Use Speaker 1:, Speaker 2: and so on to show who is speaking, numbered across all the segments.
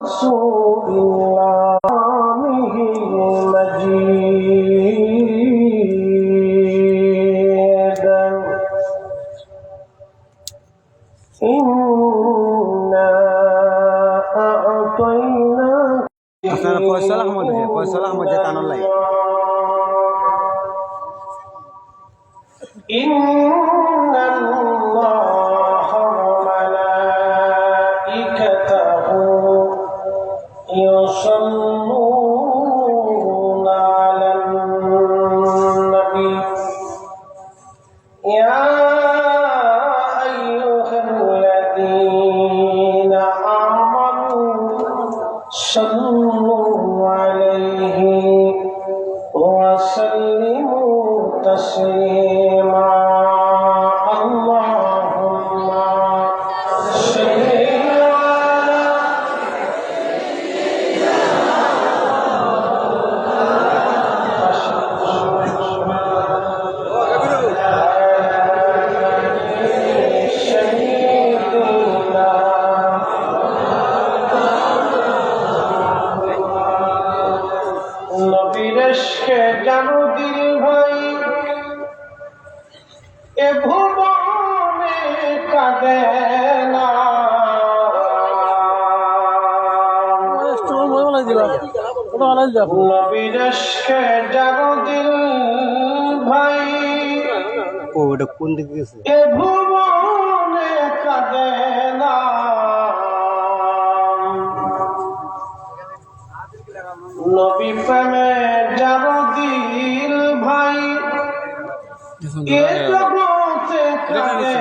Speaker 1: رسول الله مجيد إنا أعطيناك
Speaker 2: আপনারা ফয়সাল আহমদ জানান লাই
Speaker 1: إن الله وملائكته يصلون على النبي يا أيها الذين آمنوا صلوا عليه وسلموا تسليما اللهم صل على سيدنا নবীর ইশকে জানো দিল ভাই এ ভুবনে কাঁদে না নবীর ইশকে জানো দিল ভাই
Speaker 2: ওটা কোন দিকে গেছে
Speaker 1: এ ভুবনে কাঁদে না নবী প্রেমে জানো দিল ভাই এ জগতে কাঁদে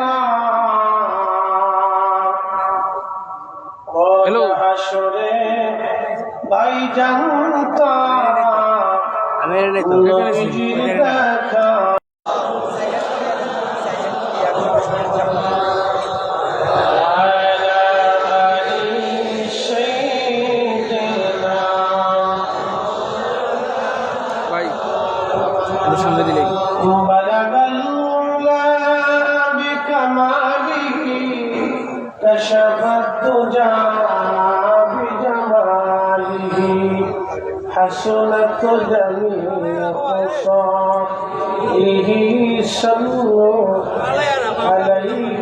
Speaker 1: না ও হাসরে ভাই জানতা নবীজির দেখা
Speaker 2: সামনে দিলে
Speaker 1: بلغ العلا بكماله كشف الدجى بجماله حسنت جميع خصاله صلوا عليه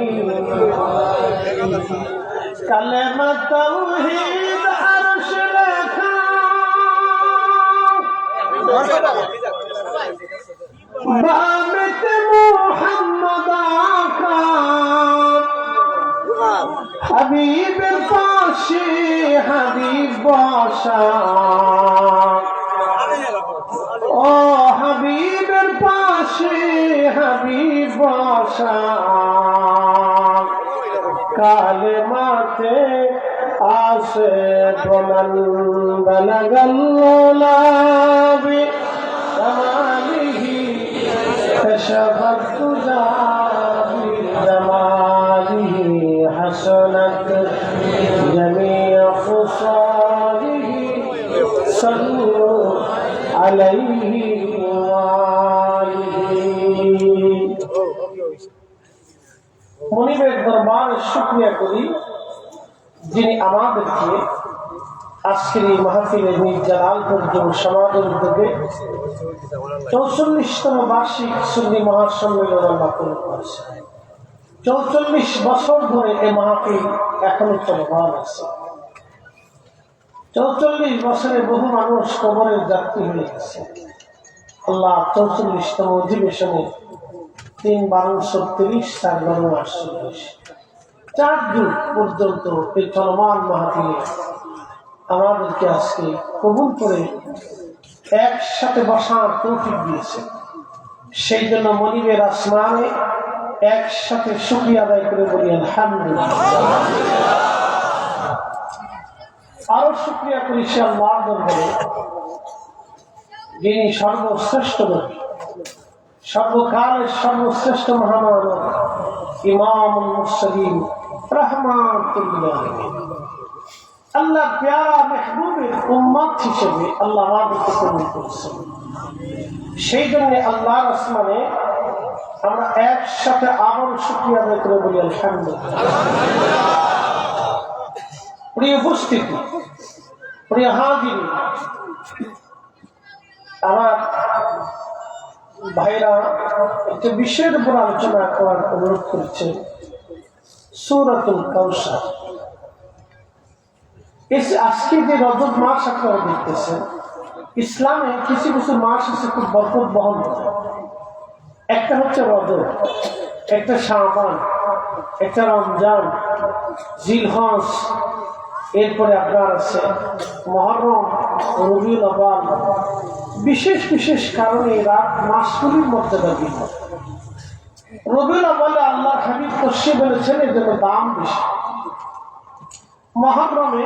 Speaker 1: كلمة توحيد عرش لك بامت محمد آقا حبیب پاشی حبیب باشا او حبیب پاشی حبیب باشا کالمات آسے ومن بلغ العلا بکماله كشف الدجى بجماله حسنت جميع خصاله صلوا عليه وآله মনিবের দরবারে শুকরিয়া করি যিনি আমাদেরকে আজকের এই মাহফিলে নিজ জালালপুর যুব সমাজের উদ্যোগে ৪৪তম বার্ষিক সুন্নি মহাসম্মেলন আল্লাহ করেছে। ৪৪ বছর ধরে এই মাহফিল এখনো চলমান আছে। ৪৪ বছরে বহু মানুষ কবরের যাত্রী হয়ে গেছে। আল্লাহ ৪৪তম অধিবেশনে ৩/১৩ ৪/৪ 4 যুগ পর্যন্ত এই চলমান মাহফিলে আমাদেরকে আজকে কবুল করে একসাথে বসার তৌফিক দিয়েছে। সেই জন্য মনিবের আসমানে একসাথে শুকরিয়া আদায় করে বলি আলহামদুলিল্লাহ। আরো শুকরিয়া করি সে আল্লাহর দরবারে যিনি সর্বশ্রেষ্ঠ নবী, সর্বকালের সর্বশ্রেষ্ঠ মহামানব, ইমামুল মুরসালিন রাহমাতুল লিল আলামিন। আল্লাহ প্যারা মেহবুবের উম্মত হিসেবে আল্লাহ আমাদেরকে কবুল করেছেন। সেই জন্য আল্লাহর আসমানে আমরা একসাথে আবার শুকরিয়া আদায় করে বলি আলহামদুলিল্লাহ। প্রিয় উপস্থিতি, প্রিয় হাজির, আমার ভাইরা একটা বিষয়ের উপর আলোচনা করার অনুরোধ করছে। সূরাতুল কাউসার। আজকে যে রজব মাস আপনারা দেখতেছেন, ইসলামে কিছু কিছু মাস আছে খুব বরকত বহন করে। একটা হচ্ছে রজব, একটা শাবান, একটা রমজান, জিলহজ, এরপরে আপনার আছে মুহররম, রবিউল আউয়াল। বিশেষ বিশেষ কারণে রাত মাসগুলির মর্যাদা ভিন্ন। রবিউল আউয়ালে আল্লাহর হাবিব কশে বলেছেন এর জন্য দাম বেশি। মুহররমে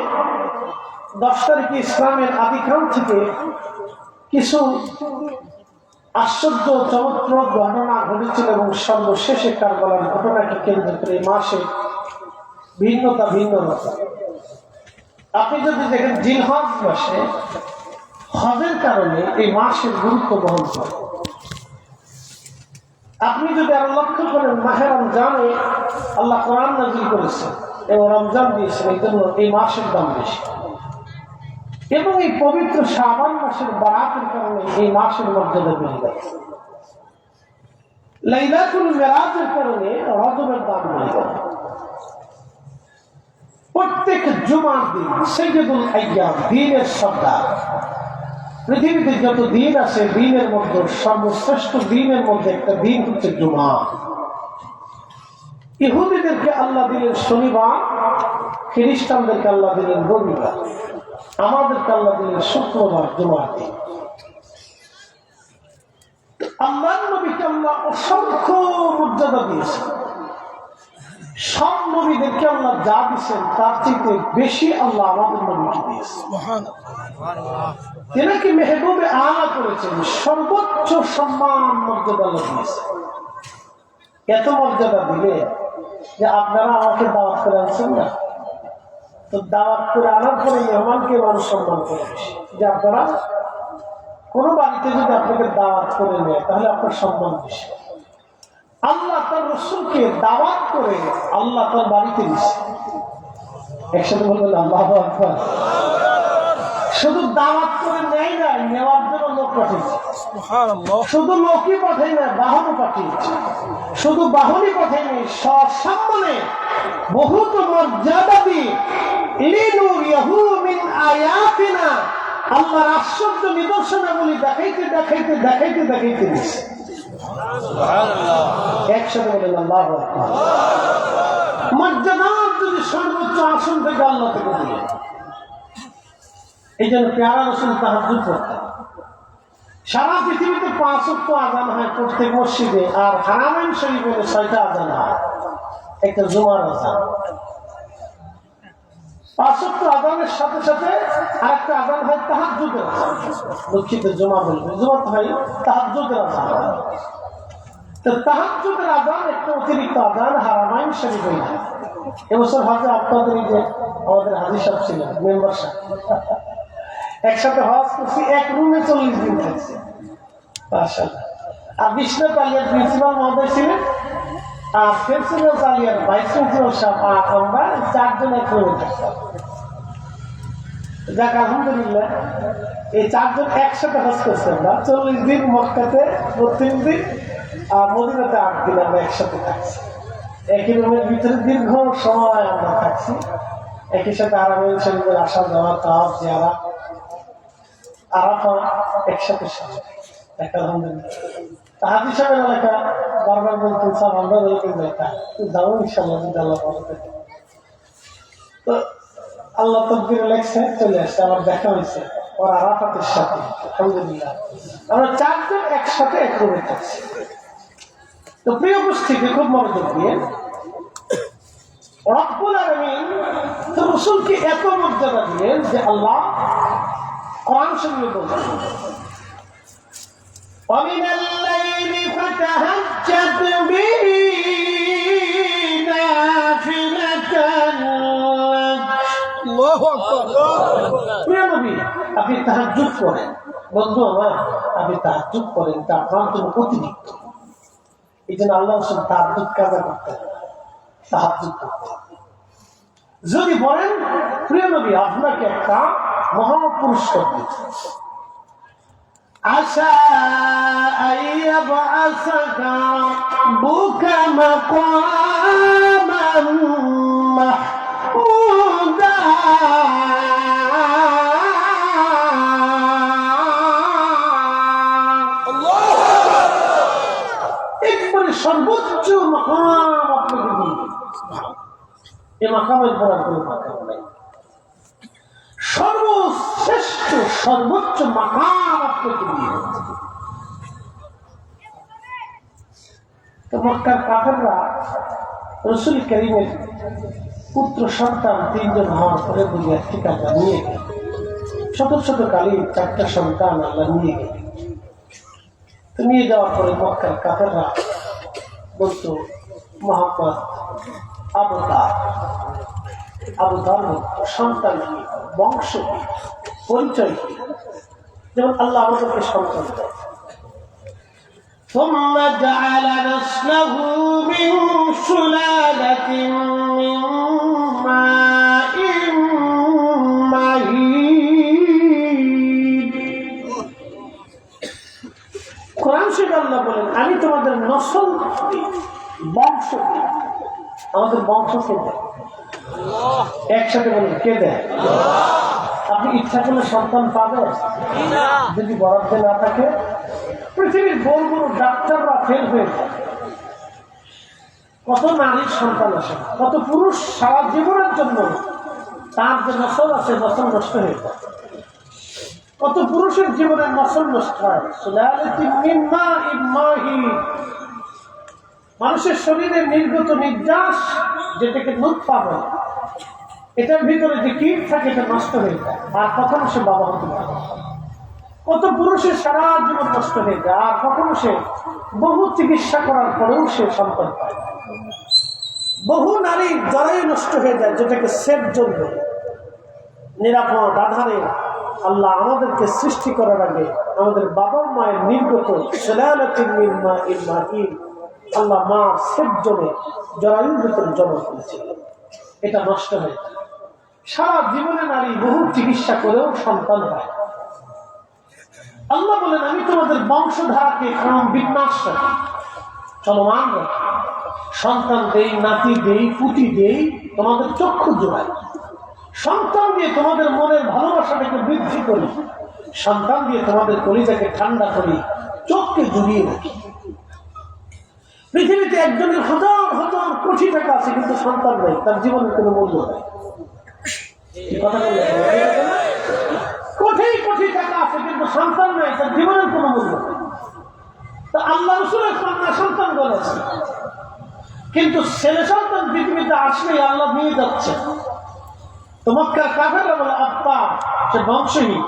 Speaker 1: 10 তারিখে ইসলামের আদিকাল থেকে কিছু আশ্চর্য চমৎকার ঘটনা ঘটেছিল এবং সর্বশেষে কারবালার ঘটনাকে কেন্দ্র করে এই মাসে ভিন্নতা। আপনি যদি দেখেন জিলহজ মাসে হজের কারণে এই মাসের গুরুত্ব বহন করে। আপনি যদি আরো লক্ষ্য করেন, মাহে রমজানে আল্লাহ কোরআন নাযিল করেছেন এবং রমজান দিয়েছেন, এই জন্য এই মাসের দাম বেশি। এবং এই পবিত্র শাবান মাসের বারাতের কারণে এই মাসের মর্যাদা বেড়ে গেছে। লাইলাতুল মিরাজের কারণে রজবের দাম বেড়ে গেছে। প্রত্যেক জুমার দিন সাইয়্যিদুল আইয়াম, দিনের সর্দার। পৃথিবীতে যত দিন আছে দিনের মধ্যে সর্বশ্রেষ্ঠ দিনের মধ্যে একটা দিন হচ্ছে জুমা। ইহুদিদেরকে আল্লাহ দিলেন শনিবার, খ্রিস্টানদেরকে আল্লাহ দিলেন রবিবার, আমাদেরকে আল্লাহ দিলেন শুক্রবার, জুমার দিন। আল্লাহর নবীকে আল্লাহ অসংখ্য মর্যাদা দিয়েছেন। সব নবীদেরকে আল্লাহ যা দিয়েছেন তার থেকে বেশি আল্লাহ আমাদের নবীকে দিয়েছেন। তেনাকে মেহবুবে আলা করেছেন, সর্বোচ্চ সম্মান মর্যাদা আল্লাহ দিয়েছেন। এত মর্যাদা দিলে যে আপনারা আমাকে দাওয়াত করে আনছেন না, তো দাওয়াত করে আনার পরে মেহমানকে মানুষ সম্মান করে যে আপনারা কোনো বাড়িতে যদি আপনাকে দাওয়াত করে নেয় তাহলে আপনার সম্মান বেশি। আল্লাহ তার রাসূলকে দাওয়াত করে আল্লাহ তার বাড়িতে দিচ্ছে। একসাথে বলবেন আল্লাহু আকবার। শুধু দাওয়াত করে নেয় না, নেওয়ার জন্য লোক পাঠিয়েছে। শুধু লোকই পাঠাই না, বাহনও পাঠিয়েছে। শুধু বাহনই পাঠাই নেই, সসম্মানে বহুত মর্যাদা দিয়ে লিনুরিয়াহু মিন আয়াতিনা, আল্লাহর আশ্চর্য নিদর্শনাবলী দেখাইতে দেখাইতে দেখাইতে দেখাইতে দিচ্ছে। একসাথে বলেন আল্লাহু আকবার। মর্যাদার যদি সর্বোচ্চ আসন থেকে আল্লাহ থেকে দিয়ে, এই জন্য পেয়ারা রাসূল তাহাজ্জুদ করতেন। সারা পৃথিবীতে 5 ওয়াক্ত আযান হয় প্রত্যেক মসজিদে, আর হারামাইন শরীফে 6টা আযান হয়, একটা জুমার আযান। 5 ওয়াক্ত আযানের সাথে সাথে আরেকটা আযান হয় তাহাজ্জুদের আযান। দুঃখিত, জুমা বলবে, জুমা তো হয় তাহাজ্জুদের আযান। তো তাহাজ্জুদের আযান একটা অতিরিক্ত আযান হারামাইন শরীফে হয়। এবছর হজে আপনাদের এই যে আমাদের হাজী সাহেব ছিলেন, মেম্বার সাহেব, একসাথে হজ করছি, এক রুমে 40 দিন থাকছে। মাশাআল্লাহ। আর বিশ্বনাথ আলিয়ার প্রিন্সিপাল মহোদয় ছিলেন, আর প্রিন্সিপাল আলিয়ার ভাইস প্রিন্সিপাল সাহেব, আর আমরা 4 জন এক রুমে থাকতাম। যাক আলহামদুলিল্লাহ, এই 4 জন একসাথে হজ করছি আমরা। 40 দিন মক্কাতে, 32 দিন, আর মদিনাতে 8 দিন আমরা একসাথে থাকছি। একই রুমের ভিতরে দীর্ঘ সময় আমরা থাকছি। একই সাথে হারামাইন শরীফের আসা যাওয়া, তাওয়াফ, জিয়ারত, আরাফা একসাথে একটা। আলহামদুলিল্লাহ। হাজী সাহেবের এলাকা বারবার বলতেন, স্যার আমরা যাবো ইনশাআল্লাহ যদি আল্লাহ ভালো থাকে। তো আল্লাহ তকদিরে লেখছে, চলে আসছে, আমার দেখা হয়েছে ওর আরাফাতের সাথে। আলহামদুলিল্লাহ, আমরা 4 জন একসাথে এক রুমে থাকছি। তো প্রিয় উপস্থিতি, খুব মনোযোগ দিয়ে, রব্বুল আলামিন তো রাসূলকে এত মর্যাদা দিলেন যে আল্লাহ কোরআন শরীফে বলেন, وَمِنَ اللَّيْلِ فَتَهَجَّدْ بِهِ نَافِلَةً لَكَ। আল্লাহু আকবার। প্রিয় নবী, আপনি তাহাজ্জুদ করেন। বন্ধু আমার, আপনি তাহাজ্জুদ করেন, তা আপনার জন্য অতিরিক্ত। এই জন্য আল্লাহ রাসূল তাহাজ্জুদ কাজা করতেন, তাহাজ্জুদ করতেন। যদি বলেন প্রিয় নবী আপনাকে একটা মহাপুরস্কার দিচ্ছে, আশা আইয়াবআসাকা বুকা মাকামান মাহমুদা, একবারে সর্বোচ্চ মাকাম আপনাকে দিয়ে এ মাকামের পর আর কোনো মাকাম নাই। সর্বশ্রেষ্ঠ সর্বোচ্চ মাকাম আপনাকে দিয়ে তো মক্কার কাফেররা রাসূল কারীমের পুত্র সন্তান 3 জন হওয়ার পরে দুনিয়া ঠিকানা নিয়ে গেল। শত শত কালী 4টা সন্তান আল্লাহ নিয়ে গেল। তো নিয়ে যাওয়ার পরে মক্কার কাফেররা বলতো মুহাম্মদ আবু তালেব সন্তান কি, বংশ কি, পরিচয় কি, যেমন আল্লাহ আমাদেরকে সন্তান দেয়। ثم جعل نسله من سلالة من ماء مهين। কোরআন শরীফে আল্লাহ বলেন আমি তোমাদের নসল বংশ দিই। আমাদের বংশ কে দেয়? একসাথে বলেন কে দেয়? আপনি ইচ্ছা করলে সন্তান পাবেন যদি বরাদ্দ না থাকে? পৃথিবীর বড় বড় ডাক্তাররা ফেল হয়ে যায়। কত নারীর সন্তান আসে, কত পুরুষ সারা জীবনের জন্য তার যে নসল আছে নসল নষ্ট হয়ে যায়। কত পুরুষের জীবনের নসল নষ্ট হয়। মানুষের শরীরে নির্গত নির্যাস যেটাকে নুতফা বলে, এটার ভিতরে যে কীট থাকে এটা নষ্ট হয়ে যায়, আর কখনো সে বাবা হতে পারে। কত পুরুষের সারা জীবন নষ্ট হয়ে যায়, আর কখনো সে বহু চিকিৎসা করার পরেও সে সন্তান পায়। বহু নারীর জরায়ু নষ্ট হয়ে যায়, যেটাকে সেফ জন্য নিরাপদ আধারে আল্লাহ আমাদেরকে সৃষ্টি করার আগে আমাদের বাবা মায়ের নির্গত আল্লাহ মা সেফ জন্য জরায়ুর ভিতরে জমা করেছিল, এটা নষ্ট হয়ে যায়। সারা জীবনে নারী বহু চিকিৎসা করেও সন্তান হয়। আল্লাহ বলেন আমি তোমাদের বংশধারাকে বিন্যাস রাখি, চলমান রাখি, সন্তান দেই, নাতি দেই, পুতি দেই, তোমাদের চক্ষু জোড়াই। সন্তান দিয়ে তোমাদের মনের ভালোবাসাটাকে বৃদ্ধি করি, সন্তান দিয়ে তোমাদের কলিজাকে ঠান্ডা করি, চোখকে জুড়িয়ে রাখি। পৃথিবীতে একজনের হাজার হাজার কোটি টাকা আছে কিন্তু সন্তান নেই, তার জীবনের কোনো মূল্য নেই। কথা বললে কোটি কোটি টাকা আছে কিন্তু সন্তান নেই, তার জীবনের কোনো মূল্য নেই। তো আল্লাহ রাসূলের কন্যা সন্তান বলেছে, কিন্তু ছেলে সন্তান পৃথিবীতে আসলেই আল্লাহ নিয়ে যাচ্ছে। তো মক্কার কাফেররা বলে আব্বা সে বংশহীন,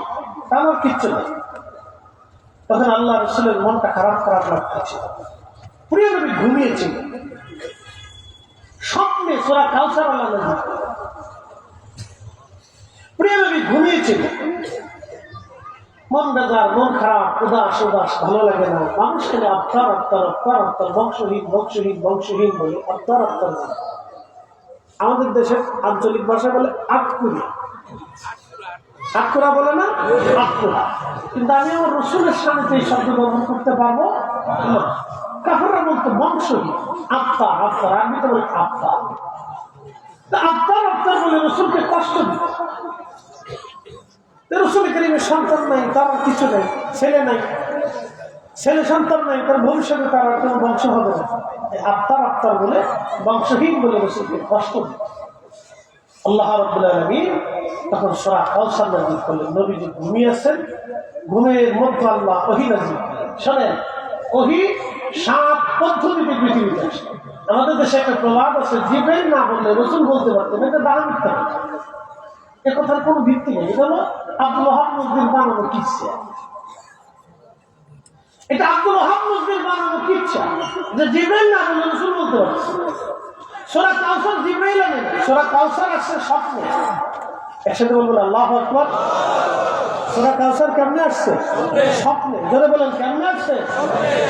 Speaker 1: তার কিচ্ছু নেই। তখন আল্লাহ রাসূলের মনটা খারাপ খারাপ লাগছে। প্রিয় নবী ঘুমিয়েছিলেন, স্বপ্নে সূরা কাউসার আল্লাহ নাযিল। প্রিয় নবী ঘুমিয়েছিলেন, মন বেজার, মন খারাপ, উদাস উদাস, ভালো লাগে না। মানুষ খেলে আফতার আফতার আফতার আফতার, বংশহীন বংশহীন বংশহীন বলে আফতার আফতার বলে। আমাদের দেশের আঞ্চলিক ভাষায় বলে আটকুরা, আটকুরা বলে না, আটকুরা। কিন্তু আমি আমার রাসূলের সামনে এই শব্দ ব্যবহার করতে পারবো না। কাফেররা বলতো বংশহীন, আফতার আফতার, আমি তো বলি আফতার। আফতার আফতার বলে রাসূলকে কষ্ট দিত। রাসূল কারীমের সন্তান নাই, তার কিছু নেই, ছেলে নাই, ছেলে সন্তান নাই, তার ভবিষ্যতে তার আর কোনো বংশ হবে না। আফতার আফতার বলে বংশহীন বলে রাসূলকে কষ্ট দিত। আল্লাহ রাব্বুল আলামিন তখন সূরা কাউসার নাযিল করলেন। নবীজি ঘুমিয়েছেন, ঘুমের মধ্যে আল্লাহ ওহী নাযিল করলেন। শোনেন, ওহী 7 পদ্ধতিতে পৃথিবীতে আসে। আমাদের দেশে একটা প্রবাদ আছে, জিবরাইল না বললে রাসূল বলতে পারতেন, এটা দাঁড়া মিথ্যা কথা। এ কথার কোনো ভিত্তি নেই। এটা হলো আব্দুল ওয়াহাব নজরুল বানানো কিচ্ছা। এটা আব্দুল ওয়াহাব নজরুল বানানো কিচ্ছা যে জিবরাইল না বললে রাসূল বলতে পারতেন। সূরা কাউসার জিবরাইল আনেন, সূরা কাউসার আসছে স্বপ্নে। একসাথে বলবেন আল্লাহু আকবার। সূরা কাউসার কেমনে আসছে? স্বপ্নে। জোরে বলেন কেমনে আসছে?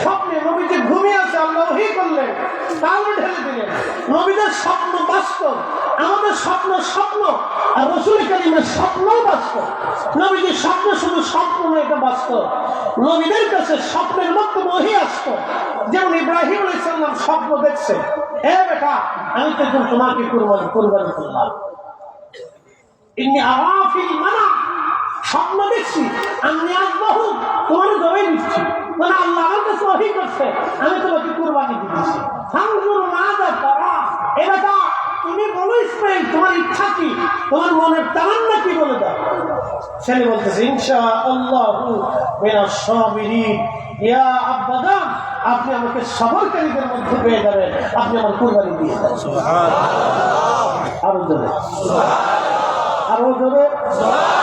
Speaker 1: স্বপ্নে। নবীজি ঘুমিয়ে আছে, আল্লাহ ওহী করলেন, তাও ঢেলে দিলেন। নবীদের স্বপ্ন বাস্তব, আমাদের স্বপ্ন স্বপ্ন, আর রাসূল কারীমের স্বপ্ন বাস্তব। নবীজির স্বপ্ন শুধু স্বপ্ন নয়, এটা বাস্তব। নবীদের কাছে স্বপ্নের মধ্যে ওহী আসতো। যেমন ইব্রাহিম আলাইহিস সালাম স্বপ্ন দেখছে, এ বেটা আমি তো তোমাকে কুরবানি করলাম। ইন্নী আরা ফিল মানাম, স্বপ্ন দেখছি আমি আল্লাহু তোমার জবাই দিচ্ছি, মানে আল্লাহ আমার কাছে ওহী করছে আমি তোমাকে কুরবানি দিচ্ছি। ফানজুর মাযা তারা, এ বেটা তুমি বলো ইসমাঈল তোমার ইচ্ছা কি, তোমার মনের তামান্না কি বলে দাও। ছেলে বলতেছে ইনশাআল্লাহু মিনাশ সাবিরিন, ইয়া আব্বাদান আপনি আমাকে সবরকারীদের মধ্যে পেয়ে যাবেন, আপনি আমার কুরবানি দিয়ে দেন। সুবহানাল্লাহ। আরো জোরে সুবহানাল্লাহ, আরো জোরে সুবহানাল্লাহ।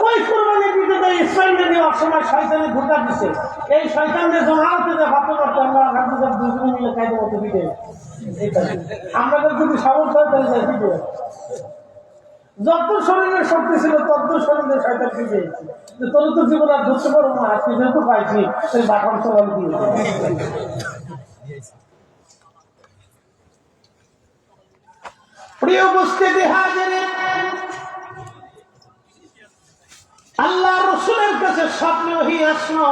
Speaker 1: ওই কুরবানি দিতে দেয় ইসমাঈল দেওয়ার সময় শয়তানে ধোঁকা দিছে। এই শয়তানদের জমাতে যে ভাবতে পারতো আমরা হাতে দুজনে মিলে খাইতে মতো দিতে, আমাদের যদি সামর্থ্য হয় তাহলে যাই দিতে। যত শরীরের শক্তি ছিল তত শরীরের শয়তান দিতে, তোর তো জীবন আর ধরতে পারবো না, আজকে যেহেতু পাইছি সেই বাটন সবাই দিয়ে। প্রিয় উপস্থিতি হাজিরিন, আল্লাহ রাসূলের কাছে স্বপ্নে ওহী আসলো।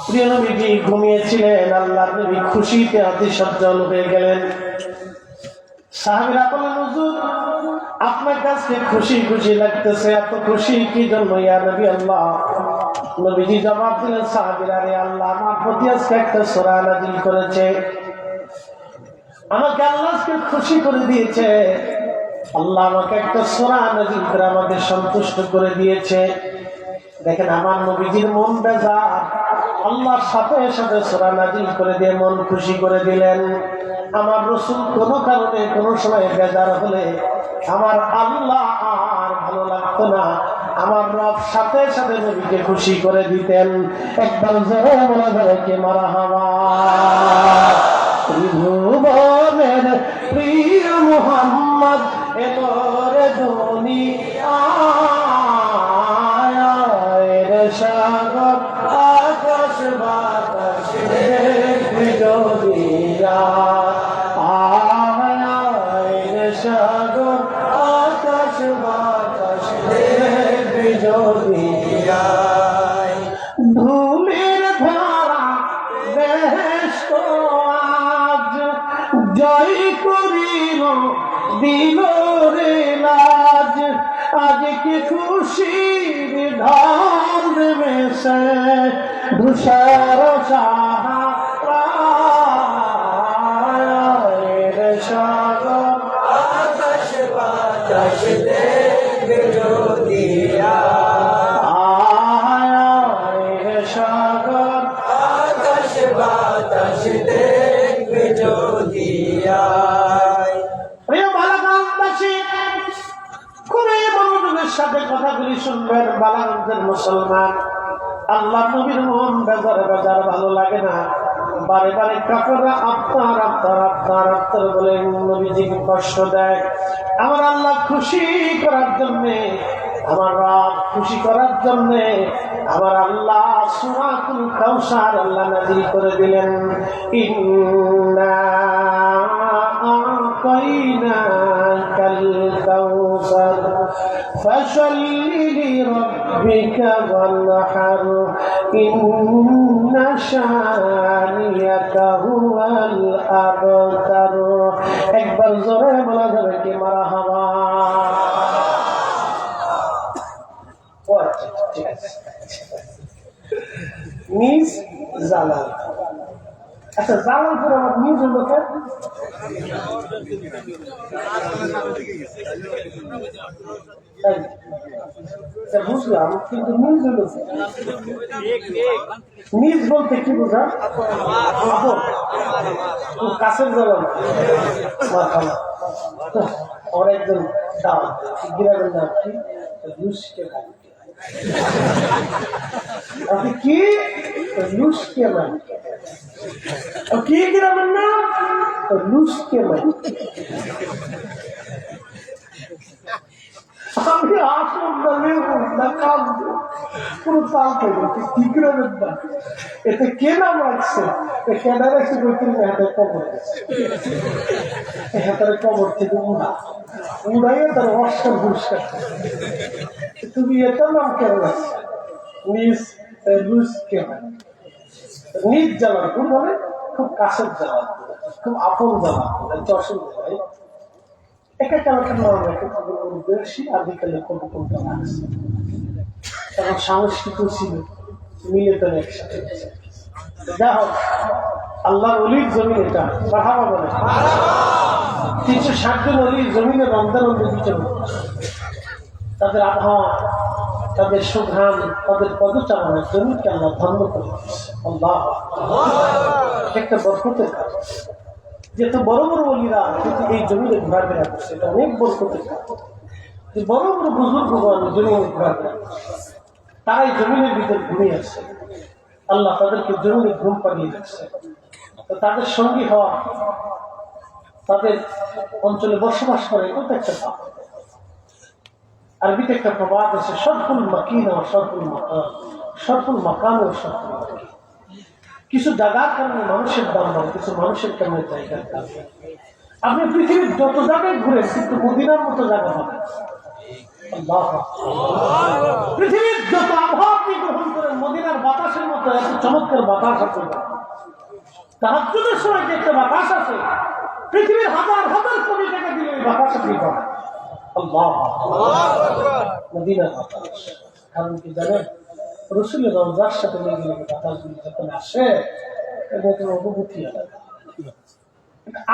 Speaker 1: প্রিয় নবীজি ঘুমিয়েছিলেন, আল্লাহর নবী খুশিতে অতিশয্যল হয়ে গেলেন। সাহাবীরা বললেন হুজুর আপনার কাছে খুশি খুশি লাগতেছে, এত খুশি কি জন্য ইয়া নবী আল্লাহ? নবীজি জবাব দিলেন সাহাবীরা রে, আল্লাহ আমার প্রতি আজকে একটা সূরা নাযিল করেছে, আমাকে আল্লাহ আজকে খুশি করে দিয়েছে। আল্লাহ আমাকে একটা সূরা নাযিল করে আমাকে সন্তুষ্ট করে দিয়েছে। দেখেন আমার নবীজির মন বেজার, আল্লাহর সাথে সাথে সূরা নাযিল করে দিয়ে মন খুশি করে দিলেন। আমার রাসূল কোনো কারণে কোনো সময় বেজার হলে আমার আল্লাহ আর ভালো লাগতো না, আমার রব সাথে সাথে নবীকে খুশি করে দিতেন। একবার জোরে বলা যাবে কি মারহাবা। ত্রিভুবনের প্রিয় মুহাম্মদ এলো রে দুনিয়ায়, রে সাগর আকাশ বাতাস দেখবি যদিয়া, রে সাগর আকাশ বাতাস দেখবি যদিয়া, ধুলির ধারা বেহেশত আজ জয় করিল দিল রে লাজ, আজকে খুশির ঢল দেবেছে ধূসর সাহারায়, রে সাগর আকাশ বাতাস দেখবে যদিয়া, রে সাগর আকাশ বাতাস দেখবে যদিয়া। প্রিয় বালাগঞ্জবাসী, খুবই মনোযোগের সাথে কথাগুলি শুনবেন। বালাগঞ্জের মুসলমান, আল্লাহ নবীর মন বেজার বেজার ভালো লাগে না, বারে বারে কাপড়রা আপনার আপনার আপনার আপনার বলে নবীজিকে কষ্ট দেয়। আমার আল্লাহ খুশি করার জন্যে, আমার রব খুশি করার জন্যে আমার আল্লাহ সূরাতুল কাউসার আল্লাহ নাযিল করে দিলেন। ইন্না আ'তাইনাকাল কাউসার ফাসাল্লি লিরাব্বিকা ওয়ানহার ইন্না শানিয়াকা হুয়াল আবতার। একবার জোরে বলা যাবে কি মারহাবা। নিজ জালাল, আচ্ছা জালালপুর আমার নিজ হলো কেন? বুঝলাম, কিন্তু নিজ হলো নিজ বলতে কি বোঝা? কাছের জালাল আমার একজন দাও গ্রামের নাম কি লুসকে ভাই, আপনি কি লুসকে ভাই, কি গ্রামের নাম লুসকে ভাই। আমি আসল না লেবু না কাঁদবো পুরো তাল থেকে কি করে না এতে কে নাম রাখছে কেনা রাখছে বলতে হাতের কবর হাতের কবর থেকে উড়াইয়ে তার অস্কার পুরস্কার তুমি এটার নাম কেন রাখছো নিজ রুশ কেন নিজ জামালপুর মানে খুব কাছের জামালপুর খুব আপন জামালপুর অসুবিধা ভাই একা কালকের নাম রেখে তাদের বেশি আদিকালে কবিতা রাখছে তখন সাংস্কৃতিক ছিল মিলে তো একসাথে যা হোক আল্লাহর অলির জমিন এটা বাড়াবা বলে 360 জন অলির জমিনে রমজানন্দের বিচরণ তাদের আবহাওয়া তাদের সুঘ্রাণ তাদের পদচারণের জমিকে আল্লাহ ধন্য করে আল্লাহ একটা বরকতের কাজ যেহেতু বড় বড় অলিরা কিন্তু এই জমিনে ঘোরাফেরা করছে এটা অনেক বরকতের কাজ যে বড় বড় বুজুর্গ জমিনে ঘোরাফেরা তারা এই জমিনের ভিতরে ঘুমিয়ে আসছে আল্লাহ তাদেরকে জমিনে ঘুম পাড়িয়ে দিচ্ছে তো তাদের সঙ্গী হওয়া তাদের অঞ্চলে বসবাস করে এটা তো একটা ভাব আরবিতে একটা প্রবাদ আছে সরফুল মাকিন ও সরফুল মাকান সরফুল মাকান ও সরফুল মাকিন কিছু জায়গার কারণে মানুষের দাম দাম কিছু মানুষের কারণে জায়গার দাম আপনি পৃথিবীর যত জায়গায় ঘুরেন কিন্তু মদিনার মতো জায়গা পাবেন পৃথিবীর যত আবহাওয়া আপনি গ্রহণ করেন মদিনার বাতাসের মতো এত চমৎকার বাতাস আছে তাহাজ্জুদের সময় যে একটা বাতাস আছে পৃথিবীর হাজার হাজার কোটি টাকা দিলে ওই বাতাস আপনি পাবেন মদিনার বাতাস কারণ কি জানেন রসুলের রওজার সাথে লেগে লেগে বাতাসগুলি যখন আসে এটা অনুভূতি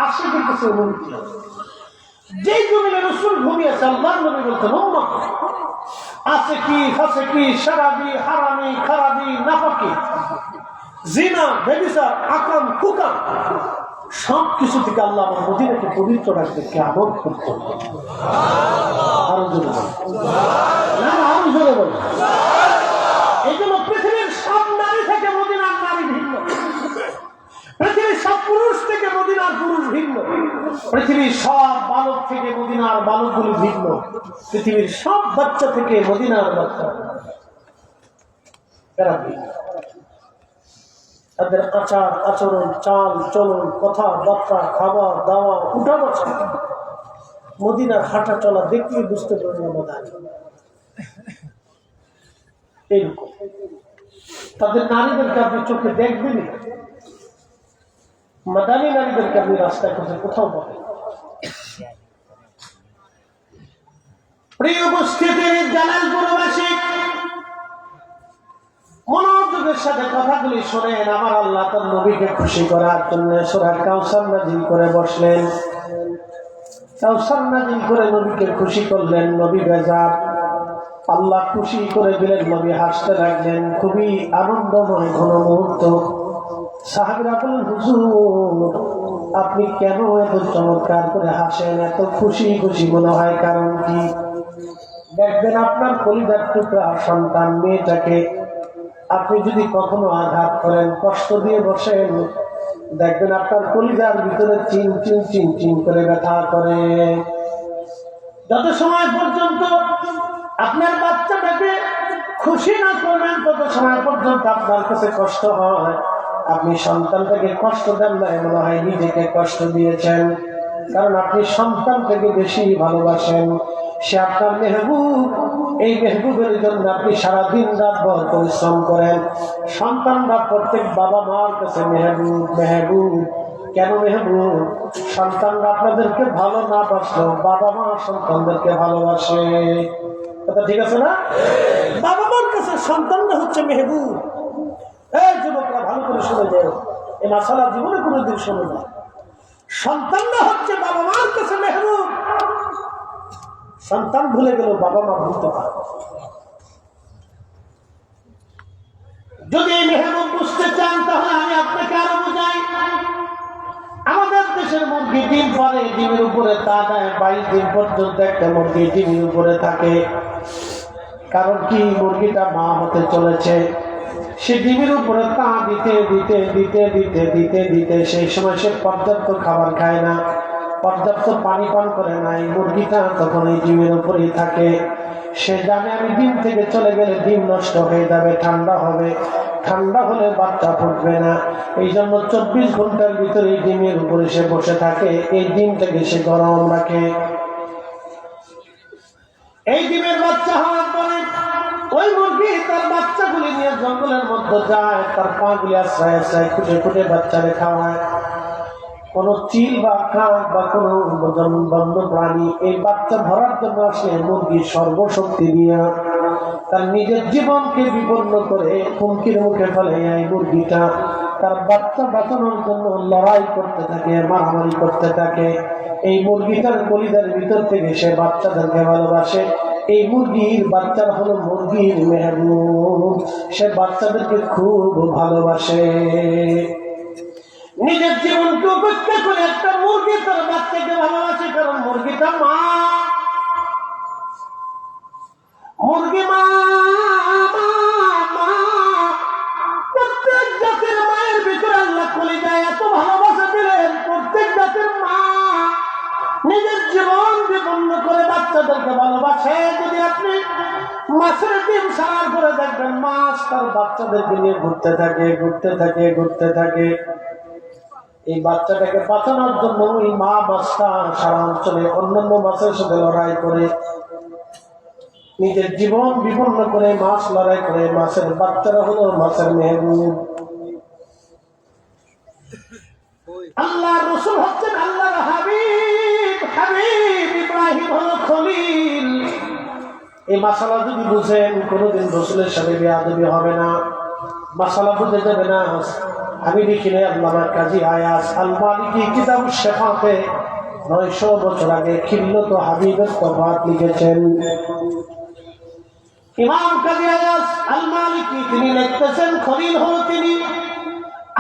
Speaker 1: আসে কিন্তু সে অনুভূতি যে জমিনে রসুল ঘুমিয়েছে আল্লাহ নবী বলতেন আছে কি ফাঁসে কি সারাবি হারামি খারাবি নাফাকি জিনা বেবিচার আকরাম কুকাম সব কিছু থেকে আল্লাহ আমার মদিনাকে পবিত্র রাখবে কেমন করতে আরো জোরে বল না আরো জোরে বল এই জন্য পৃথিবীর সব নারী থেকে মদিনার নারী ভিন্ন পৃথিবীর সব পুরুষ থেকে মদিনার পুরুষ ভিন্ন পৃথিবীর সব বালক থেকে মদিনার বালকগুলি ভিন্ন পৃথিবীর সব বাচ্চা থেকে মদিনার বাচ্চা এরা ভিন্ন তাদের আচার আচরণ চাল চলন কথাবার্তা খাবার দাওয়া উঠা বসা মদিনার হাঁটা চলা দেখলে বুঝতে পারবেন এইরকম তাদের নারীদেরকে আপনি চোখে দেখবেন মাদানী নারীদেরকে আপনি রাস্তায় কোথাও পাবেন প্রিয় উপস্থিতি জালালপুরবাসী মনোযোগের সাথে কথাগুলি শোনেন আমার আল্লাহ তার নবীকে খুশি করার জন্য সূরা কাউসার নাযিল করে বসলেন কাউসার নাযিল করে নবীকে খুশি করলেন নবী বেজার আল্লাহ খুশি করে দিলেন নবী হাসতে লাগলেন খুবই আনন্দময় ঘন মুহূর্ত সাহাবীরা বললেন হুজুর আপনি কেন এত চমৎকার করে হাসেন এত খুশি খুশি মনে হয় কারণ কি দেখবেন আপনার কলিজার টুকরা সন্তান মেয়েটাকে আপনি যদি কখনো আঘাত করেন কষ্ট দিয়ে বসেন দেখবেন আপনার কলিজার ভিতরে চিন চিন চিন চিন করে ব্যথা করে যত সময় পর্যন্ত আপনার বাচ্চাটাকে খুশি না করবেন তত সময় পর্যন্ত আপনার কাছে কষ্ট হয় আপনি সন্তানটাকে কষ্ট দেন না মনে হয় নিজেকে কষ্ট দিয়েছেন কারণ আপনি সন্তানটাকে বেশি ভালোবাসেন সে আপনার মেহবুব এই মেহবুবের জন্য আপনি সারাদিন রাত ভর পরিশ্রম করেন সন্তানরা প্রত্যেক বাবা মার কাছে মেহবুব মেহবুব কেন মেহবুব সন্তানরা আপনাদেরকে ভালো না বাসলেও বাবা মা সন্তানদেরকে ভালোবাসে কথা ঠিক আছে না বাবা মার কাছে সন্তানরা হচ্ছে মেহবুব এই যুবকরা ভালো করে শুনে যায় এই মাসালা জীবনে কোনোদিন শুনে না সন্তানরা হচ্ছে বাবা মার কাছে মেহবুব সন্তান ভুলে গেল বাবা মা ভুলতে পারে যদি এই মেহবুব বুঝতে চান তাহলে আমি আপনাকে আরো বোঝাই আমাদের দেশের মুরগি ডিম পারে ডিমের উপরে তা দেয় 22 দিন পর্যন্ত একটা মুরগি ডিমের উপরে থাকে কারণ কি মুরগিটা মা হতে চলেছে সে ডিমের উপরে তা দিতে দিতে দিতে দিতে দিতে দিতে সেই সময় সে পর্যাপ্ত খাবার খায় না পর্যাপ্ত পানি পান করে না, এই মুরগিটা তখন এই ডিমের উপরেই থাকে। সে জানে আমি ডিম থেকে চলে গেলে ডিম নষ্ট হয়ে যাবে, ঠান্ডা হবে, ঠান্ডা হলে বাচ্চা ফুটবে না। এই জন্য 24 ঘন্টার ভিতরে এই ডিমের উপরে সে বসে থাকে, এই ডিমটাকে সে গরম রাখে। এই ডিমের বাচ্চা হওয়ার পরে ওই মুরগি তার বাচ্চাগুলি নিয়ে জঙ্গলের মধ্যে যায়, তার পাগুলি আশ্রয় আশ্রয় খুঁটে খুঁটে বাচ্চারে খাওয়ায়। কোন চিল বা কাক বা কোন বন্য প্রাণী এই বাচ্চা ধরার জন্য আসলে মুরগি সর্বশক্তি দিয়া তার নিজের জীবনকে বিপন্ন করে হুমকির মুখে ফেলে। এই মুরগিটা তার বাচ্চা বাঁচানোর জন্য লড়াই করতে থাকে, মারামারি করতে থাকে। এই মুরগিটার কলিজার ভিতর থেকে সে বাচ্চাদেরকে ভালোবাসে। এই মুরগির বাচ্চারা হলো মুরগির মেহবুব, সে বাচ্চাদেরকে খুব ভালোবাসে। নিজের জীবনকে উপেক্ষা করে একটা মুরগি তার বাচ্চাকে ভালোবাসে, কারণ মুরগিটা মা, মুরগি মা। প্রত্যেক জাতির মায়ের ভিতরে আল্লাহ কলিজায় এত ভালোবাসা দিলেন, প্রত্যেক জাতির মা নিজের জীবন বিপন্ন করে বাচ্চাদেরকে ভালোবাসে। যদি আপনি মাছের ডিম ছাড়ার পরে দেখবেন মাছ তার বাচ্চাদেরকে নিয়ে ঘুরতে থাকে, ঘুরতে থাকে, ঘুরতে থাকে। এই বাচ্চাটাকে বাঁচানোর জন্য এই মা মাছটা সারা অঞ্চলে অন্যান্য মাছের সাথে লড়াই করে, নিজের জীবন বিপন্ন করে মাছ লড়াই করে। মাছের বাচ্চারা হলো মাছের মেহবুব। আল্লাহ রসুল হচ্ছেন আল্লাহর হাবিব, হাবিব ইব্রাহিম হলো খলিল। এই মাসালা যদি বুঝেন কোনোদিন রসুলের সাথে বেয়াদবি হবে না, মাসালা বুঝে যাবে না। আমি লিখিনি আল্লামা কাজী আয়াজ আল মালিকি কিতাব শেফাতে 900 বছর আগে খিল্লত হাবিবের তফাত লিখেছেন। ইমাম কাজী আয়াজ আল মালিকি তিনি লিখতেছেন খলিল হলো তিনি,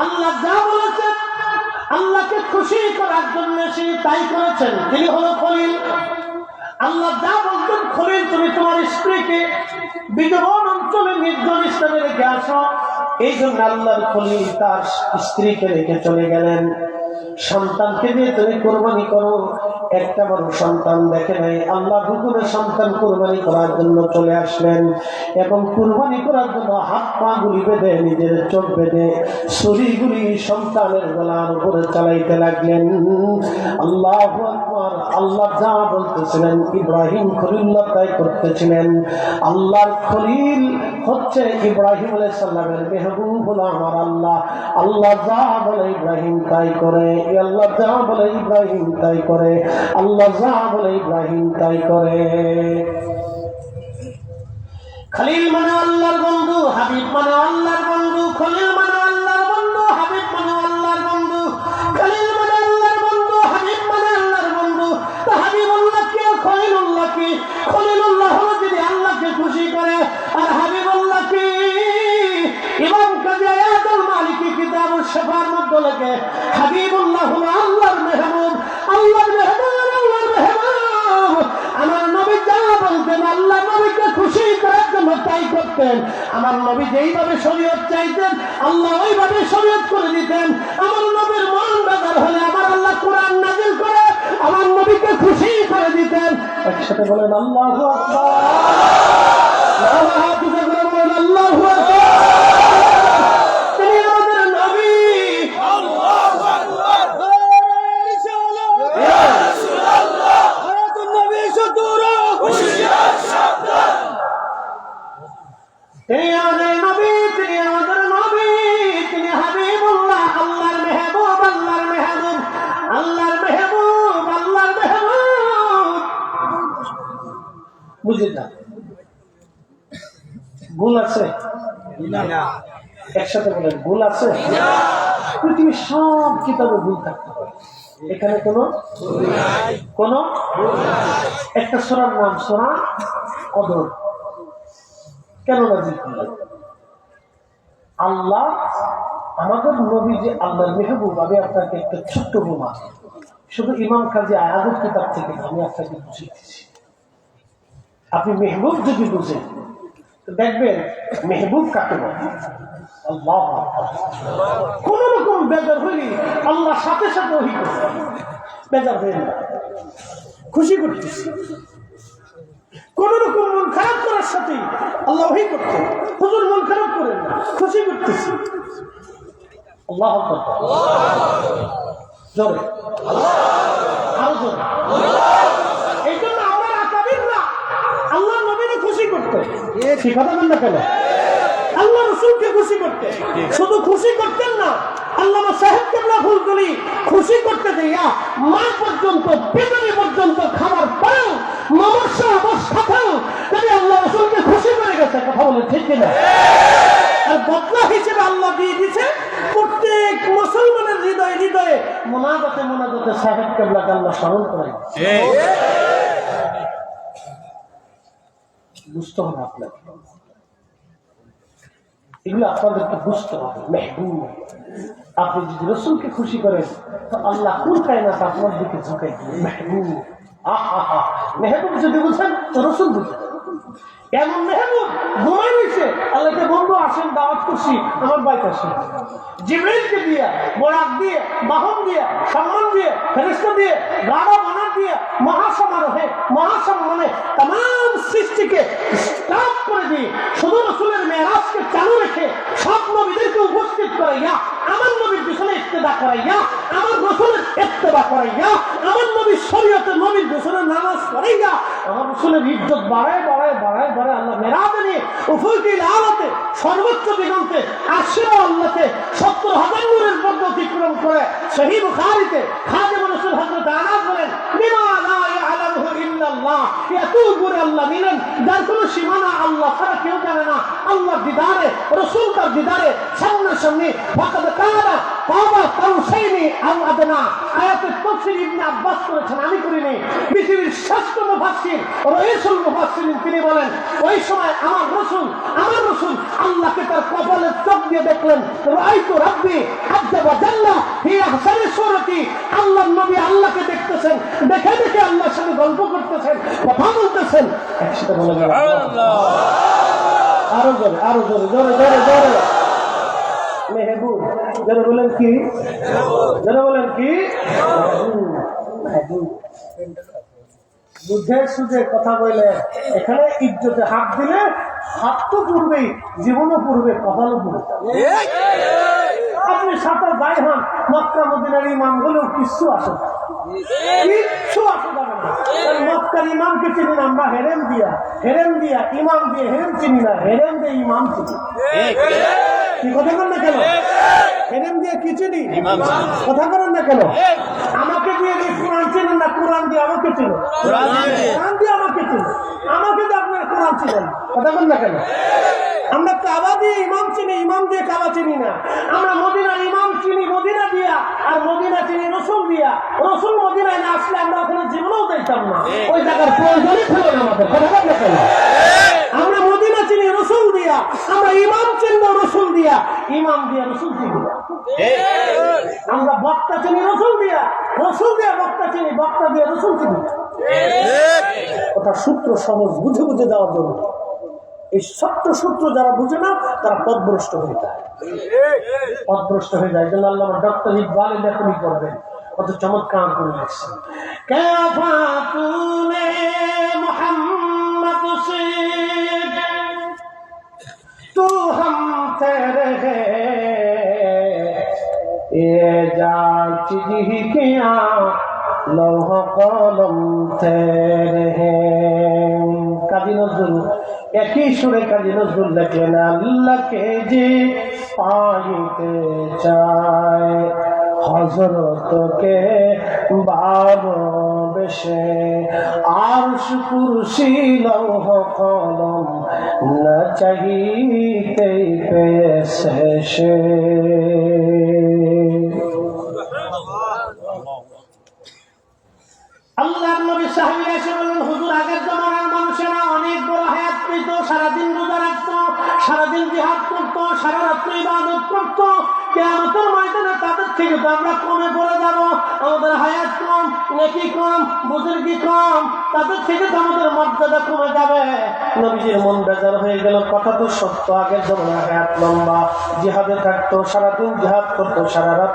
Speaker 1: আল্লাহ যা বলেছেন আল্লাহকে খুশি করার জন্য সে তাই করেছেন, তিনি হলো খলিল। আল্লাহ যা বলতেন খলিল তুমি তোমার স্ত্রীকে বিধবান অঞ্চলে নির্জন স্থানে রেখে আসো, এই জন্য আল্লাহর খলিল তার স্ত্রীকে রেখে চলে গেলেন। সন্তানকে দিয়ে তুমি কোরবানি করো, একটা বড় সন্তান দেখে নাই, আল্লাহ হুকুমে সন্তান কোরবানি করার জন্য চলে আসলেন এবং কোরবানি করার জন্য হাত পা গুলি বেঁধে নিজের চোখ বেঁধে ছুরিগুলি সন্তানের গলার উপরে চালাইতে লাগলেন। আল্লাহু আকবার। আল্লাহ যা বলতেছিলেন ইব্রাহিম খলিল্লাহ তাই করতেছিলেন। আল্লাহর খলিল হচ্ছে ইব্রাহিম আলাইহিস সালামের মেহবুব হলো আমার আল্লাহ। আল্লাহ যা বলে ইব্রাহিম তাই করে, আল্লাহ যা বলে ইব্রাহিম তাই করে, আল্লাহ যা বলে ইব্রাহিম তাই করে। খলিল মানে আল্লাহর বন্ধু, হাবিব মানে আল্লাহর বন্ধু। খলিল মানে আল্লাহর বন্ধু, হাবিব মানে আল্লাহর বন্ধু। খলিল মানে আল্লাহর বন্ধু, হাবিব মানে আল্লাহর বন্ধু। তো হাবিবুল্লাহ কি আর খলিলুল্লাহ কি? খলিলুল্লাহ হলো যিনি আল্লাহকে খুশি করে, আর হাবিবুল্লাহ কি? ইমাম কাজী আয়াজ আল মালিকি কিতাব শেফার মধ্যে লেখে হাবিবুল্লাহ হলো আল্লাহর মেহবুব, আল্লাহর মেহবুব, আল্লাহর মেহবুব। আমার নবী যা বলতেন আল্লাহ নবীকে খুশি করার জন্য তাই করতেন। আমার নবী যেইভাবে শরীয়ত চাইতেন আল্লাহ ওইভাবে শরীয়ত করে দিতেন। আমার নবীর মন বেজার হলে আমার আল্লাহ কোরআন নাযিল করে আমার নবীকে খুশি করে দিতেন। একসাথে বলেন আল্লাহু আকবার। হাত উঁচু করে বলেন আল্লাহু আকবার। তিনি আমাদের নবী, তিনি আমাদের নবী, তিনি হাবিবুল্লাহ, আল্লাহর মেহবুব, আল্লাহর মেহবুব, আল্লাহর মেহবুব, আল্লাহর মেহবুব। বুঝলি না? ভুল আছে? একসাথে বলেন ভুল আছে? পৃথিবীর সব কিতাবে ভুল থাকতে পারে, এখানে কোন একটা সূরার নাম সূরা কদর কেন নাযিল করলেন? আল্লাহ আমাদের নবী যে আল্লাহর মেহবুব। আমি আপনাকে একটা ছোট্ট বোমা শুধু ইমাম কাজী আয়াজের কিতাব থেকে আমি আপনাকে বুঝিয়ে দিচ্ছি। আপনি মেহবুব যদি বুঝেন দেখবেন মেহবুব কাকে বলে। আল্লাহ কোন রকম বেজার হইলে আল্লাহ সাথে সাথে ওহী করবেন। বেজার হয়ে না, খুশি করতেছি। কোন রকম মন খারাপ করার সাথে আল্লাহ ওহী করতেন, হুজুর মন খারাপ করেন না, খুশি করতেছি। আল্লাহু আকবার, জোরে আরো জোরে। এই জন্য আমার আকাবিররা আল্লাহ নবীকে খুশি করতেন। ঠিক কথা বল না কেন? আল্লাহ রসুলকে খুশি করতেন, শুধু খুশি করতেন না, আল্লামা সাহেব কেবলা ফুলতলি খুশি করতে দিয়া মা পর্যন্ত পেটনি পর্যন্ত খাবার পরেও মমস্য অবস্থাতেও তিনি আল্লাহ রসুলকে খুশি করে গেছে। কথা বলে ঠিক কিনা? আর বদলা হিসেবে আল্লাহ দিয়ে দিচ্ছে প্রত্যেক মুসলমানের হৃদয়ে হৃদয়ে মোনাজাতে মোনাজাতে সাহেব কেবলাকে আল্লাহ স্মরণ করে। বুঝতে হবে আপনাকে, এগুলো আপনাদেরকে বুঝতে হবে। মেহবুব, আপনি যদি রসুলকে খুশি করেন তো আল্লাহ কোন কায়নাত আপনার দিকে ঝুঁকাই দিবে। মেহবুব, আহা, মেহবুব যদি বুঝেন তো রসুল বুঝেন। এমন মেহবুব ঘুমাই নিছে, আল্লাহকে বন্ধু আসেন, দাওয়াত করছি, আমার বাইক আসেন, জিবরাইলকে দিয়ে, বরাক দিয়ে, বাহন দিয়ে, সম্মান দিয়ে, ফেরেশতা দিয়ে, গাড়া বানার দিয়ে মহাসমারোহে মহাসম্মানে তাম সৃষ্টিকে স্টার্ট করে দিয়ে শুধু রসুলের মেরাজকে চালু রেখে সব নবীদেরকে উপস্থিত করাইয়া আমার নবীর পিছনে ইত্তেদা করাইয়া, আমার রসুলের ইত্তেদা করাইয়া, আমার নবীর শরীয়তে নবীর পিছনে নামাজ করাইয়া আমার রসুলের ইজ্জত বাড়ায় বাড়ায় বাড়ায় বাড়ায় আল্লাহ মেরাজে নিয়ে উফুকিল আলাতে সর্বোচ্চ দিগন্তে আশিরা আল্লাহকে ৭০,০০০ নূরের পর্দা অতিক্রম করে সহিহ বুখারীতে খাদিম রাসূল হযরত আনাস বলেন, বিমা লা ইয়ালামহু ইল্লাল্লাহ, এত উপরে আল্লাহ নিলেন যার কোনো সীমানা আল্লাহ ছাড়া কেউ জানে না। আল্লাহর দিদারে, রসুল তার দিদারে সামনাসামনি ফাকাদ কানা কাবা কাউসাইনি আও আদনা। আয়াতে তাফসীর ইবনে আব্বাস করেছেন, আমি করিনি। পৃথিবীর শ্রেষ্ঠ মুফাসসির রাইসুল মুফাসসিরিন তিনি বলেন, ওই সময় আমার রসুল আল্লাহকে তার কপালের চোখ দিয়ে দেখলেন। রাআইতু রাব্বি আযজা ওয়া জাল্লা ফি আহসানি সূরাতি। আল্লাহর নবী আল্লাহকে দেখতেছেন, দেখে দেখে আল্লাহর সাথে গল্প করতেছেন, কথা বলতেছেন। একসাথে বলে সুবহানাল্লাহ, আরো জোরে, আরো জোরে, জোরে জোরে জোরে। মেহবুব, যারা বলেন কি, যারা বলেন কি, বুঝে সুঝে কথা বলে। এখানে ইজ্জতে হাত দিলে হাত তো পূর্বেই, জীবনও পূর্বে, কপালও পূর্বে। আপনি সাঁতার যাই হন, মক্কা মদিনার ইমাম হলেও কিচ্ছু আসে না, কিচ্ছু আসে যাবে না। মক্কার ইমামকে চিনি না আমরা, হেরেম দিয়া ইমাম দিয়ে হেরেম চিনি না, হেরেম দিয়ে ইমাম চিনি। কি কথা বলেন না কেন? হেরেম দিয়ে কি চিনি, কথা বলেন না কেন? আমাকে দিয়ে কোরআন চিনেন না, কোরআন দিয়ে আমাকে চিনো, কোরআন দিয়ে আমাকে চিনো, আমাকে দিয়ে আপনার কোরআন চিনেন, কথা বলেন না কেন? আমরা কাবা দিয়ে ইমাম চিনি, ইমাম দিয়ে কাবা চিনি না। আমরা মদিনার ইমাম চিনি মদিনা দিয়া, আর মদিনা চিনি রসুল দিয়া। রসুল মদিনায় না আসলে আমরা ওখানে জীবনেও দেখতাম না, ওই জায়গার প্রয়োজনই ছিল না আমাদের, কথা বলেন না কেন? আমরা মদিনা চিনি রসুল দিয়া, আমরা ইমাম চিনব রসুল দিয়া, ইমাম দিয়া রসুল চিনি না। আমরা বক্তা চিনি রসুল দিয়া বক্তা চিনি, বক্তা দিয়া রসুল চিনি। ওটা সূত্র সহজ, বুঝে বুঝে দেওয়ার জন্য। এই সত্য সূত্র যারা বুঝে না তারা পথভ্রষ্ট হয়ে যায়, পথভ্রষ্ট হয়ে যায়। জন্য আল্লাহ ডক্টর ইকবাল লেখনি করবেন, কত চমৎকার করে লিখছেন। কাফা তুনে মোহাম্মদ সে তু হাম তেরে হে ये जांच जी किया लौह कलम तेरे हैं। কাজী নজরুল একই সুরে কাজী নজরুল লেখেন, আল্লাহকে যে পাইতে চায় হযরতকে ভালোবেসে, আরশ কুরসি লৌহ কলম না চাহিতে পেয়েছে সে। আল্লাহর নবী সাহাবীরা এসে বললেন, হুজুর আগের জামানার মানুষেরা অনেক বড় হায়াত পেত, সারাদিন রোজা রাখতো, সারাদিন জিহাদ করতো, সারা রাত্রি ইবাদত করতো, কিয়ামতের ময়দানে তাদের থেকে তো আমরা কমে পড়ে যাব, আমাদের হায়াত কম, নেকি কম, বুজুর্গি কম, তাদের থেকে তো আমাদের মর্যাদা কমে যাবে। নবীজির মন বেজার হয়ে গেল। কথা তো সত্য, আগের জমানায় হায়াত লম্বা, জিহাদে থাকতো, সারাদিন জিহাদ করতো, সারা রাত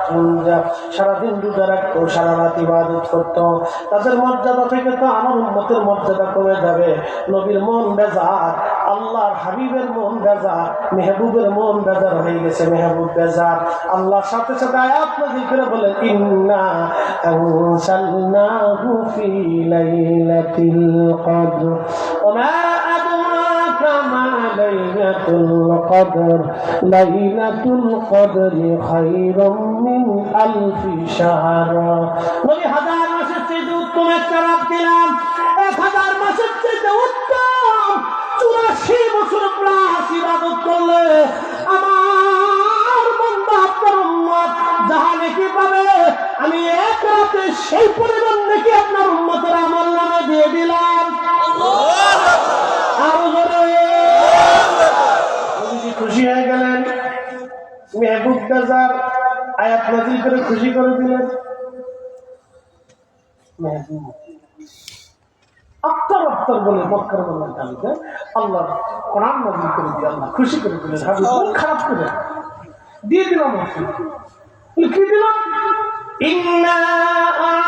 Speaker 1: সারাদিন রোজা রাখতো, সারা রাত ইবাদত করতো, তাদের মর্যাদা থেকে তো আমার উম্মতের মর্যাদা কমে যাবে। নবীর মন বেজার, আল্লাহর হাবিবের মন বেজার, মেহবুবের মন বেজার হয়ে গেছে, মেহবুব বেজার। আল্লাহর সাথে সাথে আয়াত নাযিল করে বলেন, ইন্না আনসালনাহু ফি লাইলাতিল কদর ওয়া মা আদরাকা মা লাইলাতুল কদর লাইলাতুল কদরি খায়রুম মিন আলফি শাহর। নবী হাজার মাসের চেয়ে উত্তম একটা রাত দিলাম, 1000 মাসের চেয়ে উত্তম 84 বছর প্লাস ইবাদত করলে আমার বান্দা আপনার উম্মত জাহানে কি পাবে? আমি এক রাতে সেই পরিমাণ নাকি আপনার উম্মতের আমল নামে দিয়ে দিলাম। আরো জোরে খুশি হয়ে গেলেন। মেহবুব বাজার আয়াত নাযিল করে খুশি করে দিলেন। মেহবুব আফতার আফতার বলে মক্কার বললেন তালিকে আল্লাহ কোরআন নাযিল করে দিয়ে আল্লাহ খুশি করে দিলেন। হাবিব খারাপ করে দিয়ে দিলাম, কি দিলাম? ইন্না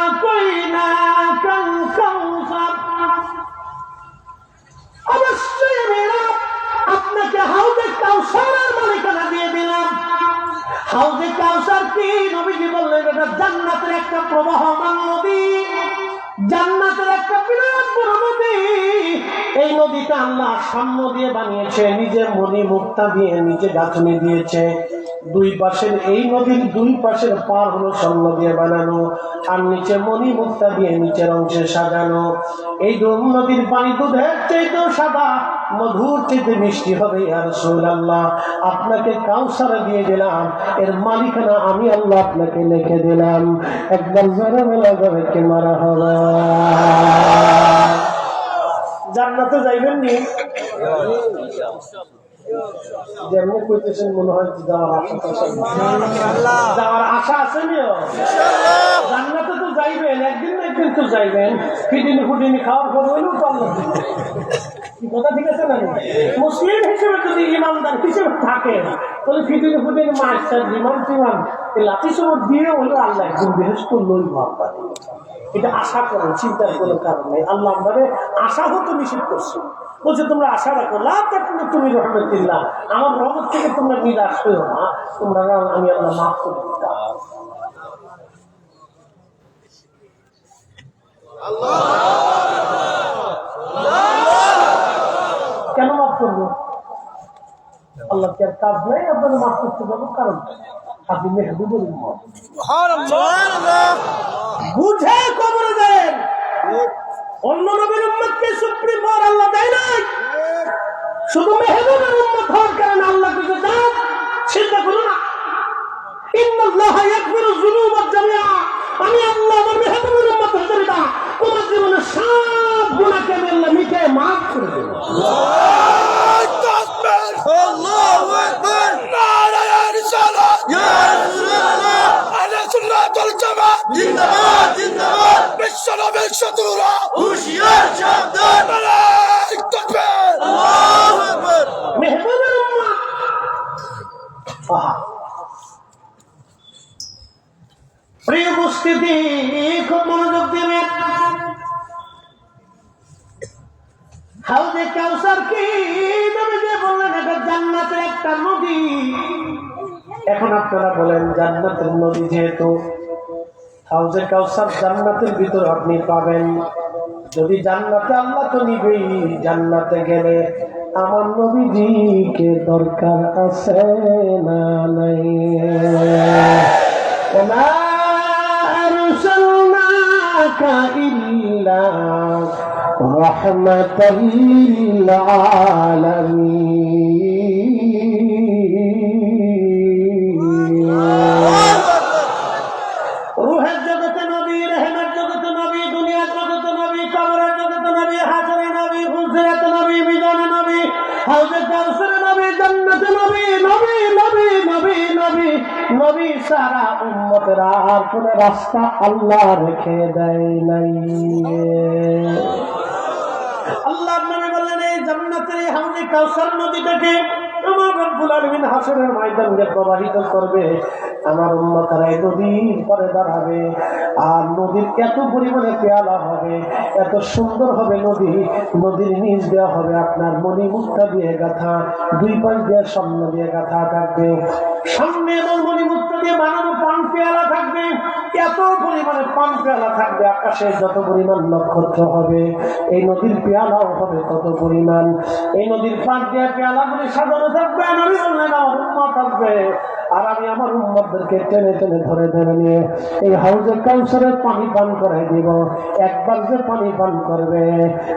Speaker 1: আ'তাইনাকাল কাউসার, অবশ্যই আমি আপনাকে হাউজে কাউসারের মালিকানা দিয়ে দিলাম। হাউজে কাউসার কি? নবীজি বললেন এটা জান্নাতের একটা প্রবাহমান নদী, জান্নাতের একটা বিরাট বড় নদী। এই নদীটা আল্লাহ সাম্য দিয়ে বানিয়েছে, নিজে মণি মুক্তা দিয়ে নিজে গাঁথনি দিয়েছে। দুই পাশের এই নদীর দুই পাশের পার হলো স্বর্ণ দিয়ে বানানো, আর নিচে মণি মুক্তা দিয়ে নিচের অংশে সাজানো। এই নদীর পানি দুধের চাইতেও সাদা, মধুর চাইতে মিষ্টি হবে। ইয়া রাসূলুল্লাহ, আপনাকে কাউসারে দিয়ে দিলাম, এর মালিকানা আমি আল্লাহ আপনাকে লিখে দিলাম। একবার জোরে বলা যাবে কি মারা হবে? জান্নাতে যাইবেন নি? যেমন কইতেছেন মনে হয় যাওয়ার আশা আছে নিও। জান্নাতে তো যাইবেন, একদিন না একদিন তো যাইবেন। ফিটিনি ফুটিনি খাওয়ার পর হইলেও তো আল্লাহ কথা ঠিক আছে না? মুসলিম হিসেবে যদি ইমানদার হিসেবে থাকে তাহলে ফিটিনি ফুটিনি মাছ বিমান টিমান লাঠি সবর দিয়ে হলেও আল্লাহ একদিন বেহেশত লইব আপনার। এটা আশা করেন, চিন্তার কোনো কারণ নেই। আল্লাহ আমাদের আশা হতে নিষেধ করছে, বলছে তোমরা আশা রাখো, তুমি রহমতুল্লাহ, আমার রহমত থেকে তোমরা নিরাশ হইও না, তোমরা আমি আল্লাহ মাফ করে দিতাম। কেন মাফ করবো? আল্লাহ কি আর কাজ নাই আপনাকে মাফ করতে যাবো? কারণ আপনি মেহবুবের উম্মত, বুঝে কবরে দেন। অন্য নবীর উম্মতকে সুপ্রিম পাওয়ার আল্লাহ দেয় নাই, শুধু মেহবুবের উম্মত হওয়ার কারণে আল্লাহ কিছু দান। চিন্তা করো না, ইন্নাল্লাহা ইয়াগফিরু যুনুবা জামিআ, আমি আল্লাহ আমার মেহবুবের উম্মত হতে না তোমার জীবনে সব গুনাহকে আমি আল্লাহ মিটে মাফ করে দেব।
Speaker 3: আল্লাহু আকবার, নারায়ে রিসালাত, ইয়া রাসূলুল্লাহ, আহলে সুন্নাত ওয়াল জামাত জিন্দাবাদ, জিন্দাবাদ, বিশ্বনবীর শত্রুরা হুঁশিয়ার, সাবধান, নারায়ে তাকবীর, আল্লাহু আকবার।
Speaker 1: মেহবুবের উম্মত, প্রিয় উপস্থিতি, খুব মনোযোগ দেবেন। হাউজে কাউসার কি? নবীজি বললেন এটা জান্নাতের একটা নদী। এখন আপনারা বলেন জান্নাতের নদী যেহেতু, হাউজে কাউসার জান্নাতের ভিতর আপনি পাবেন। যদি জান্নাতে, আল্লাহ তো নিবেই, জান্নাতে গেলে আমার নবীজিকে দরকার আছে না নাই? ওমা আরসালনাকা ইল্লা রাহমাতাল লিল আলামিন। রূহের জগতে নবী, রহমতের জগতে নবী, দুনিয়ার জগতে নবী, কবরের জগতে নবী, হাশরে নবী, ফুলসিরাতে নবী, মিজানে নবী, হাউজে কাউসারে নবী, জান্নাতে নবী, নবী নবী নবী নবী নবী সারা উম্মতেরা আর কোন রাস্তা আল্লাহ রেখে দেয় নাই। আল্লাহ নবী বললেন এই জান্নাতের এই হাউজে কাউসার নদী থেকে আমার রব্বুল আলামিন হাসরের ময়দানে প্রবাহিত করবে। আমার উম্মতরা এই নদীর পারে দাঁড়াবে আর নদীর এত পরিমাণে পেয়ালা হবে, এত সুন্দর হবে নদী। নদীর নিচ দেওয়া হবে আপনার মণিমুক্তা দিয়ে গাঁথা, দুই পাশ দিয়ে স্বর্ণ দিয়ে গাঁথা থাকবে, সামনে এবং মণিমুক্তা দিয়ে বানানো পান পেয়ালা থাকবে। এত পরিমাণে পান পেয়ালা থাকবে, আকাশে যত পরিমাণ নক্ষত্র হবে এই নদীর পেয়ালাও হবে তত পরিমাণ। এই নদীর পাশ দিয়ে পেয়ালাগুলি সাজানো থাকবে। নবী বললেন আমার উম্মত থাকবে আর আমি আমার উম্মতদেরকে টেনে টেনে ধরে ধরে নিয়ে এই হাউজে কাউসারের পানি পান করাই দিব। একবার যে পানি পান করবে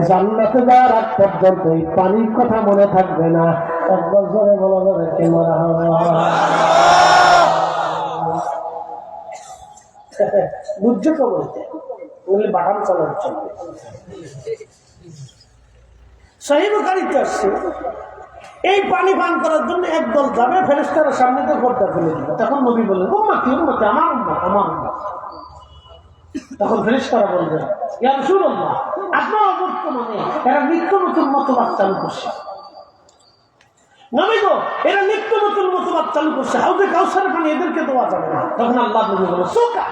Speaker 1: জান্নাতে যাওয়ার আগ পর্যন্ত এই পানির কথা মনে থাকবে না। একবার জোরে বলা যাবে কি মারহাবা। বুঝছো তো বলতে বললে বাটাম চালার জন্য সহিহ বুখারীতে আসছে এই পানি পান করার জন্য একদল যাবে, ফেরেশতারা সামনে দিয়ে পর্দা ফেলে দিবে। তখন নবী বললেন উম্মত কি উম্মত, আমার উম্মত আমার উম্মত। তখন ফেরেশতারা বলবেন ইয়া রাসূলুল্লাহ আপনার বর্তমানে এরা নিত্য নতুন মতবাদ চালু করছে। নবী গো এরা নিত্য নতুন মতবাদ চালু করছে, হাউজে কাউসারের পানি এদেরকে দেওয়া যাবে না। তখন আল্লাহ নবী বললেন সোকা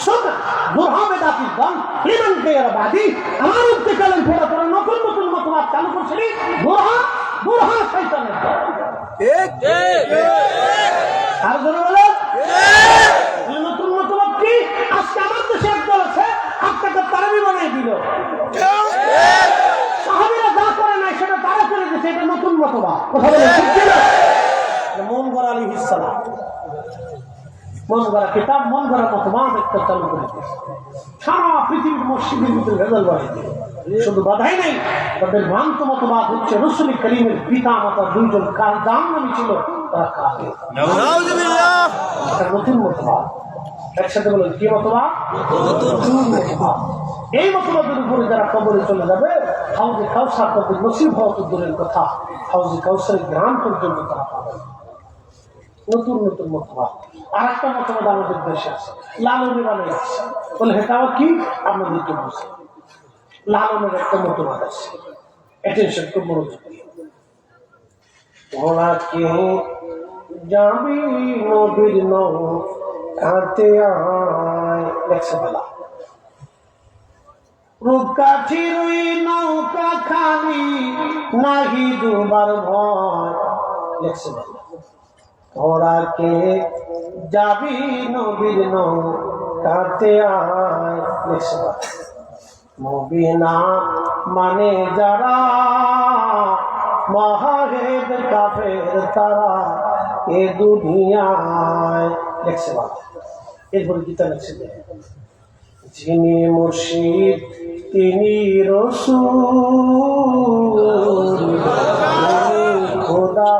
Speaker 1: সোকা বুরহানে দাতি দান লিমান কায়রা বাদি, আমার উত্তেকালের পরে তোরা নতুন নতুন মতবাদ চালু করছিলি। বুরহান বুরহান শয়তানের দল। ঠিক ঠিক আর জোরে বলেন ঠিক। নতুন মতবাদ কি? আজকে আমার দেশে একদল আছে আপনাকে তারাবি বানাই দিল। সাহাবীরা যা করে নাই সেটা তারা করে দিয়েছে, এটা নতুন মতবাদ। কথা বলে ঠিক ছিল মন গড়া আলাইহিস সালাম, মন গড়া কিতাব, মন গড়া মতবাদ একটা চালু করে দিয়েছে। সারা পৃথিবীর মসজিদের ভিতরে ভেজাল বাড়িয়ে দিল। শুধু বাধাই নাই, তাদের ভ্রান্ত মতবাদ হচ্ছে রাসূল করিমের পিতা মাতা দুইজন জাহান্নামী ছিল, তারা কাফের। নাউযুবিল্লাহ। এটা নতুন মতবাদ। একসাথে বলেন কি মতবাদ? নতুন মতবাদ। এই মতবাদের উপরে যারা কবরে চলে যাবে হাউজে কাউসার তাদের নসিব হওয়া তো দূরের কথা, হাউজে কাউসারের গ্রাম পর্যন্ত তারা পাবে। নতুন নতুন মতবাদ। আর একটা মতবাদ আমাদের দেশে আছে, লালনী বানাই আছে। বলে এটা কি আপনাদেরকে বুঝে লালনের একটা মতবাদ আছে। অ্যাটেনশন খুব মনোযোগ দিয়ে। ওরা কেউ যাবি নবীর নৌকাতে আয়, লেখছে বেলা রূপকাঠির ওই নৌকা খালি নাহি ডুবার ভয়, লেখছে বেলা। ওরা কে যাবি নবীর নৌকাতে আয়, লেখছে বেলা। নবী না মানে যারা মহাহেদ কাফের তারা এ দুনিয়ায়, লেখছে বাবা। এরপরে গীতা লেখছে যিনি মুর্শিদ তিনি রাসূল খোদা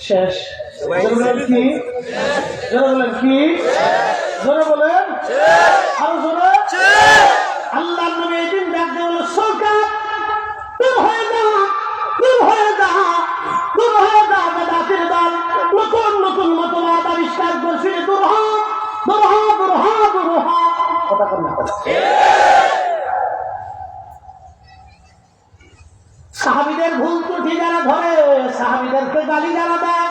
Speaker 1: শেষ। কি জোরে বলেন কি জোরে বলেন আরো জোরে। আল্লাহ নবী এদিন ডাকতে বলে সরকার দূর হয়ে যা দূর হয়ে যা দূর হয়ে যা বেদাতের দল নতুন নতুন মতবাদ আবিষ্কার করছে। দূর হ দূর হ দূর হ দূর হ। কথা কর না সাহাবীদের ভুল ত্রুটি যারা ধরে, সাহাবীদেরকে গালি যারা দেয়,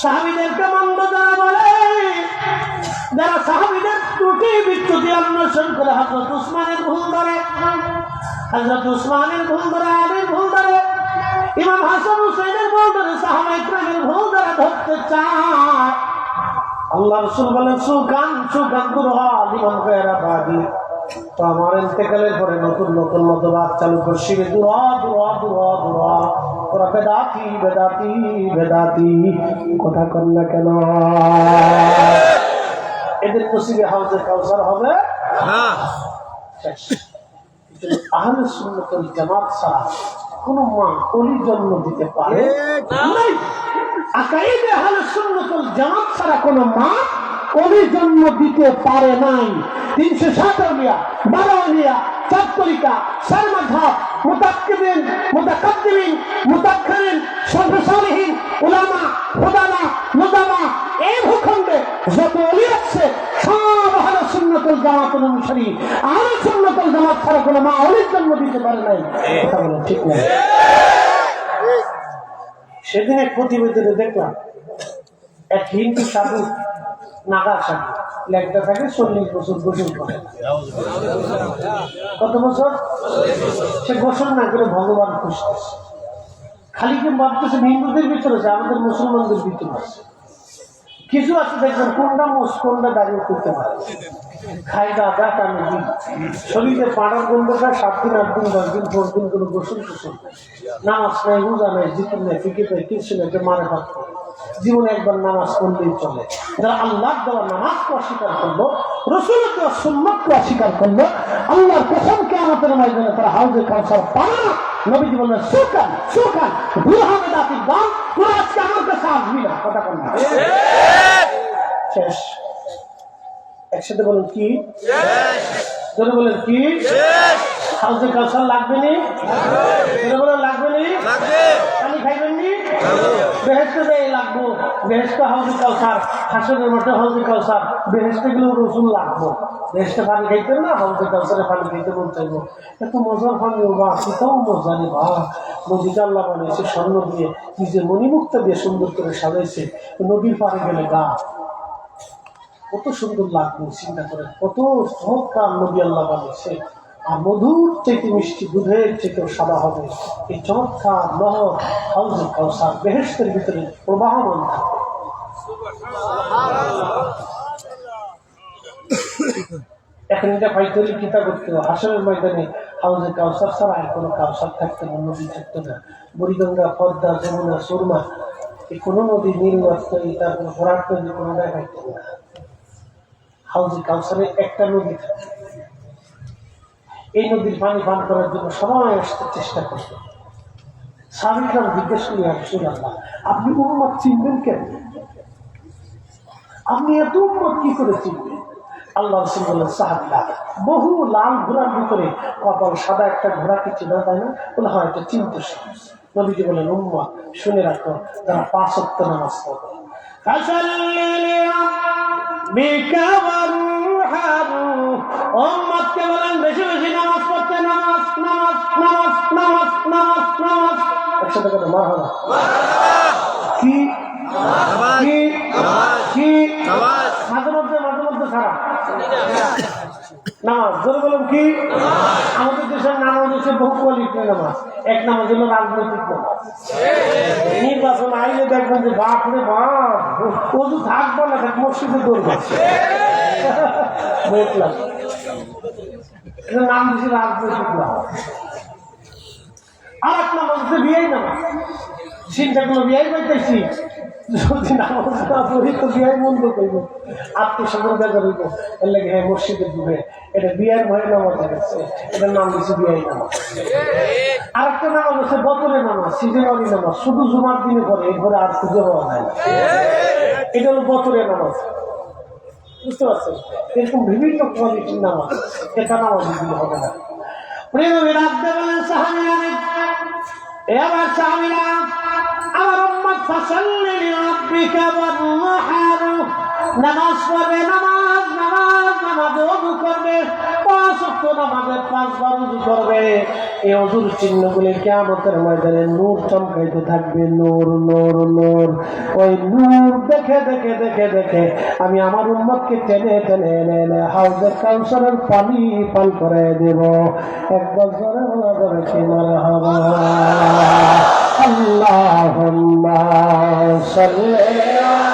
Speaker 1: সাহাবীদেরকে মন্দ যারা বলে, যারা সাহাবীদের ত্রুটি বিচ্যুতি অন্বেষণ করে হযরত উসমানের ভুল ধরে, হযরত উসমানের ভুল ধরে, আলীর ভুল ধরে, ইমাম হাসান হুসাইনের ভুল ধরে, সাহাবায়ে কেরামের ভুল যারা ধরতে চায়, আল্লাহ রাসূল বলেন সুকান সুকান দুরহা লিমান গায়রা বাদি। তো আমার ইন্তেকালের পরে নতুন নতুন মতবাদ চালু করছি। দুয়া দুয়া দুয়া দুয়া ওরা বেদাতি বেদাতি বেদাতি। কথা কর না কেন? এদের নসিবে হাউজে কাউসার হবে না। আহলে সুন্নাত ওয়াল জামাত ছাড়া কোন মা ওলি জন্ম দিতে পারে না। আকাইদে আহলে সুন্নাত ওয়াল জামাত ছাড়া কোন মা ওলি জন্ম দিতে পারে নাই। 360 আউলিয়া, 12 আউলিয়া, 4 তরিকা, 4 মাযহাব, মুতাক্কিবিন, মুতাকাদ্দিমিন, মুতাআখিরিন, সলফে সালেহিন, উলামা, ফুদালা, নুদামা, এই ভূখণ্ডে যত ওলি আছে সব আহলে সুন্নাতুল জামাতের অনুসারী। আহলে সুন্নাতুল জামাত ছাড়া কোনো মা ওলির জন্ম দিতে পারে নাই। কথা বলে ঠিক না? সেদিন এক প্রতিবেদনে দেখলাম এক হিন্দু সাধু, নাগা সাধু, লেখটা থাকে 40 বছর গোসল করে। কত বছর? সে গোসল না করে ভগবান খুঁজতেছে। খালি কি ভাবতেছে হিন্দুদের ভিতরে আছে, আমাদের মুসলমানদের ভিতরে আছে। কিছু আছে দেখবেন কোনটা মোষ কোনটা দাঁড়িয়ে করতে পারে, খাই দাদা টানে দিন, শরীরে পাড়ার গন্ধটা 7 দিন 8 দিন 10 দিন 4 দিন কোনো গোসল টোসল, নামাজ নাই, রোজা নাই, জিকির নাই, ফিকির নাই, কিছু নাই, মারে ভাত করে জীবনে একবার নামাজ পড়লেই চলে। যারা আল্লাহ দেওয়া নামাজকে অস্বীকার করলো, রসুলের দেওয়া সুন্নাতকে অস্বীকার করলো, আল্লাহর কসম কিয়ামতের ময়দানে তারা হাউজে কাউসার পাবে না। নবীজি বললেন সুকান সুকান দুহাবে দাতির দাম, তোরা আজকে আমার কাছে আসবি না। কথা বল না, শেষ। একসাথে বলেন কি? জোরে বলেন কি? হাউজে কাউসার লাগবে নি? জোরে বলেন লাগবে নি? পানি খাইবেন নি? বেহেশতে যাই লাগবো, বেহেশতে হাউজে কাউসার, হাসরের মাঠে হাউজে কাউসার, বেহেশতে গেলেও রসুল লাগবো। বেহেশতে পানি খাইতেন না, হাউজে কাউসারে পানি খাইতে মন চাইবো। এত মজার পানি বা সেটাও মজা রে বা। নদীটা আল্লাহ বানিয়েছে স্বর্ণ দিয়ে, নিজের মণিমুক্তা দিয়ে সুন্দর করে সাজাইছে। নদীর পাড়ে গেলে গা কত সুন্দর লাগবে, চিন্তা করে কত চমৎকার নদী আল্লাহ বানিয়েছে। আর মধুর থেকে মিষ্টি, দুধের থেকেও সাদা হবে এই চমৎকার নহর হাউজে কাউসার বেহেশতের ভিতরে প্রবাহমান থাকে। এখন এটা পাইতে হলে কিতা করতে হবে? হাসরের ময়দানে হাউজে কাউসার ছাড়া আর কোনো কাউসার থাকতো না, নদী থাকতো না। বুড়িগঙ্গা, পদ্মা, যমুনা, সুরমা, এই কোনো নদী, নীলনদ, তারপর ভরাট নদী কোনোটাই থাকতো না। হাউজে কাউসারে একটা নদী থাকে। এই নদীর পানি পান করার জন্য সবাই আসতে চেষ্টা করবে। সাহাবীরা জিজ্ঞেস করি, রাসূলুল্লাহ আপনি উম্মত চিনবেন কেন? আপনি এত উম্মত কি করে চিনবেন? আল্লাহ রাসূল বললেন, সাহাবীরা বহু লাল ঘোড়ার ভিতরে কপাল সাদা একটা ঘোড়াকে চিনা যায় না? বলে হয়, এটা চিনতে সহজ। নবীজি বলেন, উম্মত শুনে রাখো, যারা 5 ওয়াক্ত নামাজ পড়ে, উম্মতকে বলেন বেশি বেশি নামাজ পড়তে, নামাজ নামাজ নামাজ নামাজ নামাজ নামাজ। একসাথে করে মারহাবা। কি কি কি? মাঝে মধ্যে ছাড়া নামাজ। ধরে বলুন কি? আমাদের দেশের নামাজ হচ্ছে বহু কোয়ালিটির নামাজ। এক নামাজ হলো রাজনৈতিক নামাজ। নির্বাচন আইলে দেখবেন যে বাপ রে বাপ, ওজু থাকবো না, থাক মসজিদে দৌড়বে। দেখলাম এটা নাম দিচ্ছে রাজনৈতিক নামাজ। আর এক নামাজ হচ্ছে বিয়ে নামাজ। চিন্তা করলো বিয়ে পাইতেছি, যদি নামাজ না পড়ি তো বিয়ে বন্ধ করবো, আত্মীয় বেজার হইব, এর লাগে হ্যাঁ মসজিদে দিবে। এটা বিয়ের ভয়ে নামাজ আছে, এটার নাম দিচ্ছে বিয়ে নামাজ। আর একটা নামাজ হচ্ছে বছরের নামাজ, সিজনারি নামাজ, শুধু জুমার দিনে পড়ে, এরপরে আর খুঁজে পাওয়া যায় না। এটা হলো বছরের নামাজ, বুঝতে পারছেন? এরকম বিভিন্ন কোয়ালিটির নামাজ, এটা নামাজ দিলে হবে না। প্রিয় রাখতে বলেন সাহাবীরা, এবার সাহাবীরা আমার উম্মত ফাসাল্লি লিরাব্বিকা ওয়ানহার, নামাজ পড়বে, নামাজ নামাজ নামাজ, ওযু করবে, 5 ওয়াক্ত নামাজে 5 বার ওযু করবে। এই ওযুর চিহ্নগুলি কিয়ামতের ময়দানে নূর চমকাইতে থাকবে, নূর নূর নূর। ওই নূর দেখে দেখে দেখে দেখে আমি আমার উম্মতকে টেনে টেনে এনে এনে হাউজে কাউসারের পানি পান করে দেব। একবার জোরে বলা যাবে কি মারহাবা। আল্লাহুম্মা সাল্লি আলা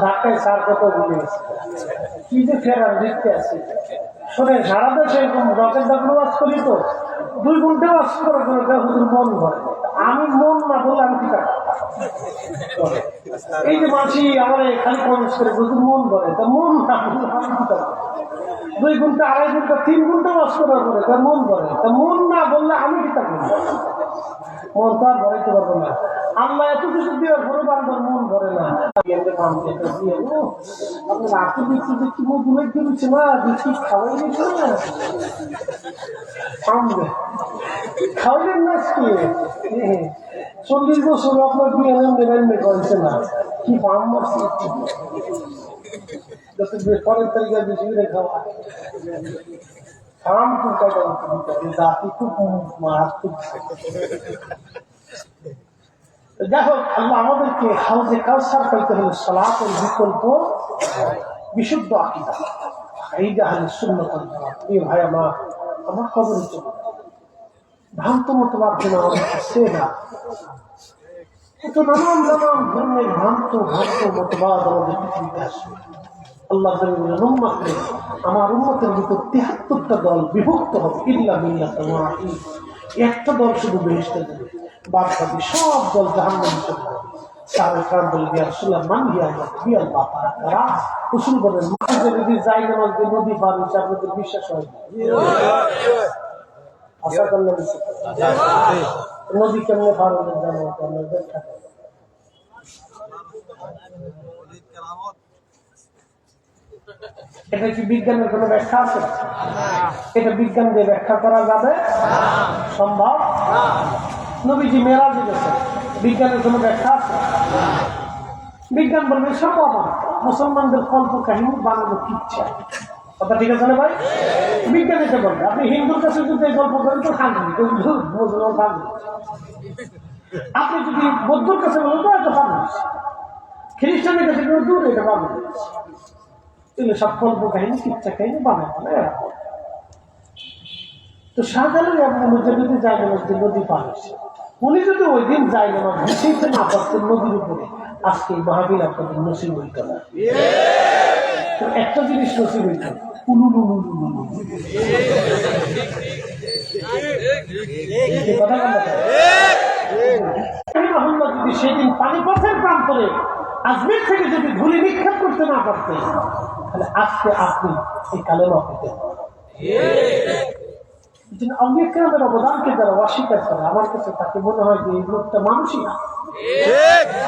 Speaker 1: ধাক্কায় সার কথা ভুলে গেছে কি যে ফেরার দেখতে আছে শোনে সারা দেশে এরকম রকেট ডাকলো ওয়াজ করি তো 2 ঘন্টা ওয়াজ করার পরে হুজুর মন ভরে আমি মন না বললে আমি কি কাজ এই যে মাসি আমার খালি কমেন্ট করে হুজুর মন ভরে তা মন না বললে আমি কি কাজ 2 ঘন্টা 2.5 ঘন্টা 3 ঘন্টা ওয়াজ করার পরে তার মন ভরে তা মন না বললে আমি কি কাজ মন তো আর ভরাইতে পারবো না আল্লাহ এত কিছু দেওয়ার পরে বারবার মন ভরে না আপনার আঁকি দিচ্ছি যে কি মুখ গুলো দিচ্ছে না দিচ্ছি খাওয়াই দিচ্ছে না খাওয়াইলেন না আজকে 40 বছর আপনার বিয়ে নেবেন করেছে না কি পাম মারছে পরের তালিকা বেশি করে খাওয়া ফার্ম খুব টাকা জাতি খুব মারাত্মক দেখো আল্লাহ আমাদেরকে হাউজে কাউসার পাইতে হলে সালাতের বিকল্প বিশুদ্ধ আকীদা এই যে আহলে সুন্নাত ওয়াল জামাত এই ভাই আমার কবরে চলে ভ্রান্ত মতবাদ যেন আমাদের কাছে না নানান ধরনের ভ্রান্ত মতবাদ আমাদের পৃথিবীতে আসবে আল্লাহ আমার উম্মতের ভিতর 73টা দল বিভক্ত হবে ইল্লা মিল্লাত ওয়াহিদ একটা দল শুধু বেহেশতে যাবে বাকি সব দল জাহান্নামে চলে যাবে সাহাবায়ে কেরাম বলে ইয়া রাসূলুল্লাহ মান হিয়া ইয়া আল্লাহ তাআলা রাসূল বলেন মানুষ যদি যায় নামাজ দিয়ে নদী পার হচ্ছে আপনাদের বিশ্বাস হয় আশা করলেন নদী কেমনে পার হলে জানো আপনার ব্যাখ্যা এটা কি বিজ্ঞানের কোনো ব্যাখ্যা আছে এটা বিজ্ঞান দিয়ে ব্যাখ্যা করা যাবে সম্ভব নবীজি মেরাজে গেছেন বিজ্ঞানের কোনো ব্যাখ্যা আছে বিজ্ঞান বলবে সব অবাক মুসলমানদের কল্প কাহিনী বানানো ইচ্ছা কথা ঠিক আছে না ভাই বিজ্ঞান এটা বলবে আপনি হিন্দুর কাছে যদি এই গল্প করেন তো খাননি মুসলমান খাননি আপনি যদি বৌদ্ধর কাছে বলেন তো এত খাননি খ্রিস্টানের কাছে দূর এটা পাবেন এগুলো সব কল্প কাহিনী ইচ্ছা কাহিনী বানায় তো শাহজালাল আপনার যদি যায় না নদী পার হয়েছে উনি যদি ওই দিন যায় না ভেসেইতে না পারতেন নদীর উপরে আজকে মাহবিল আপনাদের নসিব হইত না একটা জিনিস নসিব হইত যদি সেদিন পানিপথের প্রান্তরে আজমির থেকে যদি ধুলি নিক্ষেপ করতে না পারতেন তাহলে আজকে আপনি এই কালেমা পেতেন আম্বিয়াকেরামের অবদানকে যারা অস্বীকার করে আমার কাছে তাকে মনে হয় যে এই লোকটা মানুষই না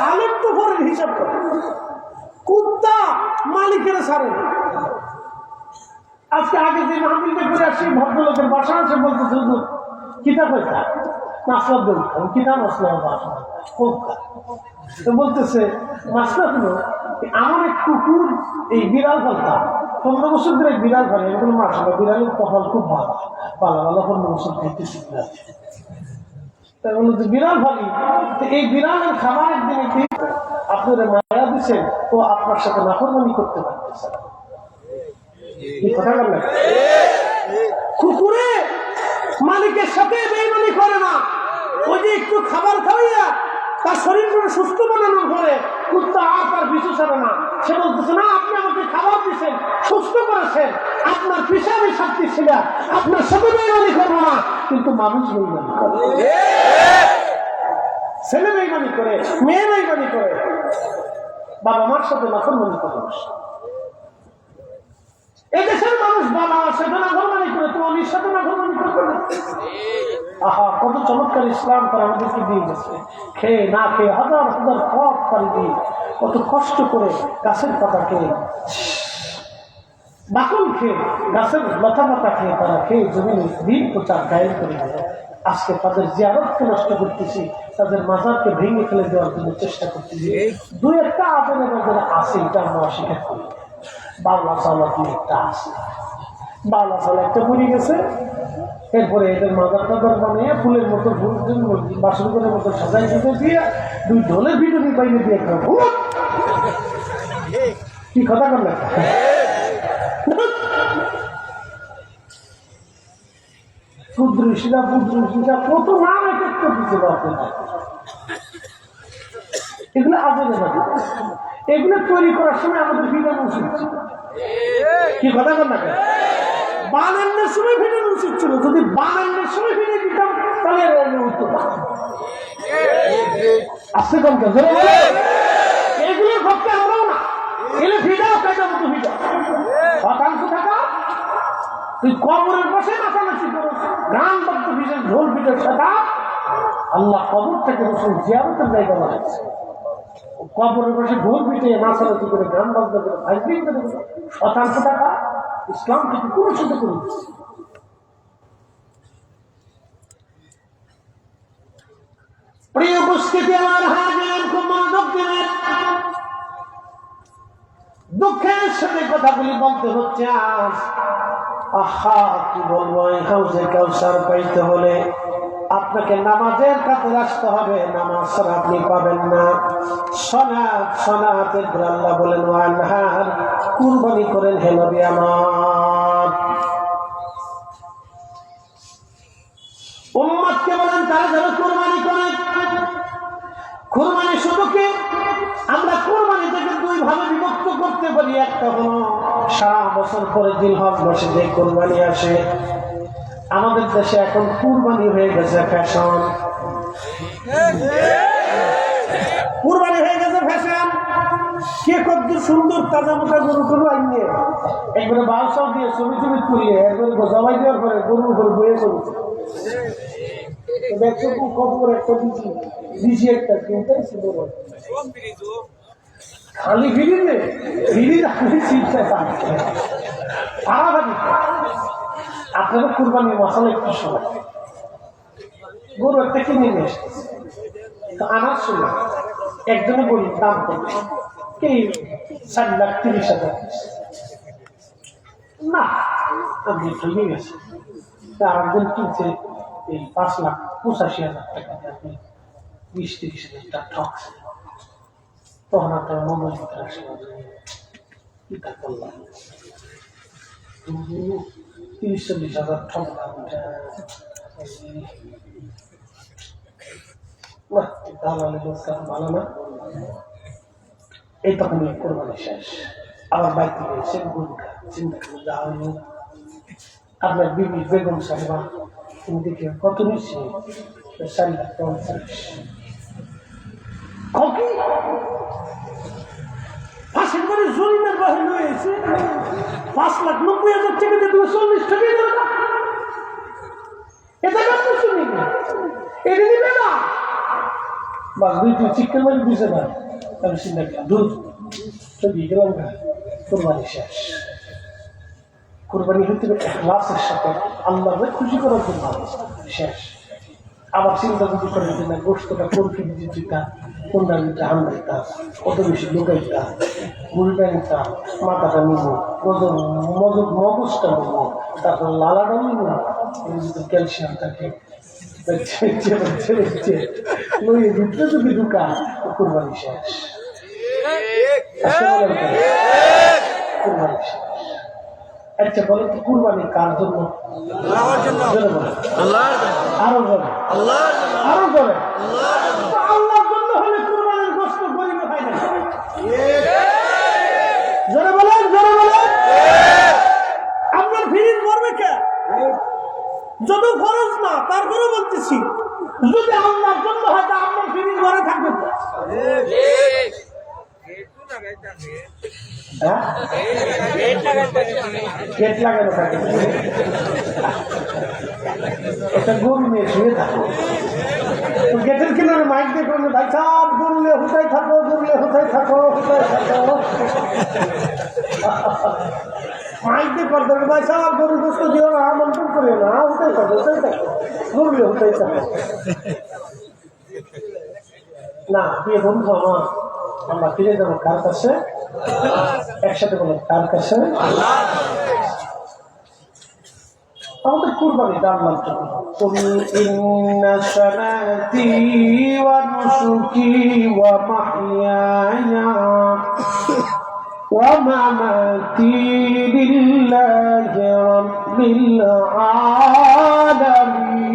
Speaker 1: আলেম তো ঘরের হিসাব করে কুত্তা মালিকের ছাড়ে আজকে আগে যে মাহফিলটা করে আসি ভদ্রলোকের বাসা আছে বলতেছে হুজুর কিতাব হইতা মাসলাদ দৌড় কিতাব মাসলাম বাসা তো বলতেছে মাসলা হলো আমার এক কুকুর এই বিড়াল ফলটা 15 বছর ধরে বিড়াল ফলে এগুলো মাসলা বিড়ালের কপাল খুব ভালো 15 বছর খাইতে শিখতে আছে তাই বললো যে বিড়াল ফালি এই বিড়ালের খাবার একদিন আপনারা মায়া দিচ্ছেন তো আপনার সাথে নাফরমানি করতে পারতেছে কথা বললেন কুকুরে মালিকের সাথে বেইমানি করে না ওই যে একটু খাবার খাওয়াইয়া তার শরীর সুস্থ বানানোর পরে কুত্তা আর তার পিছু ছাড়ে না সে বলতেছে না আপনি আমাকে খাবার দিচ্ছেন সুস্থ করেছেন আপনার পিছনে আমি শান্তি ছিল আপনার সাথে বেইমানি করবো না কিন্তু মানুষ বেইমানি করে ছেলে বেইমানি করে মেয়ে বেইমানি করে বাবা মার সাথে নাফরমানি করে এদেশের মানুষ বাবা সাথে নাফরমানি করে তো অলির সাথে নাফরমানি করবে না আহা কত চমৎকার ইসলাম তারা আমাদেরকে দিয়ে গেছে খেয়ে না খেয়ে হাজার হাজার পথ পাড়ি দিয়ে কত কষ্ট করে গাছের পাতা খেয়ে বাকল খেয়ে গাছের লতা পাতা খেয়ে তারা খেয়ে জমিনে দিন প্রচার গায়েব করে গেল আজকে তাদের জিয়ারতকে নষ্ট করতেছি তাদের মাজারকে ভেঙে ফেলে দেওয়ার জন্য চেষ্টা করতেছি দুই একটা আবেদন যারা আছে এটা আমরা অস্বীকার করি বাংলা চালা দুই একটা আছে বাংলা চালা একটা পড়ে গেছে এরপরে এদের মাজার টাজার বানিয়ে ফুলের মতো বাসনগুলোর মতো সাজাই দিতে দিয়ে দুই ঢোলের ভিতরে বাইরে দিয়ে কি কথা করলেন পুদ্রুষিরা কত নাম এক একটা দিতে পারতেন এগুলো আজের এগুলো তৈরি করার সময় আমাদের ফিটানো উচিত ছিল। কি কথা বল না, বানানোর সময় ফিটানো উচিত ছিল। যদি বানানোর সময় ফিটে দিতাম তাহলে উত্তর আসতে কমতে এগুলোর পক্ষে আমরাও না। এগুলো ফিটাও পেটা মতো ফিটা শতাংশ থাকা। তুই কবরের পাশে নাচানাচি করো, গান বাদ্য ফিটের ঢোল ফিটের সাদা। আল্লাহ কবর থেকে রসুল জিয়ারতের জায়গা বানাচ্ছে। কবরের পাশে ঢোল পিটে নাচানাচি করে গান বাজনা করে ভাইবিং করে শতাংশ টাকা ইসলাম থেকে কোনো সাথে করে দিচ্ছে। প্রিয় উপস্থিতি আমার হাজির, খুব মনোযোগ দিবেন। দুঃখের সাথে কথাগুলি বলতে হচ্ছে আজ। আহা কি বলবো, হাউজে কাউসার পাইতে হলে আপনাকে নামাজের কাছে আসতে হবে। নামাজ ছাড়া আপনি পাবেন না। সনাতের আল্লাহ বলেন ওয়ানহার, কুরবানি করেন হে নবী আমার। উম্মতকে বলেন তারা যেন কুরবানি করেন। কুরবানি শুধু কি আমরা কুরবানি থেকে দুই ভাবে বিভক্ত করতে পারি। একটা হলো সারা বছর পরে জিলহজ মাসে যে কুরবানি আসে। আমাদের দেশে এখন কুরবানি হয়ে গেছে ফ্যাশন। কুরবানি হয়ে গেছে ফ্যাশন। কে কত সুন্দর তাজা মোটা গরু টরু আনিয়ে একবারে বাউসাও দিয়ে ছবি ছবি তুলিয়ে একবারে জবাই দেওয়ার পরে গরুর উপরে বয়ে করেছে। দেখছো কবর একটা দিছি একটা কিনতেছি বড় খালি ফিরি নে ফিরি আপনি চিন্তা পারাবাদি। আপনাদের কুরবানির মশলা একটু সময় গরু একটা কিনে নিয়ে এসেছে। তো আমার সময় একজনে বলি দাম করবে কি 4,30,000 না, আমি ঠকে গেছি। আরেকজন কিনছে এই 5,85,000 টাকা, আপনি 20-30,000 টাকা ঠকছে। তখন আপনার মনের ভিতরে আসে কি তা করলাম, 30-40,000 ঠকলাম। দালালি রোজগার ভালো না। এই তখন কোরবানি শেষ। আবার বাইতে গিয়েছে গরুটা চিন্তা করে যাওয়া। আপনার বিবি বেগম সাহেবা তুমি দেখে কত নিচ্ছে? 4,50,000। ফাঁসের করে জরিমার বাহির হয়েছে 5,90,000 টাকা দিয়ে তুমি 40 টাকা দেবে। এটা কেমন শুনি না, এটা নিবে না। বাস দুই তিন চিকেন মারি দিছে না, আমি চিন্তা করলাম দূর তো দিয়ে গেলাম। কোরবানি শেষ। কোরবানি হতে ইখলাসের সাথে আল্লাহকে খুশি করার জন্য শেষ। আবার চিন্তা যদি করে না গোষ্ঠটা কোরকি দিতা, কোনটা দিতে হামলা দিতা, কত বেশি লুকাইতা, মুড়িটা নিতা, মাথাটা নিব, মগজটা নিব, তারপর লালাটা নিব, ক্যালসিয়াম থাকে ভিতরে যদি ঢুকা কোরবানি শেষ। কোরবানি শেষ। আচ্ছা বলেন তো কুরবানি কার জন্য? আরো জোরে আল্লাহর জন্য হলে কুরবানির গোশত গরিবে হয় না। জোরে বলেন, জোরে বলেন। আপনার ফিরিজ মরবে কে? যত খরচ না তারপরে বলতেছি, যদি আল্লাহর জন্য হয় তা আপনার ফিরিজ মরে থাকবে। গেট লাগানো থাকে, একটা গরু নিয়ে শুয়ে থাকো, গেটের কিনারে মাইক দিয়ে করবে ভাই সাহেব গরুলে হুতাই থাকো, গরুলে হুতাই থাকো, হুতাই থাকো। মাইক দিয়ে করতে হবে ভাই সাহেব গরু গোস্ত দিও না, আমন্ত্রণ করিও না, হুতাই থাকো, হুতাই থাকো, গরুলে হুতাই থাকো। না দিয়ে বন্ধু আমার, আমরা ফিরে যাবো কার কাছে? একসাথে বলো কার কাছে? আমাদের কুরবানিটা আল্লাহর জন্য। কুল ইন্না সালাতি ওয়া নুসুকি ওয়া মাহইয়ায়া ওয়া মামাতি লিল্লাহি রাব্বিল আলামিন।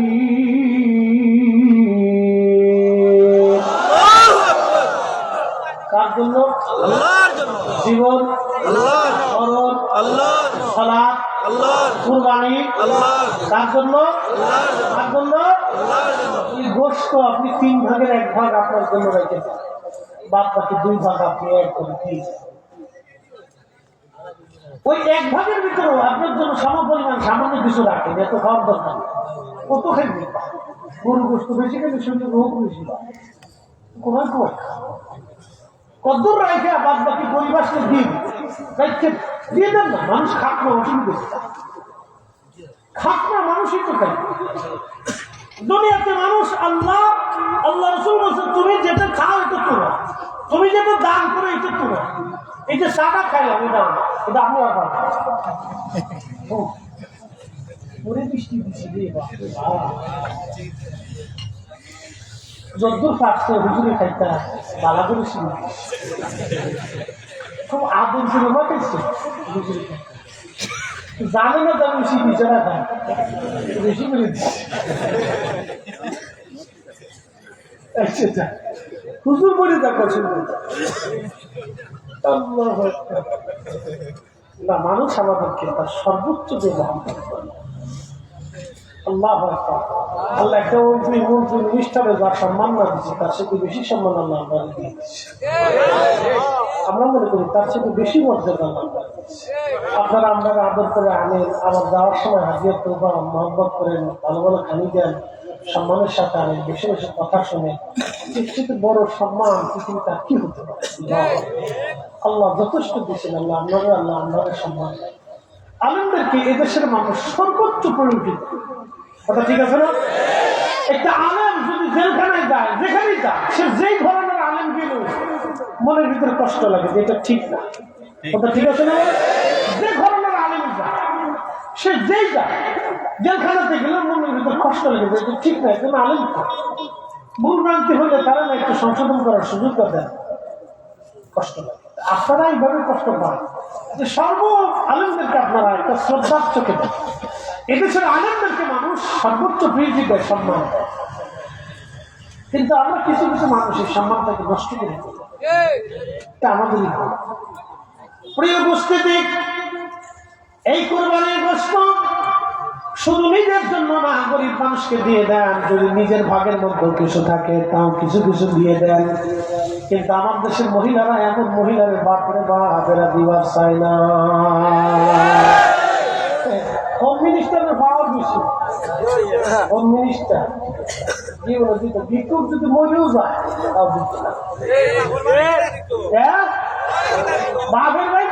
Speaker 1: কার জন্য?
Speaker 3: আল্লাহর জন্য
Speaker 1: জীবন
Speaker 3: আল্লাহর
Speaker 1: মরণ
Speaker 3: আল্লাহর
Speaker 1: সালাত
Speaker 3: আল্লাহর
Speaker 1: কুরবানি
Speaker 3: আল্লাহর
Speaker 1: তার জন্য
Speaker 3: আল্লাহর জন্য
Speaker 1: তার জন্য
Speaker 3: আল্লাহর জন্য
Speaker 1: এই গোশত আপনি 3 ভাগের 1 ভাগ আপনার জন্য রেখে দেন, বাদ বাকি 2 ভাগ আপনি অ্যাড করে দিয়েছেন। ওই 1 ভাগের ভিতরেও আপনার জন্য সমপরিমাণ সামান্য কিছু রাখেন, এত খাওয়ার দরকার নেই। কত খেয়ে গরু গোশত বেশি খেলে শরীরে রোগ বেশি হয়, কোথায় কোথায় কদ্দুর রাখে বাদ বাকি পরিবারকে দিন দিয়ে দেন না, মানুষ খাক না, অসুবিধা খাক না, মানুষই তো খাই। দুনিয়াতে মানুষ আল্লাহ রসুল বলছেন তুমি যেটা খাও এটা করো, তুমি যেটা দান করো এটা করো। এই যে সাদা খাইলাম এটা এটা আপনি আবার বৃষ্টি দিচ্ছি যদ্দূর পারছে হুজুরে খাইতা বালা করে ছিল, খুব আদর ছিল না খাইছে হুজুরে খাইতা, জানে না তার বেশি বিচারা খায় বেশি করে দিচ্ছে। হুজুর বলে তা পছন্দ না, মানুষ আমাদেরকে তার সর্বোচ্চ ব্যবহার করে। আল্লাহ আল্লাহ একটা মন্ত্রী মিনিস্টারে যার সম্মান না দিচ্ছে তার সাথে বেশি সম্মান আল্লাহ দিয়ে দিচ্ছে। আমরা মনে করি তার সাথে বেশি মর্যাদা আল্লাহ দিচ্ছে। আপনারা আমরা আদর করে আনেন, আবার যাওয়ার সময় হাজির তোবা মহব্বত করেন, ভালো ভালো খানি দেন, সম্মানের সাথে আনেন, বেশি বেশি কথা শোনেন। এর থেকে বড় সম্মান পৃথিবীতে কি হতে পারে? আল্লাহ যথেষ্ট দিয়েছেন। আল্লাহ আপনাদের সম্মান। আলেমদেরকে এদেশের মানুষ সর্বোচ্চ প্রয়োজন, কথা ঠিক আছে না? একটা আলেম যদি জেলখানায় যায়, যেখানেই যায়, সে যেই ধরনের আলেম গেল মনের ভিতরে কষ্ট লাগে যে এটা ঠিক না, কথা ঠিক আছে না? যে ধরনের আলেম যায়, সে যেই যায়, জেলখানাতে গেলে মনের ভিতরে কষ্ট লাগে যে এটা ঠিক না, এটা আলেম ভুল ভ্রান্তি হলে তারা না একটু সংশোধন করার সুযোগ দেন, কষ্ট লাগে। আপনারা এইভাবে কষ্ট পান যে সর্ব আলেমদেরকে আপনারা একটা শ্রদ্ধার চোখে দেন। এদেশের আলেমদেরকে মানুষ সর্বোচ্চ প্রীতি দেয়, সম্মান দেয়, কিন্তু আমরা কিছু কিছু মানুষের সম্মানটাকে নষ্ট করে দিই, এটা আমাদেরই ভুল। প্রিয় উপস্থিতি, এই কোরবানির গোশত শুধু নিজের জন্য না, গরিব মানুষকে দিয়ে দেন। যদি নিজের ভাগের মধ্যে কিছু থাকে তাও কিছু কিছু দিয়ে দেন। কিন্তু আমার দেশের মহিলারা এমন মহিলাদের বাপরে বাপেরা দিবার চায় না। হোম মিনিস্টারের পাওয়ার বেশি, হোম মিনিস্টার জীবনে দিত, ভিক্ষুক যদি মরেও যায় তাও দিত না। বাপের ভাই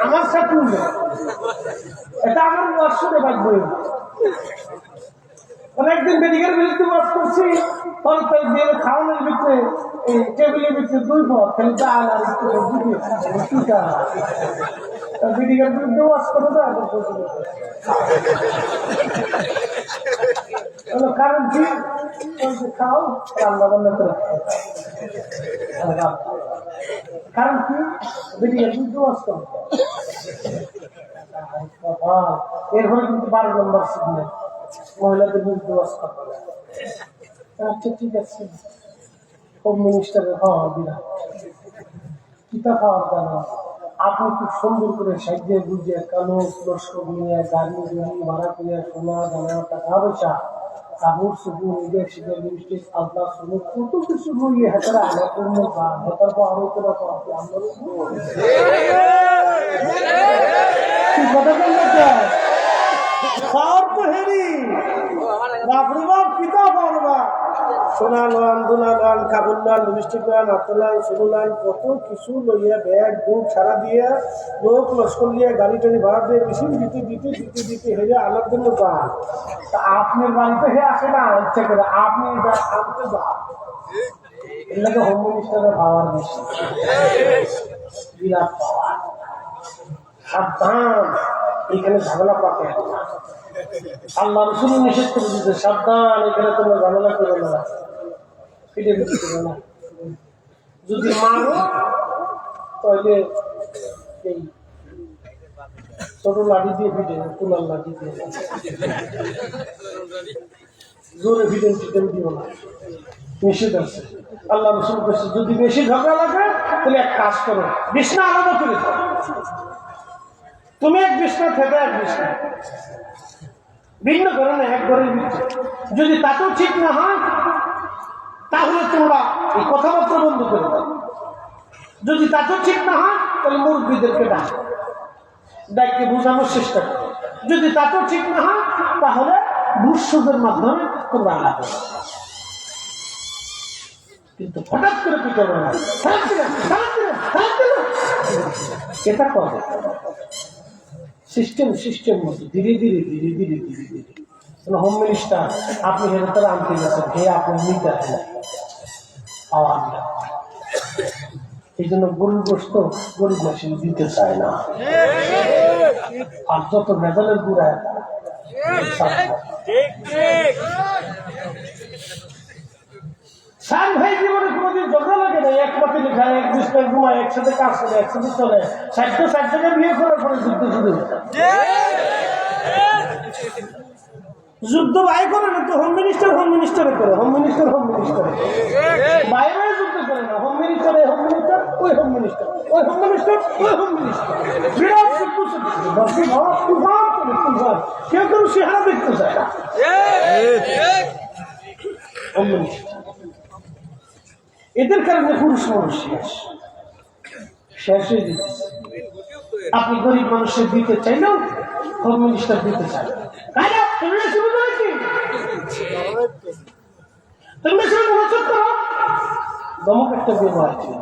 Speaker 1: আমার সাথে এটা আমার বর্ষে বাঁচবো। অনেকদিন মেডিকেল বিরুদ্ধে বাস করছি, খাওয়ানোর ভিতরে টেবিলের ভিতরে 2 পদ খালি ডাল আর মেডিকেল বিরুদ্ধে বাস করে দেয়। কারণ কি খাও রান্না বান্না করে, কারণ কি মেডিকেল বিরুদ্ধে বাস করে। এরপরে কিন্তু 12 নম্বর সিগন্যাল মহিলাদের বিরুদ্ধে বাস করতে। আচ্ছা ঠিক আছে, হোম মিনিস্টারের হওয়া বিরাট কিতা খাওয়ার জানা। আপনি খুব সুন্দর করে সাজিয়ে গুজিয়ে কালো লস্কর নিয়ে গাড়ি ভাড়া করে সোনা দানা টাকা পয়সা কাপড় সুপুর নিজের শীতের মিষ্টি আলতা সুন্দর কত কিছু বইয়ে হেতারা আমার জন্য হেতার পর আরো করে কথা বলতে খাওয়ার তো হেরি বাপরুবাব কিতা পারবা, সোনা লান দোনা লান কাপড় লান লিপস্টিক লান আত্মা লান সোনু লান কত কিছু লইয়া ব্যাগ বুক ছাড়া দিয়ে লোক লস্কর নিয়ে গাড়ি টাড়ি ভাড়া দিয়ে মেশিন দিতে দিতে দিতে দিতে হেরে আনার জন্য যান। তা আপনার বাড়িতে হে আসে না ইচ্ছা করে, আপনি আনতে যান। এর লাগে হোম মিনিস্টারের পাওয়ার বেশি, বিরাট পাওয়ার। সাবধান, এখানে ঝামেলা পাকে আল্লাহ রসুল নিষেধ করে দিতে, সাবধান এখানে তোমরা ঝামেলা করবে না, ফিরে ফিরে করবে না। যদি মারো তাহলে এই ছোট লাঠি দিয়ে ভিটে কুলার লাঠি দিয়ে জোরে ভিটেন টিটেন দিও না, নিষেধ আছে। আল্লাহ রসুল বলছে যদি বেশি ঝগড়া লাগে তাহলে এক কাজ করো, বিছনা আলাদা করে দাও। তুমি এক বিছনা থেকে এক বিছনা ভিন্ন করো না, এক ঘরের ভিতরে। যদি তাতেও ঠিক না হয় তাহলে তোমরা এই কথাবার্তা বন্ধ করে দাও। যদি তাতেও ঠিক না হয় তাহলে মুরব্বীদেরকে ডাকো, ডাককে বোঝানোর চেষ্টা করো। যদি তাতেও ঠিক না হয় তাহলে বুঝসুদের মাধ্যমে তোমরা আলাপ করো। কিন্তু হঠাৎ করে পিটাবো না, এটা করে সিস্টেম মতো ধীরে ধীরে হোম মিনিস্টার আপনি হেরে আনতে গেছেন, হে আপনি নিতে আসেন পাওয়ার না। এই জন্য গরুর গোস্ত গরিব মাসিন দিতে চায় না। আর যত মেজালের গুড়া সাত ভাই জীবনে কোনোদিন ঝগড়া লাগে না, এক পাতি খায়, এক বিস্তার ঘুমায়, একসাথে কাজ করে, একসাথে চলে। 60 টাকা বিয়ে করার পরে যুদ্ধ শুরু হয়েছে। যুদ্ধ ভাই করে না তো হোম মিনিস্টারে করে, হোম মিনিস্টার বাইরে যুদ্ধ করে না, হোম মিনিস্টার ওই হোম মিনিস্টার বিরাট যুদ্ধ তুফান, কেউ কেউ চেহারা দেখতে চায় না। হোম মিনিস্টার এদের কারণে পুরুষ মানুষ শেষ হয়ে যেতেছে। আপনি গরিব মানুষের দিতে চাইলেও হোম মিনিস্টার দিতে চাই দমক একটা ব্যবহার ছিল।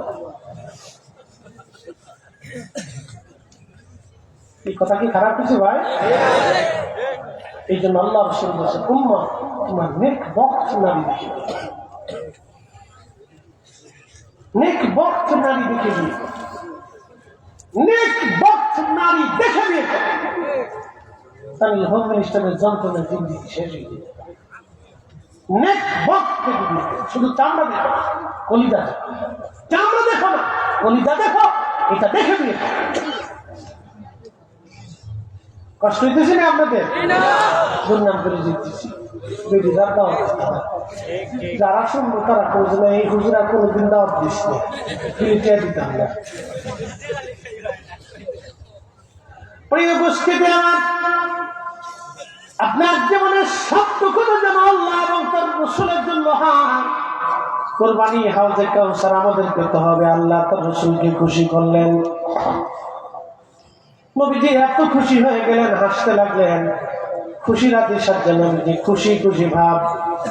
Speaker 1: এই কথা কি খারাপ কিছু ভাই? এই জন্য আল্লাহ রাসূল বলেছে উম্মাহ তোমার নেক বক্ত নারী দেখে, নেক বক্ত নারী দেখে দিই, নেক বক্ত নারী দেখে দিয়ে তাহলে হোম মিনিস্টারের যন্ত্রণা জিন্দিগি শেষ হয়ে যাবে। নেক বক্ত দেখে দিয়ে, শুধু চামড়া দেখো, কলিজা দেখো, চামড়া দেখো না, কলিজা দেখো, এটা দেখে দিয়ে। কষ্ট হইতেছে না আপনাদের? দুর্নাম করে জিততেছি। যারা শুনবো তারা করছে না, এই হুজুরা কোনোদিন দাওয়াত দিস না, দিতাম না। প্রিয় উপস্থিতি আমার, আপনার জীবনের সবটুকুনো যেন আল্লাহ এবং তার রাসূলের জন্য হয়। কোরবানি হাউজে কাউসার আমাদের করতে হবে। আল্লাহ তার রাসূলকে খুশি করলেন, নবীজি এত খুশি হয়ে গেলেন, হাসতে লাগলেন। খুশি রাতে সাথে নবীজি খুশি খুশি ভাব,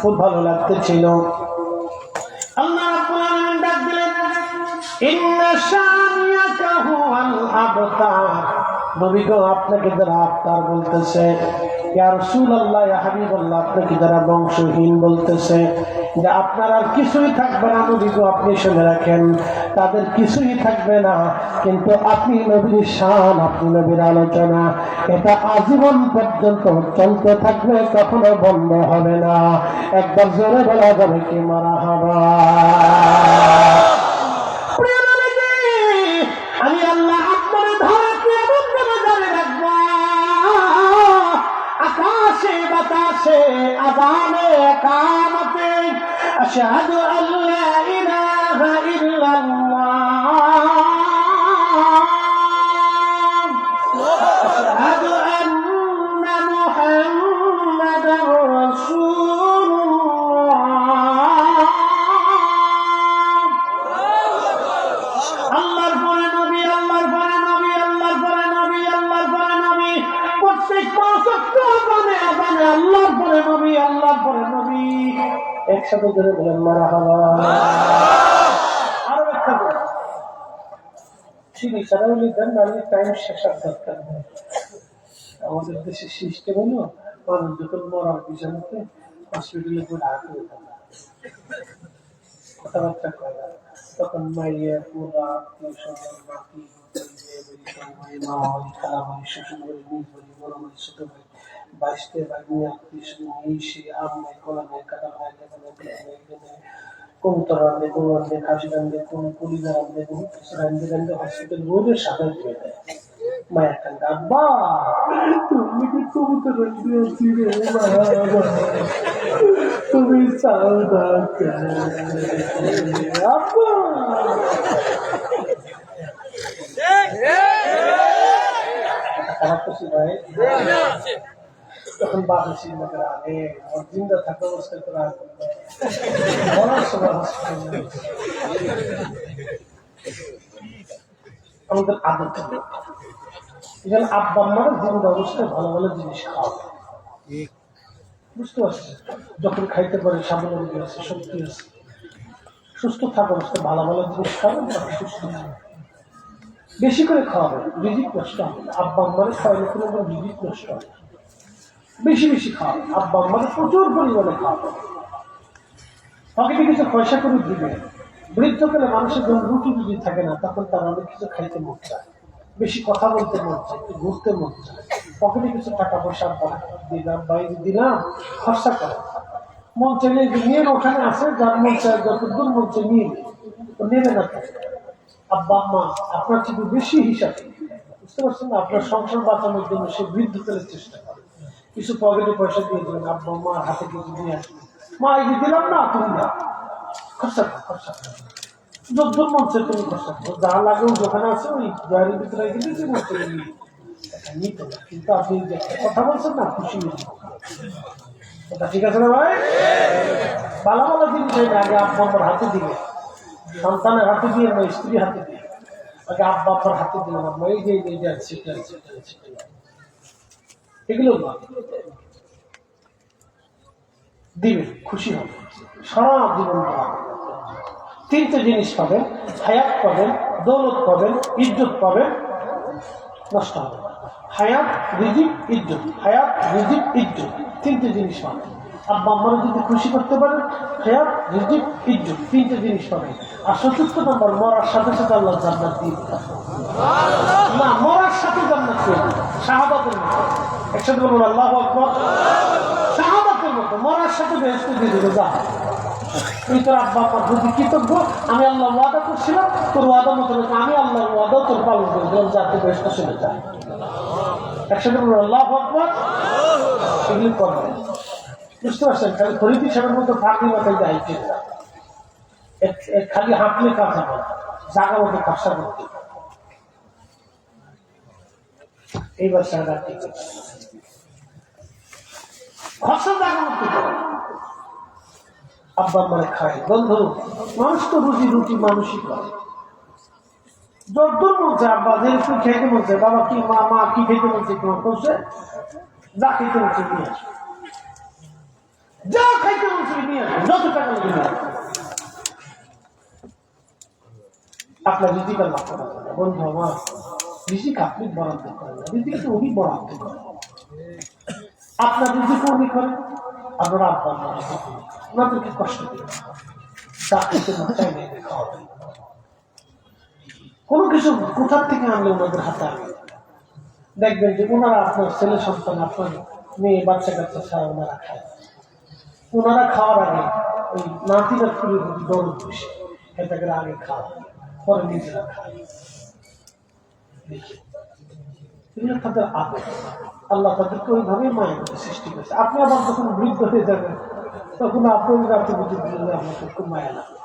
Speaker 1: খুব ভালো লাগতেছিল। আল্লাহ রাব্বুল আলামিন ডাক দিলেন, ইন্না শানিয়াকা হুয়াল আবতার। নবী গো আপনাকে যারা আবতার বলতেছে, ইয়া রাসূলুল্লাহ ইয়া হাবিবাল্লাহ আপনাকে যারা বংশহীন বলতেছে, যে আপনার আর কিছুই থাকবে না নবী গো, আপনি শুনে রাখেন তাদের কিছুই থাকবে না। কিন্তু আপনি নবীর শান, আপনি নবীর আলোচনা, এটা আজীবন পর্যন্ত চলতে থাকবে, কখনো বন্ধ হবে না। একবার জোরে বলা যাবে কি মারহাবা। আমি আল্লাহ আপনার ধরে কিয়ামত জারি রাখবো, আকাশে বাতাসে আযানে কামতে আশহাদু আল্লা ইলাহা ইল্লাল্লাহ আশহাদু আন্না মুহাম্মাদার রাসূলুল্লাহ। আল্লাহর পরে নবী, আল্লাহর পরে নবী, আল্লাহর পরে নবী, আল্লাহর পরে নবী। প্রত্যেক 5 ওয়াক্ত আযানে আযানে আল্লাহর পরে নবী, আল্লাহর পরে নবী। একসাথে ধরে বলেন মারহাবা। আরো একটা বলেন ঠিক আছে, নাহলে টাইম শেষার দরকার নেই। আমাদের দেশের সিস্টেম হলো মানুষ যখন মরার বিছানাতে হসপিটালে করে হাঁটু কথাবার্তা করে, তখন মাইয়া পোলা মাটি মামাবাড়ি খালাবাড়ি শ্বশুরবাড়ি নিজ বাড়ি বড় বাড়ি ছোট বাড়ি বাইশতে বাড়ি মিশে আমে কলা নেই কাটা নেই কবুতর রান্ধে, গরু রান্ধে, খাসি রান্ধে, কোন কলিজা রান্ধে, বহুত কিছু রান্ধে রান্ধে হসপিটাল রোগের সাথে হয়ে দেয়। মায়া কান্দা, আব্বা তুমি কি কবুতর দিয়েছি রে বাবা, তুমি চাও না কেন আব্বা? খারাপ খুশি ভাই তখন বাবা শ্রীনগর আগে জিন্দা থাকা অবস্থায় তো রাগ বলার সময় হসপিটাল আমাদের আদত এখানে আব্বা আম্মারা জিন্দা অবস্থায় ভালো ভালো জিনিস খাওয়া বুঝতে পারছি যখন খাইতে পারে স্বাবলম্বী আছে শক্তি আছে সুস্থ থাকা অবস্থায় ভালো ভালো জিনিস খাবেন সুস্থ থাকবে বেশি করে খাওয়াবে রিজিক নষ্ট হবে আব্বা আম্মারে খাওয়ালে কোনো রিজিক নষ্ট হবে বেশি বেশি খাওয়াবে আব্বা আম্মারে প্রচুর পরিমাণে খাওয়াবে পকেটে কিছু পয়সা করে দিবে বৃদ্ধকালে মানুষের যখন রুটি রুটি থাকে না তখন তারা অনেক কিছু খাইতে মন চায় বেশি কথা বলতে মন চায় একটু ঘুরতে মন চায় পকেটে কিছু টাকা পয়সা দিলাম বাইরে দিলাম খরচা করে মন চাইলে যে নিয়ে ওখানে আছে যার মন চায় যতদূর মন চায় নিয়ে নেবে না থাকে আব্বা আম্মা আপনার থেকে বেশি হিসাবে বুঝতে পারছেন না আপনার সংসার বাঁচানোর জন্য সে বৃদ্ধকালের চেষ্টা করে কিছু পকেটে পয়সা দিয়ে দেবেন আব্বা আম্মার হাতে কিছু নিয়ে আসবেন মা এই দিলাম না তুমি না খরচা যদ্দূর মন চায় তুমি খরচা করো যা লাগেও দোকানে আছে ওই জয়ের ভিতরে গেলে যে মন চাই নিতে না কিন্তু আপনি যে কথা বলছেন না খুশি নিয়ে ওটা ঠিক আছে না ভাই ভালো ভালো জিনিস আগে আব্বা আম্মার হাতে দিবে সন্তানের হাতে দিয়ে না স্ত্রীর হাতে দিয়ে আগে আব্বা আব্বার হাতে দিলাম আব্বা এই যে এগুলো দিবে খুশি হবে সারা জীবন তিনটে জিনিস পাবেন হায়াত পাবেন দৌলত পাবেন ইজ্জত পাবেন নষ্ট হবে হায়াত রিজিক ইজ্জত হায়াত রিজিক ইজ্জত তিনটে জিনিস পাবেন আব্বা আম্মারা যদি খুশি করতে পারেন হায়াত রিজিক ইজ্জত তিনটে জিনিস পাবেন আর চতুর্থ নম্বর মরার সাথে সাথে আল্লাহ জান্নাত দিয়ে না মরার সাথে জান্নাত দিয়ে শাহাদাতের মতো একসাথে বলুন আল্লাহু আকবার শাহাদাতের মতো মরার সাথে বেহেশত দিয়ে দেবে যা তুই তোর আব্বা আম্মার প্রতি কৃতজ্ঞ আমি আল্লাহ ওয়াদা করছিলাম তোর ওয়াদা মতো আমি আল্লাহর ওয়াদাও তোর পালন করেছিলাম যাতে বেহেশত চলে যায় একসাথে বলুন আল্লাহু আকবার এগুলি করবেন বুঝতে পারছেন খালি খরিদ হিসাবের মতো ফাঁকি মাথায় যায় খালি হাঁটলে কাজ হবে জায়গা মতো কাজটা করতে এইবার সারা ঠিক আছে খরচা জায়গা মতো আব্বা আম্মারে খায় বন্ধু মানুষ তো রুজি রুটি মানুষই করে যদ্দূর বলছে আব্বা যে তুই খেতে বলছে বাবা কি মা কি খেতে বলছে তোমার করছে যা খেতে বলছে নিয়ে আসো যা খাইতে বলছে নিয়ে আসো যত টাকা লাগে নিয়ে আসো আপনার রিজিক আর মাথা না বন্ধু আমার রিজিক আপনি বরাদ্দ করেন না রিজিক তো উনি বরাদ্দ করেন আপনার রিজিক উনি করেন আপনারা আব্বা ওনাদেরকে কষ্ট দিন তা খেতে না চাইলে খাওয়াবে কোনো কিছু কোথার থেকে আনলে ওনাদের হাতে আনবে দেখবেন যে ওনারা আপনার ছেলে সন্তান আপনার মেয়ে বাচ্চা কাচ্চা ছাড়া ওনারা খায় ওনারা খাওয়ার আগে ওই নাতিরা ফুলের প্রতি দরদ বেশি এটাকে আগে খাওয়া পরে নিজেরা খায় দেখি এগুলো তাদের আবেগ আল্লাহ তাদেরকে ওইভাবে মায়ের মধ্যে সৃষ্টি করেছে আপনি আবার যখন বৃদ্ধ হয়ে যাবেন তখন আপনি রাতে বুঝে দিলে আপনাকে খুব মায়া লাগে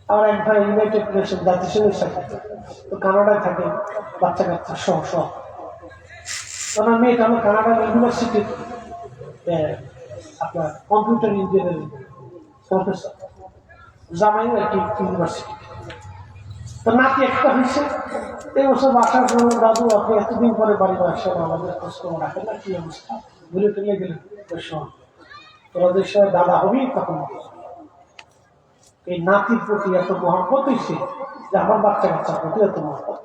Speaker 1: আমার এক ভাই ইউনাইটেড নেশন জাতিসংঘের সাথে তো কানাডায় থাকে বাচ্চা কাচ্চা সহ ওনার মেয়েটা আমার কানাডা ইউনিভার্সিটির আপনার কম্পিউটার ইঞ্জিনিয়ারিং প্রফেসর জামাইও একটি ইউনিভার্সিটি তো নাতি একটা হয়েছে এই বছর বাসার জন্য দাদু আপনি এতদিন পরে বাড়ি আসেন আমাদের খোঁজখবর রাখেন না কি অবস্থা ভুলে টুলে গেলেন তোদের সঙ্গে দাদা হবি তখন এই নাতির প্রতি এত মহব্বত হয়েছে যে আমার বাচ্চা কাচ্চার প্রতি এত মহব্বত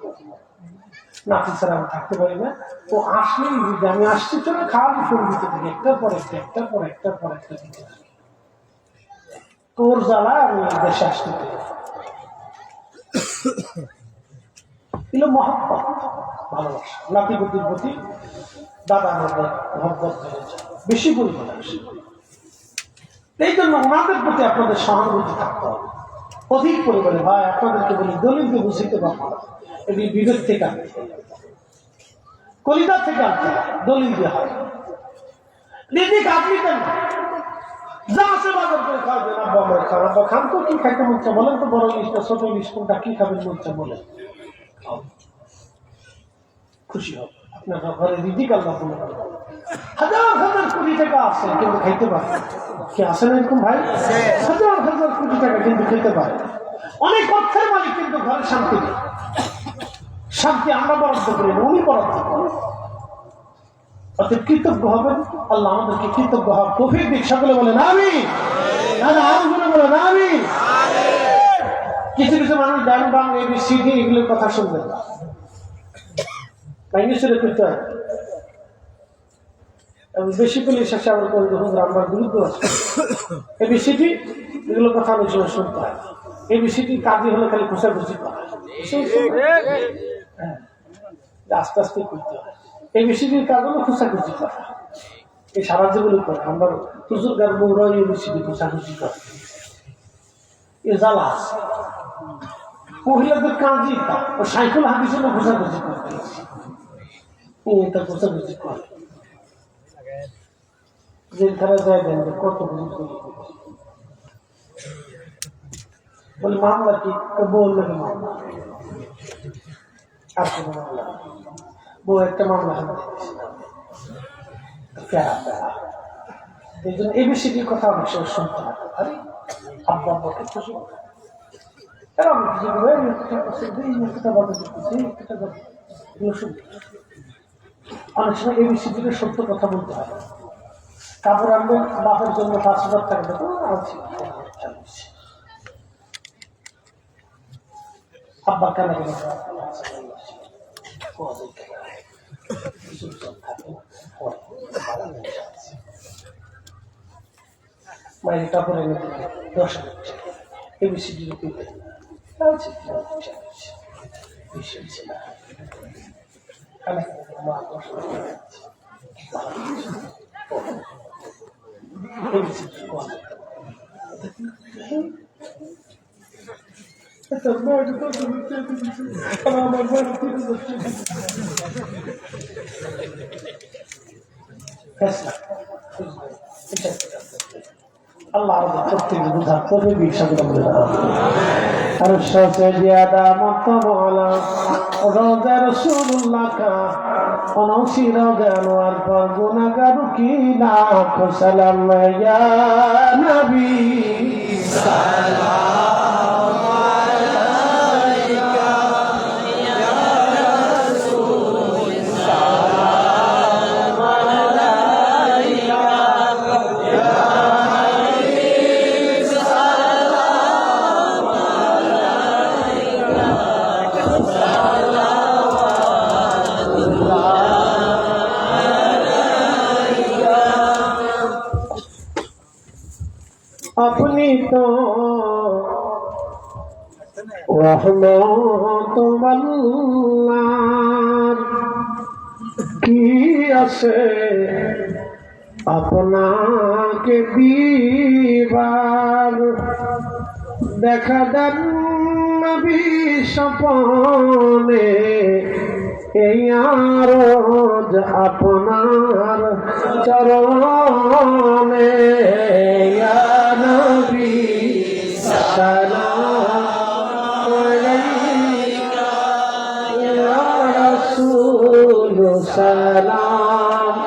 Speaker 1: নাতি ছাড়া আমি থাকতে পারি না ও আসলেই বুঝে আমি আসছি চলে খাওয়াবি ফোন দিতে থাকি একটার পর একটা দিতে থাকি তোর জ্বালা আমি দেশে আসতে পারি এগুলো মহব্বত ভালোবাসা নাতি বুদ্ধির প্রতি দাদা আমাদের মহব্বত হয়েছে বেশি পরিমাণে বেশি এই জন্য ওনাদের প্রতি আপনাদের সহানুভূতি থাকতে হবে অধিক পরিমাণে ভাই আপনাদেরকে বলি দলিলকে বুঝিতে পারবো এটি বিবেক থেকে কলিজা থেকে আনতে হয়, দলিল দিয়ে হয়। রিজিক আপনি দেন না, যা আছে বাজার করে খাওয়াবেন। আব্বা আমার খান, আব্বা খান তো কি খাইতে মন চায় বলেন তো, বড় ইলিশটা ছোট ইলিশ কোনটা, কি খাবেন মন চায় বলেন, খুশি হবে। আপনার ঘরে রিজিক আল্লাহ বলে হাজার হাজার কোটি টাকা আছে কিন্তু খাইতে পারে কি আছে না এরকম ভাই? হাজার হাজার কোটি টাকা কিন্তু খেতে পারে। অনেক অর্থের মালিক কিন্তু ঘরে শান্তি নেই। শান্তি আমরা বরাদ্দ করি না, উনি বরাদ্দ করেন। অর্থাৎ কৃতজ্ঞ হবেন, আল্লাহ আমাদেরকে কৃতজ্ঞ হওয়ার তৌফিক দিক। সকলে বলেন আমিন। আরো বলেন আমিন। কিছু কিছু মানুষ গান বাং এবিসিডি এগুলোর কথা শুনবেন না, ইংলিশে করতে হয়। বেশি পুলিশ এসে আমার আমার বিরুদ্ধে আছে। এবিসিডি এগুলোর কথা অনেক সময় শুনতে হয়। এবিসিডি কাজই হলে খালি ঘুষাঘুষি করা, আস্তে আস্তে করতে হয়। এবিসিডির কাজ হলো ঘুষাঘুষি করা, এই সারা জীবনে করে। আমরা প্রচুর গান বউরা এবিসিডি ঘুষাঘুষি করে, এ জ্বালা আছে। মহিলাদের কাজই তা, ও সাইকেল হাতির জন্য ঘুষাঘুষি করতে এটা ঘুষাঘুষি করে। যেখানে যায় দেন কত বলে মামলা কি বললে মামলা, আর কোনো মামলা বউ একটা মামলা এই জন্য এবিসিডির কথা অনেক সময় শুনতে হয়। আরে আব্বা আব্বাকে খুশি অনেক সময় এবিসিডির সত্য কথা বলতে হয়। কাপড় আনবেন বাপের জন্য 5,000 টাকা দেবো, আব্বার কানে গেলে মায়ের কাপড় এনে দিলে 10,000 টাকা এবিসিডি মা 10,000 আল্লাহ আমাদের প্রত্যেকে বুঝার তৌফিক দিন। আর সবচেয়ে জিয়াদা মাত্তাওয়ালা রোজা রাসূলুল্লাহ কা অনসি রোজা আনোয়ার পর গুনাহগার কি লাখ সালাম ইয়া নবী সালাম আলাইকা ইয়া রাসূল সালাম আলাইকা ইয়া अपनी तो रहमत अल्लाह की আছে আপনাকে দিবার দেখা দেন নবী স্বপনে এই আরজ আপনার চরণে ইয়া নবী সালাম আলাইকা ইয়া রাসূল সালাম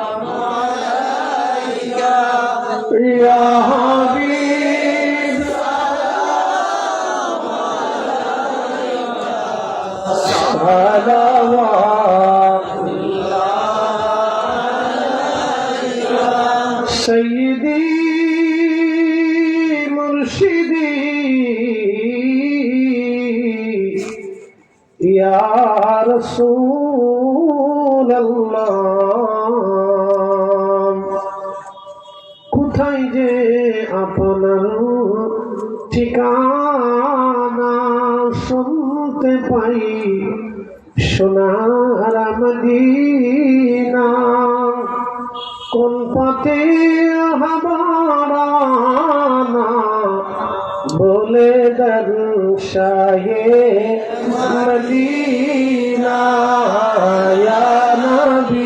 Speaker 1: আলাইকা ইয়া হাবিব সালাম আলাইকা सैयदी मुर्शिदी या रसूल अल्लाह কোথায় যে আপনার ঠিকানা শুনতে পাই সোনার মদিনা কোন পথে হামারানা বলে দেন শাহে মদিনা ইয়া নবী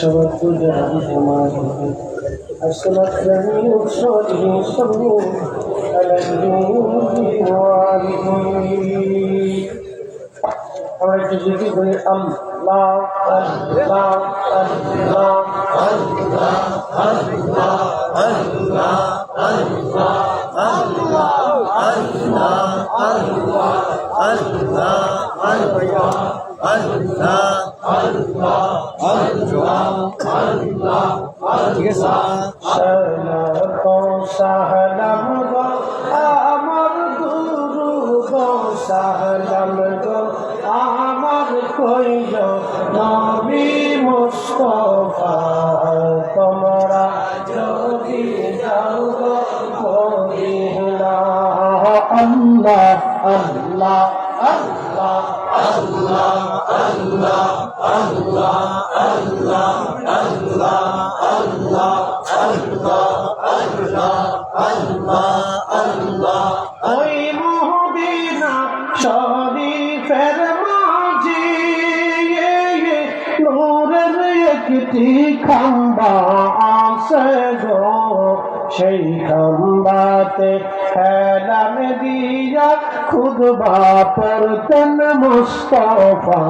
Speaker 1: أشرف جهنم أسلت جميع صالح صلوا على النبي وآله আমরা একটু জিকির করি আল্লাহ আল্লাহ আল্লাহ আল্লাহ আল্লাহ আল্লাহ আল্লাহ
Speaker 2: ঠিক আছে
Speaker 1: সাহলাম গো আমার গুরু গো সাহলাম গো আমার কইল নবী মুস্তাফা তোমরা যদি যাও গো মদিনা আল্লাহ আল্লাহ আল্লাহ আল্লাহ আল্লাহ আল্লাহ আল্লাহ আল্লাহ আল্লাহ আল্লাহ আল্লাহ আল্লাহ আল্লাহ ওই মদিনা শরীফের মাঝে নূরের একটি খাম্বা আছে গো সেই খাম্বাতে হেলান দিয়া খুদবা পড়তেন মুস্তাফা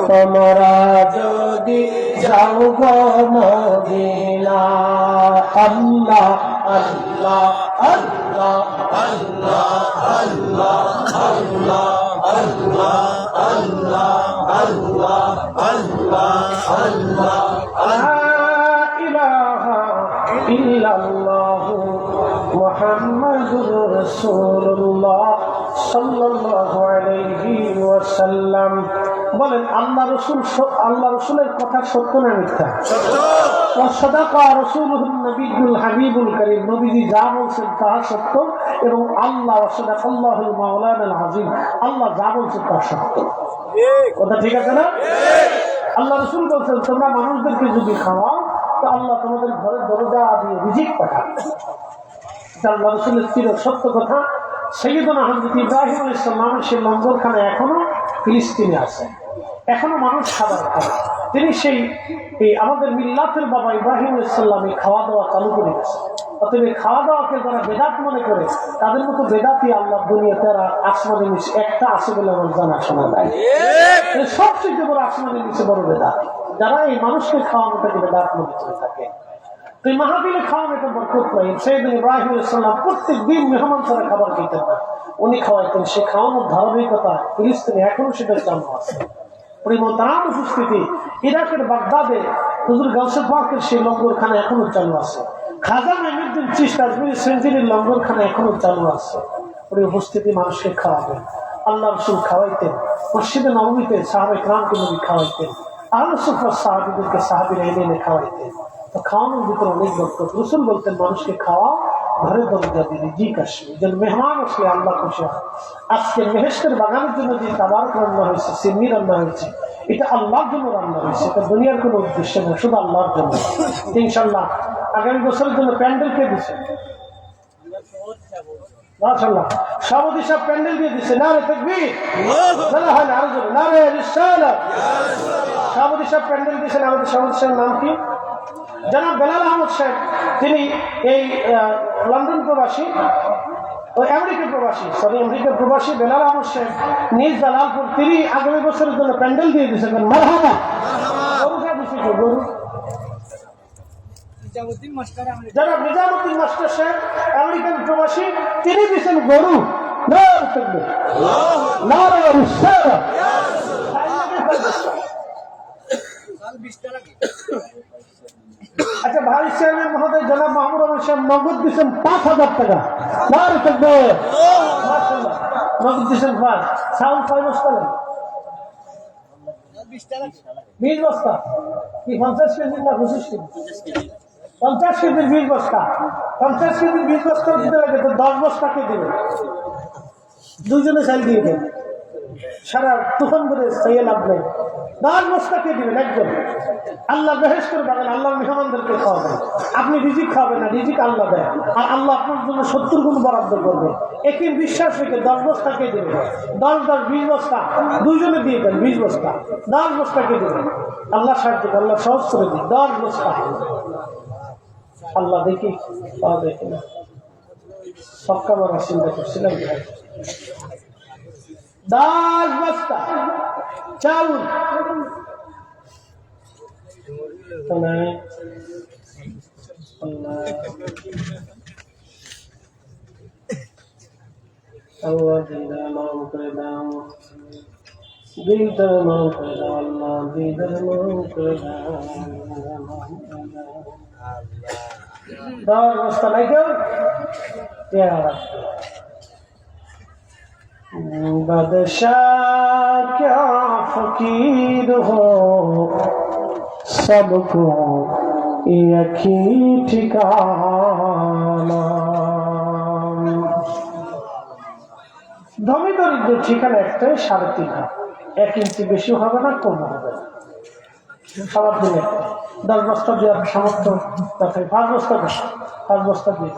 Speaker 1: তোমরা যদি যাও গো মদিনা আল্লাহ আল্লাহ আল্লাহ আল্লাহ আল্লাহ আল্লাহ আল্লাহ আল্লাহ আল্লাহ আল্লাহ আল্লাহ লা ইলাহা ইল্লাল্লাহু মুহাম্মাদুর রাসূলুল্লাহ সাল্লাল্লাহু আলাইহি ওয়াসাল্লাম বলেন আল্লাহ রাসূলের কথা সত্য না মিথ্যা? সত্য। ওয়াসাদাকা রাসূলুহুন নবিয়্যুল হাবিবুল কারীম নবীজি যা বলেছেন তা সত্য এবং আল্লাহ ওয়াসাদাকাল্লাহুল মাওলানাল আযীম আল্লাহ যা বলেছেন তা সত্য। কথা ঠিক আছে না? আল্লাহ রাসূল বলেছেন তোমরা মানুষদেরকে যদি খাওয়াও তো আল্লাহ তোমাদের ঘরের দরজা দিয়ে রিজিক পাঠাবে। এটা আল্লাহ রাসূলের চির সত্য কথা। সাইয়্যিদুনা হযরত ইব্রাহিম আলাইহিস সালামের সেই লঙ্গরখানা এখনো ফিলিস্তিনে আছে, এখনো মানুষ খাবার খায়। তিনি এই আমাদের মিল্লাতের বাবা ইব্রাহিম আলাইহিস সালাম এই খাওয়া দাওয়া চালু করে গেছে। অতএব এই খাওয়া দাওয়াকে যারা বেদাত মনে করে তাদের মতো বেদাতই আল্লাহ দুনিয়াতে আর আসমানের নিচে একটা আছে বলে আমার জানা শোনা যায়। সবচেয়ে বড় আসমানের নিচে বড় বেদাত যারা এই মানুষকে খাওয়ানোটাকে বেদাত মনে করে থাকে। তো এই মাহফিলে খাওয়ানো এটা বরকত নাই। সাইয়েদনা ইব্রাহিম আলাইহিস সালাম প্রত্যেক দিন মেহমান ছাড়া খাবার খেতেন না, উনি খাওয়াইতেন। সে খাওয়ানোর ধারাবাহিকতা ফিলিস্তিনে এখনো সেটা চালু আছে। পরিমতারাম উপস্থিতি ইরাকের বাগদাদে হুজুর গাউসে পাকের সেই লঙ্গরখানা এখনো চালু আছে। খাজা মাইনুদ্দিন চিশতি আজমিরি সেঞ্চুরির লঙ্গরখানা এখনো চালু আছে। ওই উপস্থিতি মানুষকে খাওয়াবেন। আল্লাহ রাসূল খাওয়াইতেন। মসজিদে নববীতে সাহাবায়ে কেরামকে নবী খাওয়াইতেন। আহলে সুফফার সাহাবীদেরকে সাহাবীরা এনে খাওয়াইতেন। তো খাওয়ানোর ভিতরে অনেক বরকত। রাসূল বলতেন মানুষকে খাওয়া ঘরে দরজা দিয়ে রিজিক আসবে। যেন মেহমান আসলে আল্লাহ খুশি হয়। আজকে মেহেশতের বাগানের জন্য যে তাবারক রান্না হয়েছে, সিন্নি রান্না হয়েছে, এটা আল্লাহর জন্য রান্না হয়েছে। এটা দুনিয়ার কোনো উদ্দেশ্য না, শুধু আল্লাহর জন্য। ইনশাআল্লাহ আগামী বছরের জন্য প্যান্ডেল কে দিচ্ছে? মাশাআল্লাহ সভাপতি সাহেব প্যান্ডেল দিয়ে দিচ্ছে। নারে তাকবীর, বলা হয় না আরো জোরে নারে রিসালাত। সভাপতি সাহেব প্যান্ডেল দিয়েছেন। আমাদের সভাপতি সাহেবের নাম কি? জনাব বেলাল আহমদ সাহেব। তিনি এই লন্ডন প্রবাসী, আমেরিকা প্রবাসী বেলাল আহমদ সাহেব নিজ জালালপুর, তিনি আগামী বছরের জন্য প্যান্ডেল দিয়ে দিয়েছেন। মারহাবা। গরু জনাব নিজামুদ্দিন মাস্টার সাহেব আমেরিকান প্রবাসী, তিনি দিয়েছেন গরু। আচ্ছা ভাইস চেয়ারম্যান মহোদয় জনাব মাহমুদ রহমান সাহেব নগদ দিচ্ছেন ৫,০০০ টাকা। নগদ দিচ্ছেন ৫। চাউল ৬ বস্তা নেন? ২০ বস্তা কি ৫০ কেজি না ২৫ কেজি? ৫০ কেজির ২০ বস্তা। ৫০ কেজির ২০ বস্তা দিতে লাগে তো ১০ বস্তাকে দেবে। দুইজনে চাল দিয়ে দেবে। সারা তুফান করে চাইয়ে লাভ নেই। 10 বস্তাকে দিবেন একজন। আল্লাহ বেহেশতের বাগান, আল্লাহ মেহমানদেরকে খাওয়াবেন। আপনি রিজিক খাবেন না, রিজিক আল্লাহ দেয়। আর আল্লাহ আপনার জন্য 70 গুণ বরাদ্দ করবে। একই বিশ্বাস রেখে 10 বস্তাকে দেবেন। 10 10 20 বস্তা দুইজনে দিয়ে দেন। 20 বস্তা 10 বস্তাকে দেবেন। আল্লাহ সাহায্য, আল্লাহ সহজ করে দিন। 10 বস্তা আল্লাহ দেখি পাওয়া যায় কিনা। সবকা মারা চিন্তা করছিলাম। 10 বস্তা চাল আল্লাহ দিলটা মাম করে দাও, দিলটা মাম করে দাও, আল্লাহ দিলটা মাম করে দাও। 10 বস্তা নাই কেউ? बादशाह क्या फकीर हो, सबको एक ही ठिकाना। ধনী দরিদ্র ঠিকানা একটাই, 3.5 হাত। 1 ইঞ্চি বেশি হবে না, কম হবে না। সবার দিনে 10 বস্তা দেওয়ার সামর্থ্য দেখায়। 5 বস্তা দেয়, 5 বস্তা দিয়ে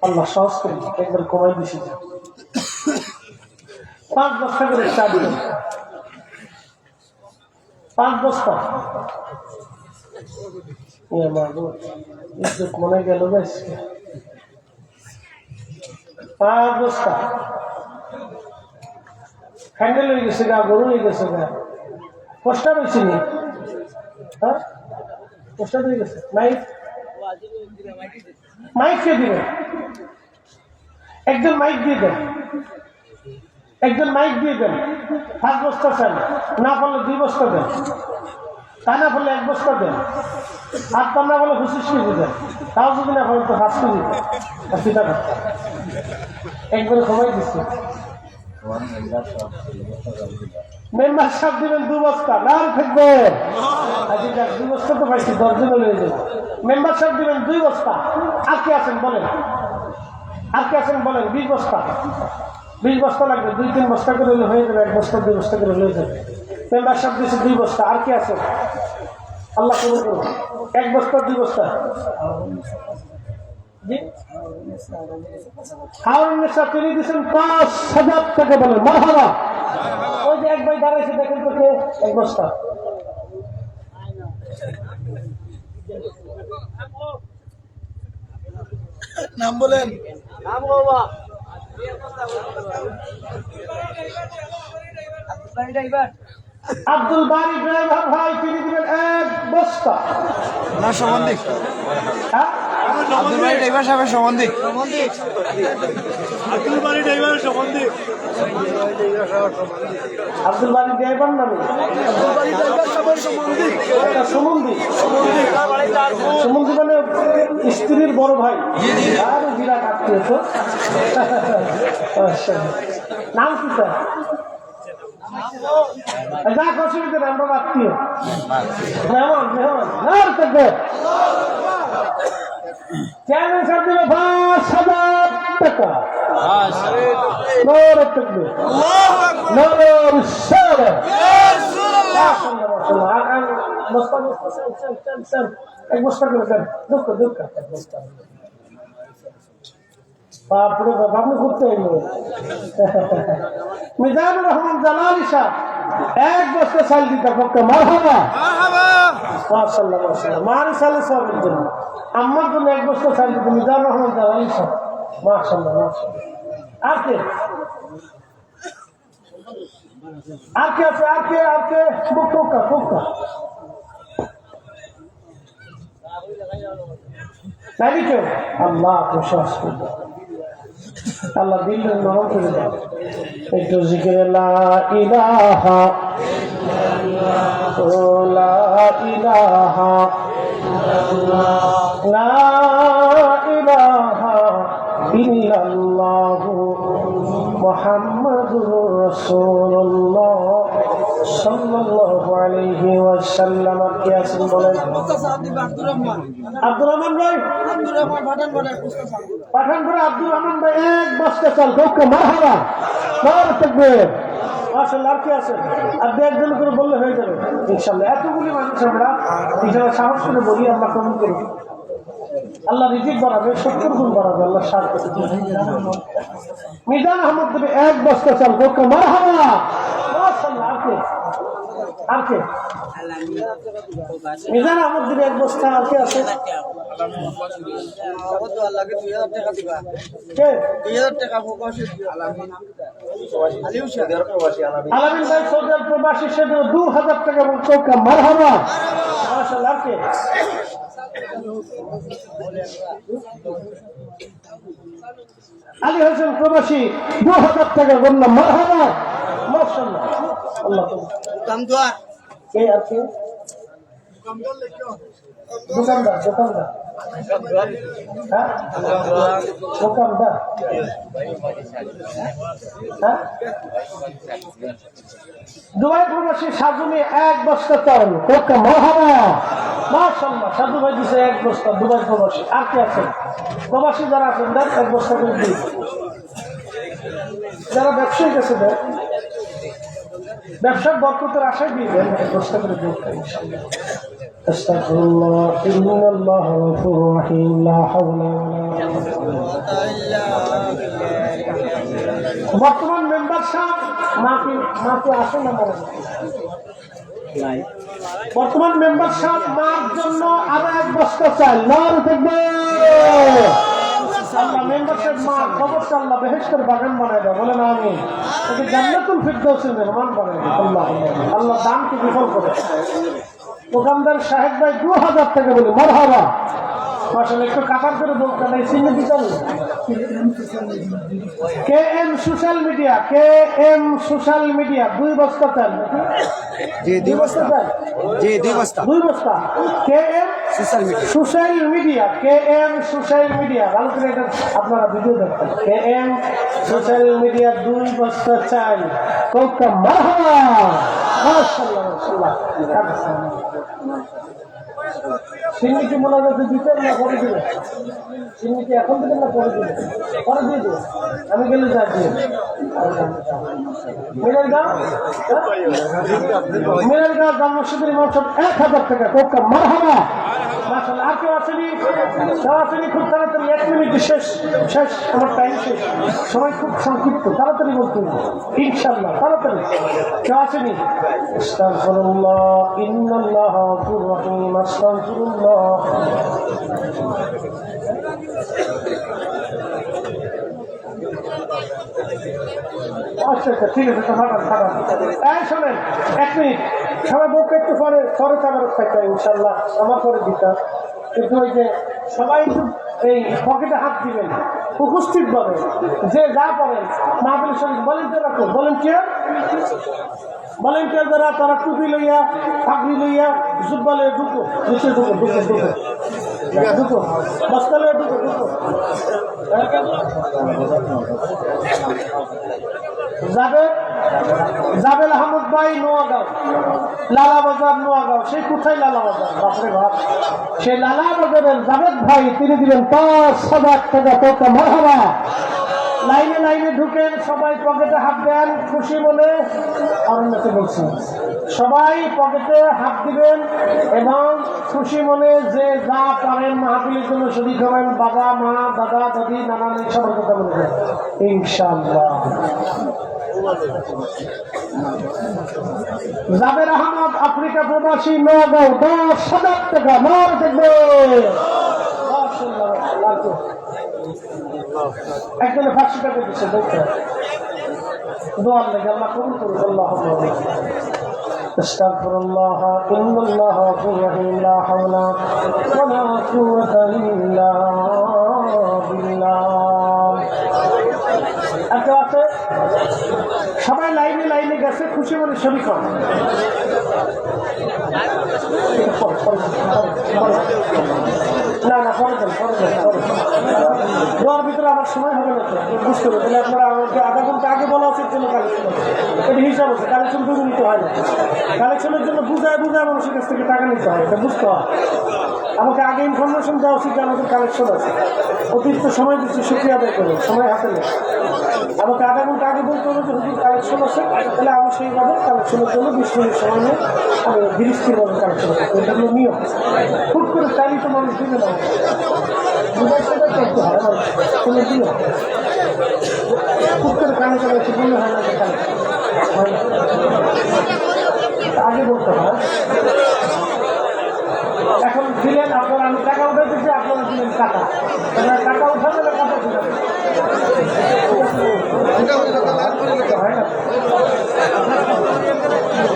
Speaker 1: আল্লাহ সহজ করে একবার কমাই দিছি। 5 বস্তা করে চাল দেন। 5 বস্তা মনে গেল। 5 বস্তা হ্যান্ডেল হয়ে গেছে গা, গরু হয়ে গেছে গা। পোস্টার হয়েছে নি? হ্যাঁ, পোস্টার হয়ে গেছে। মাইককে দিবেন, একজন মাইক দিয়ে দেন, একজন মাইক দিয়ে দেন। 5 বস্তা চান, না পারলে 2 বস্তা দেন, তা না পারলে 1 বস্তা দেন। আর তা না বলে 25 কেজি দেন। তাও যদি না পারেন তো 5 কেজি দেন। চিন্তা করতে একবারে সময় দিচ্ছে। মেম্বার সাহেব দিবেন 2 বস্তা, নাম থাকবে। 2 বস্তা তো পাইছি, 10 জন হয়ে যাবে। মেম্বার সাহেব দিবেন 2 বস্তা। আর কে আছেন বলেন, আর কে আছেন বলেন? 20 বস্তা। 20 বস্তা লাগবে, 2-3 বস্তা করে হয়ে যাবে। 1 বস্তা 2 বস্তা করে হয়ে যাবে। মেম্বার সাহেব দিয়েছে 2 বস্তা। আর কে আছে? আল্লাহ কবুল করুন। 1 বস্তা 2 বস্তা। হারুন্নেসা তিনি দিয়েছেন 5,000 টাকা। বলেন মারহাবা। ওই যে এক ভাই দাঁড়াইছে, দেখেন তো কে? 1 বস্তা।
Speaker 3: নাম বলেন।
Speaker 2: নাম বাবা
Speaker 1: আব্দুল বারি ড্রাইভার ভাই, তিনি দিবেন 1 বস্তা।
Speaker 3: না সম্বন্ধে
Speaker 1: হ্যাঁ,
Speaker 3: আব্দুল বাড়ি ড্রাইভার সাহেবের সম্বন্ধে। আব্দুল বাড়ি ড্রাইভার সম্বন্ধে।
Speaker 1: আব্দুল বারি ড্রাইভার নামে
Speaker 3: আব্দুল বাড়ি ড্রাইভার সাহেবের সম্বন্ধে।
Speaker 1: সুমন্দি। সুমন্দি মানে স্ত্রীর বড় ভাই। আর বিরাট আত্মীয় তো। নাম কি স্যার? যা অসুবিধা নেই, আমরা আত্মীয়। মেহমান মেহমান আর থাকবে। চ্যানেল সব দিল 5,000 টাকা। নর থাকবে, নর সারা। বস্তা বস্তা 1 বস্তা করে দেন। দুঃখ দুঃখ 1 বস্তা। বাপরে বাপ, আপনি ঘুরতে এলো। মিজানুর রহমান জালালি সাহেব 1 বস্তা চাল দিতে পক্ষে। মারহাবা মাশাআল্লাহ মাশাআল্লাহ। মার চালে সবের জন্য, আমার জন্য 1 বস্তা চাল দিতে মিজানুর রহমান জালালি সাহেব। মাশাআল্লাহ মাশাআল্লাহ। আর কে? আর কে আছে? আর কে? আর কে? ফুকা ফুকা নাই কেউ? আল্লাহ প্রশাস করবে। আল্লাহ দিলের নরম করে দেয়। একটু জিকির লা ইলাহা লা ইলাহা লা ইলাহা ইল্লাল্লাহু মুহাম্মাদুর রাসূলুল্লাহ সাল্লাল্লাহু আলাইহি ওয়াসাল্লাম। কে আছেন বলেন? আব্দুর রহমান ভাই, পাঠানপুরে আব্দুর রহমান ভাই 1 বস্তা চাল। মারহাবা। নার তাকবীর, মাশাআল্লাহ। আর কি আছে? আর দু একজন করে বললে হয়ে যাবে ইনশাআল্লাহ। এতগুলি মানুষ আমরা নিজেরা সাহস করে বলি, আল্লাহ কবুল করুন। আল্লাহ রিজিক বাড়াবে, 70 গুণ বাড়াবে আল্লাহ সাথ। মিজান আহমদ দেবে 1 বস্তা চাল। মারহাবা মাশাআল্লাহ। আর কে? মিজান আহমদ দেবে 1 বস্তা। আর কে আছে? আলামিন ভাই সৌদি আরব প্রবাসী, সে 2000 টাকা এবং চৌকা। মারহাবা মাশাআল্লাহ। আর কে? আলী হোসেন প্রবাসী 2000 টাকা বললাম। মারহাবা মাশাআল্লাহ। আল্লাহ দোকানদার কে আছে? দোকানদার দোকানদার হ্যাঁ দোকানদার হ্যাঁ। দুবাই প্রবাসী সাজুমি 1 বস্তা চাল। মারহাবা মাশাআল্লাহ। সাজু ভাই দিছে 1 বস্তা দুবাই প্রবাসী। আর কি আছে? প্রবাসী যারা আছেন দেন 1 বস্তা করে দিই। যারা ব্যবসায়ী গেছে দেন, ব্যবসার বরকতের আশায় দিয়ে দেন 1 বস্তা করে দিই ইনশাআল্লাহ। আস্তাগফিরুল্লাহ ইন্নাল্লাহা গফুরুর রহিম লা হাওলা ওয়ালা বর্তমান মেম্বার সাহেব মাকে আসে না মারা নাই। বর্তমান মেম্বার সাহেব মার জন্য আরো 1 বস্তা চাল। নারে তাকবীর। আল্লাহ মেম্বার সাহেব মা খবরটা আল্লাহ বেহেশতের বাগান বানায় দেয়। বলেন আমিন। তাকে জান্নাতুল ফিরদাউসের মেহমান বানায় দেয় আল্লাহ। আল্লাহ দানকে বিফল করে। দোকানদার সাহেব ভাই 2000 টাকা বলে। মারহাবা মাশাআল্লাহ। একটু কাপার করে বলতেন এই চিহ্ন দিতেন। KM social media, KM social media 2 বস্তা চাল।
Speaker 3: জি 2 বস্তা। জি 2 বস্তা। 2 বস্তা। KM social media, KM social media. ভালো করে এটা আপনারা ভিডিও দেখতেন। KM সোশ্যাল মিডিয়া 2 বস্তা চাল। কোকা মারহাবা মাশাআল্লাহ মাশাআল্লাহ। সিন্নিকে মোনাজাতে দিতেন না পরে দিবেন? সিন্নিকে এখন দিবেন না পরে দিবেন? পরে দিয়ে দেবেন। আমি গেলে যা দিয়ে মেয়েরগাঁও জাল মসজিদের ইমাম সাহেব 1000 টাকা। কোকা মারহাবা মাশাআল্লাহ। আর কেউ আসেনি? কেউ আসেনি? খুব তাড়াতাড়ি 1 মিনিট শেষ শেষ। আমার টাইম শেষ, সময় খুব সংক্ষিপ্ত। তাড়াতাড়ি বলতে হবে ইনশাআল্লাহ। তাড়াতাড়ি। কেউ আসেনি? আস্তাগফিরুল্লাহ ইন্নাল্লাহা গফুরুর রহিম। আস্তাগফিরুল্লাহ। আচ্ছা আচ্ছা ঠিক আছে। তাই শোনেন 1 মিনিট। সবাই বউকে একটু পরে পরে তারপরে খাইতে ইনশাআল্লাহ। আমার পরে দিতাম, কিন্তু ওই যে সবাই এই পকেটে হাত দিবেন উপস্থিত ভাবে। যে যা করেন মাহফিলের সঙ্গে ভলেন্টিয়ার রাখো। ভলেন্টিয়ার যারা তারা টুপি লইয়া পাগড়ি লইয়া জুব্বা লইয়া ঢুকো। নিচে ঢুকো ঢুকো ঢুকো ঢুকো বস্তা লইয়া ঢুকো ঢুকো। জাবেল আহমদ ভাই নোয়াগাঁও, লালাবাজার নোয়াগাঁও। সেই কোথায় লালাবাজার? বাপরে বাপ। সেই লালাবাজারের জাবেদ ভাই তিনি দিবেন 5000 টাকা। কোকা মারহাবা। লাইনে লাইনে ঢুকেন, সবাই পকেটে হাত দেন খুশি বলে। অন্যকে বলছি সবাই পকেটে হাত দিবেন এবং খুশি মনে যে যা পারেন মাহফিলের জন্য শরীক হবেন। বাবা মা দাদা দাদি নানা নানি সবার কথা বলবেন ইনশাআল্লাহ। জাবের আহমদ আফ্রিকা প্রবাসী নোয়াগাঁও 10,000 টাকা। মার দেখবে একজনে 500 টাকা দিচ্ছে। দেখতে দোয়ার লেগে আল্লাহ কবুল করুন। আল্লাহ আস্তাগফিরুল্লাহ ইন্নাল্লাহা গফুরুর রহিম লা হাওলা ওয়ালা কুওয়াতা ইল্লা বিল্লাহ। আছে সবাই লাইনে লাইনে গেছে খুশি মনে শরীক হন। না না পরে দেন দেওয়ার ভিতরে আমার সময় হবে না তো বুঝতে হবে। তাহলে আপনারা আমাকে আধা ঘন্টা আগে বলা উচিত জন্য কালেকশন এটা হিসাব আছে। কালেকশন করে নিতে হয় না। কালেকশনের জন্য বুঝায় মানুষের কাছ থেকে টাকা নিতে হয়, এটা বুঝতে হয়। আমাকে আগে ইনফরমেশন দেওয়া উচিত যে আমাদের কালেকশন আছে। অতিরিক্ত সময় দিচ্ছি, শুক্রিয়া আদায় করুন। সময় হাতে নেই। আমাকে আধা ঘন্টা আগে বলতে হবে যে হুজুর কালেকশন আছে, তাহলে আমি সেইভাবে কালেকশনের জন্য 20 মিনিট সময় নিয়ে আমি ধীরে স্থিরভাবে কালেকশন করবো। এটা হলো নিয়ম। হুট করে চাইলে তো মানুষ দিবে না, বুঝাই সেটা করতে হয়, কোনো নিয়ম। হুট করে কানে চলে এসে বললে হয় না যে কালেকশন হয় না, আগে বলতে হয়। এখন দিলেন আপনারা, আমি টাকা উঠে দিচ্ছি, আপনারা দিলেন টাকা, টাকা উঠাবে না কথা দিলেন হয় না।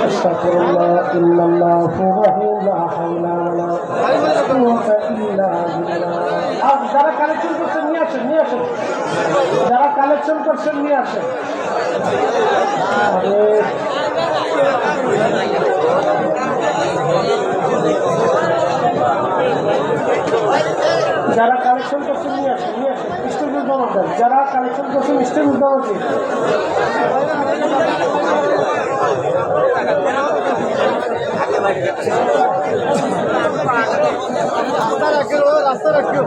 Speaker 3: আস্তাগফিরুল্লাহ, ইন্নাল্লাহু রাহিম, লা হাওলা ওয়ালা কুওয়াতা ইল্লা বিল্লাহ। আর যারা কালেকশন করছেন নিয়ে আসেন, নিয়ে আসেন, যারা কালেকশন করছেন নিয়ে আসেন। যারা কালেকশন করছেন নিয়ে আসেন, নিয়ে আসেন, স্টেজে জমা দেন। যারা কালেকশন করছেন স্টেজে জমা দিন। রাস্তা রাখিও